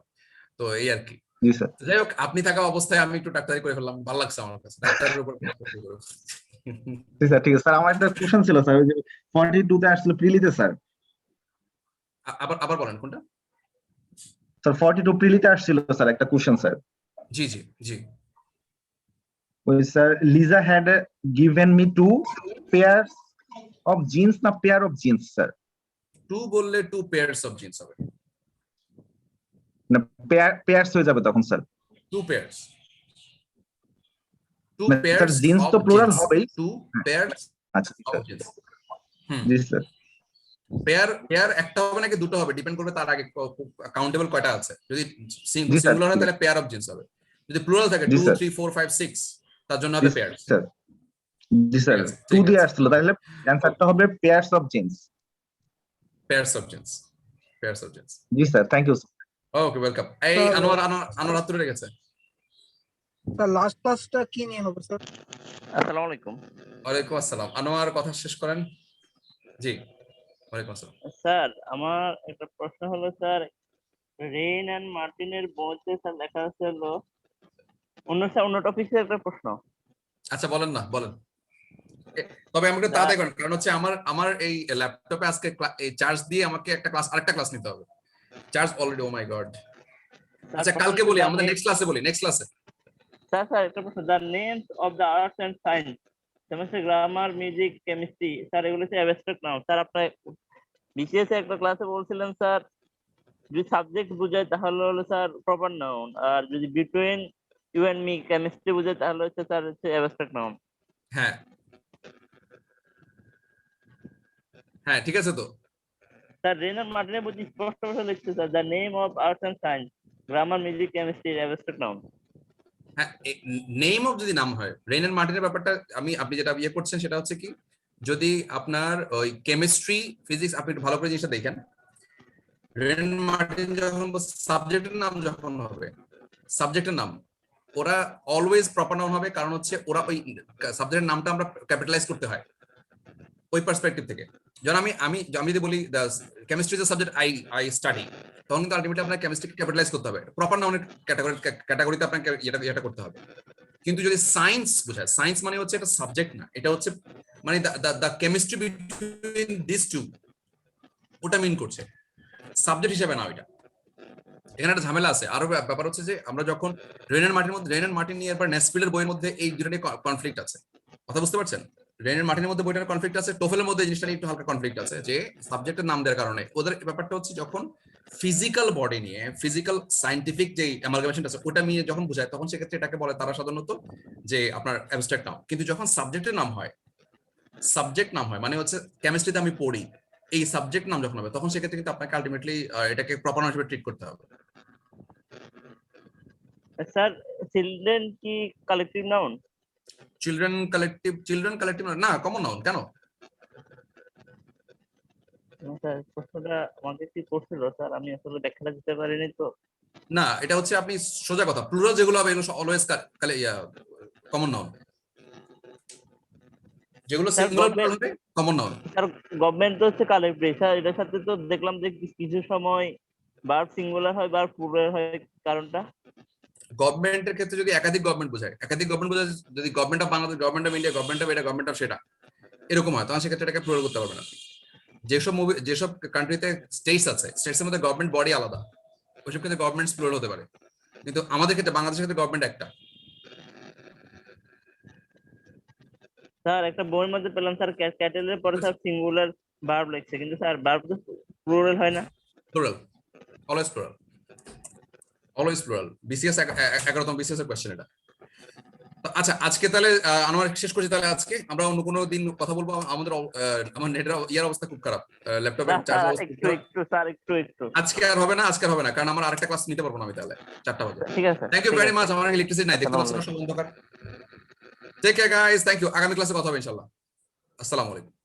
তো এই আর কি। জি স্যার। যাই হোক, আপনি থাকা অবস্থায় আমি একটু ডাক্তারি করে ফেললাম, ভালো লাগছে আমার কাছে ডাক্তারের উপর। জি স্যার, ঠিক আছে স্যার। আমার একটা কোশ্চেন ছিল স্যার, ওই যে 42 তে আসছিল প্রিলিতে স্যার। আবার আবার বলেন কোনটা? স্যার 42 প্রিলিতে আসছিল স্যার একটা কোশ্চেন স্যার। জি জি জি। ওই sir, Liza had given me 2 pairs of jeans না পেয়ার অফ জিন্স স্যার? 2 বললে 2 pairs of jeans হবে না, পেয়ারস হয়ে যাবে তখন sir. 2 pairs, 2 sir pairs jeans of তো প্লুরাল jeans, হবেই। 2 pairs আচ্ছা of jeans। G sir. Pair একটা হবে নাকি দুটো হবে ডিপেন্ড করবে তার আগে কাউন্টেবল কয়টা আছে। যদি জি স্যার। সিঙ্গুলার হয় তাহলে পেয়ার অফ জিন্স হবে, যদি প্লুরাল থাকে জি 2 স্যার। 3 4 5 6 তার জন্য হবে পেয়ার। স্যার জি স্যার, 2 দিয়ে আসছিল, তাহলে অ্যানসারটা হবে pairs of jeans. Pairs of jeans, pairs of jeans. জি sir, thank you. Okay, welcome. এই আনোয়ার আনোয়ার হাত তুলে রেখেছে। স্যার লাস্ট ক্লাসটা কি নিয়ে হবে স্যার? আসসালামু আলাইকুম। ওয়ালাইকুম আসসালাম। আনোয়ার কথা শেষ করেন। জি, ওয়ালাইকুম আসসালাম। স্যার আমার একটা প্রশ্ন হলো স্যার, রেইন এন্ড মার্টিনের মধ্যে স্যার লেখা আছে হলো অন্য টপিকের একটা প্রশ্ন। আচ্ছা বলেন না, বলেন। তবে আমাকে তাড়াতাড়ি করেন, কারণ হচ্ছে আমার এই ল্যাপটপে আজকে এই চার্জ দিয়ে আমাকে আরেকটা ক্লাস নিতে হবে। চার্জ অলরেডি, ও মাই গড। আচ্ছা কালকে বলি, আমাদের নেক্সট ক্লাসে বলি, নেক্সট ক্লাসে। স্যার একটা প্রশ্ন, the names of the arts and science, semester grammar, music, chemistry, sir এগুলো হচ্ছে অ্যাবস্ট্রাক্ট নাউন। স্যার আপনার বিসিএস একটা ক্লাসে বলছিলেন স্যার, যদি সাবজেক্ট বোঝায় তাহলে হলো স্যার প্রপার নাউন, আর যদি between you and me chemistry বোঝায় তাহলে হচ্ছে স্যার হচ্ছে অ্যাবস্ট্রাক্ট নাউন। হ্যাঁ হ্যাঁ, ঠিক আছে। তো স্যার রেইন এন্ড মার্টিনের মধ্যে স্পষ্ট ভাবে লিখছে sir, the name of arts and science, grammar, music, chemistry, abstract noun. হ্যাঁ, নেম অফ যদি নাম হয়, রেইন এন্ড মার্টিনের ব্যাপারটা আপনি যেটা ইয়ে করছেন সেটা হচ্ছে কি, যদি আপনার ওই কেমিস্ট্রি, ফিজিক্স, আপনি একটু ভালো করে জিনিসটা দেখেন, রেইন এন্ড মার্টিন যখন সাবজেক্টের নাম যখন হবে, সাবজেক্টের নাম ওরা অলওয়েজ প্রপার নাউন হবে, কারণ হচ্ছে ওরা ওই সাবজেক্টের নামটা আমরা ক্যাপিটালাইজ করতে হয় ওই পার্সপেক্টিভ থেকে। যখন আমি যদি বলি chemistry is a subject I study, তখন কিন্তু আলটিমেটলি আপনার কেমিস্ট্রিকে ক্যাপিটালাইজ করতে হবে, প্রপার নাউনের ক্যাটাগরিতে আপনাকে এটা করতে হবে। কিন্তু যদি সায়েন্স বোঝায়, সায়েন্স মানে হচ্ছে এটা সাবজেক্ট না, এটা হচ্ছে মানে the chemistry between this two, ওটা মিন করছে, সাবজেক্ট হিসেবে না। ওইটা এখানে একটা ঝামেলা আছে। আরো ব্যাপার হচ্ছে যে আমরা যখন রেইন এন্ড মার্টিন নিয়ে এরপর নেসফিল্ডের বইয়ের মধ্যে এই দুটো নিয়ে কনফ্লিক্ট আছে, কথা বুঝতে পারছেন? রেইন এন্ড মার্টিনের মধ্যে বইটার কনফ্লিক্ট আছে, টোফেলের মধ্যে জিনিসটা নিয়ে একটু হালকা কনফ্লিক্ট আছে, যে সাবজেক্টের নাম দেওয়ার কারণে ওদের ব্যাপারটা হচ্ছে যখন ফিজিক্যাল বডি নিয়ে, ফিজিক্যাল সায়েন্টিফিক যে অ্যামালগামেশনটা আছে ওটা নিয়ে যখন বোঝায়, তখন সেক্ষেত্রে এটাকে বলে তারা সাধারণত যে আপনার অ্যাবস্ট্রাক্ট নাম। কিন্তু যখন সাবজেক্টের নাম হয়, সাবজেক্ট নাম হয় মানে হচ্ছে কেমিস্ট্রিতে আমি পড়ি, এই সাবজেক্ট নাম যখন হবে তখন সেক্ষেত্রে কিন্তু আপনাকে আলটিমেটলি এটাকে প্রপার নাম হিসেবে ট্রিট করতে হবে। স্যার চিলড্রেন কি কালেক্টিভ নাউন? চিলড্রেন কালেক্টিভ না, কমন নাউন। কেন? স্যার প্রশ্নটা আমাকে কি করছিল স্যার, আমি আসলে ব্যাখ্যাটা দিতে পারিনি তো। না, এটা হচ্ছে আপনি সোজা কথা, প্লুরাল যেগুলো হবে এগুলো অলওয়েজ কমন নাউন, যেগুলো সিঙ্গুলার প্লুরাল হবে কমন নাউন। স্যার গভর্নমেন্ট তো হচ্ছে কালেক্টিভ স্যার, এটার সাথে তো দেখলাম যে কিছু সময় ভার্ব সিঙ্গুলার হয়, ভার্ব প্লুরাল হয়, কারণটা? গভর্নমেন্টের ক্ষেত্রে যদি একাধিক গভর্নমেন্ট বোঝায়, যদি government of Bangladesh, government of India, government of এটা, গভর্নমেন্ট অফ সেটা এরকম হয়, তখন সেক্ষেত্রে এটাকে প্লুরাল করতে পারবেন আপনি। যেসব কান্ট্রিতে স্টেটস আছে, স্টেটসের মধ্যে গভর্নমেন্ট বডি আলাদা, ওইসব ক্ষেত্রে গভর্নমেন্ট প্লুরাল হতে পারে, কিন্তু আমাদের ক্ষেত্রে বাংলাদেশের ক্ষেত্রে গভর্নমেন্ট একটা। স্যার একটা বইয়ের মধ্যে পেলাম স্যার, ক্যাটেলের পরে স্যার সিঙ্গুলার ভার্ব লিখছে, কিন্তু স্যার ভার্ব তো প্লুরাল হয় না। Plural, always plural, always plural. BCS 11তম বিসিএস এর কোশ্চেন এটা। আচ্ছা আজকে তাহলে আনোয়ার শেষ করছি, তাহলে আজকে আমরা অন্য কোনো দিন কথা বলবো। আমাদের আমার নেটের ইয়ার অবস্থা খুব খারাপ, ল্যাপটপের চার্জ আজকে আর হবে না, কারণ আমার আরেকটা ক্লাস নিতে পারবো না আমি তাহলে 4টা বাজে। ঠিক আছে, থ্যাংক ইউ ভেরি মাচ। আমার ইলেকট্রিসিটি নাই, দেখতে পাচ্ছ না সব অন্ধকার। Take care guys, thank you. আগামী ক্লাসে কথা হবে ইনশাআল্লাহ। আসসালামু আলাইকুম।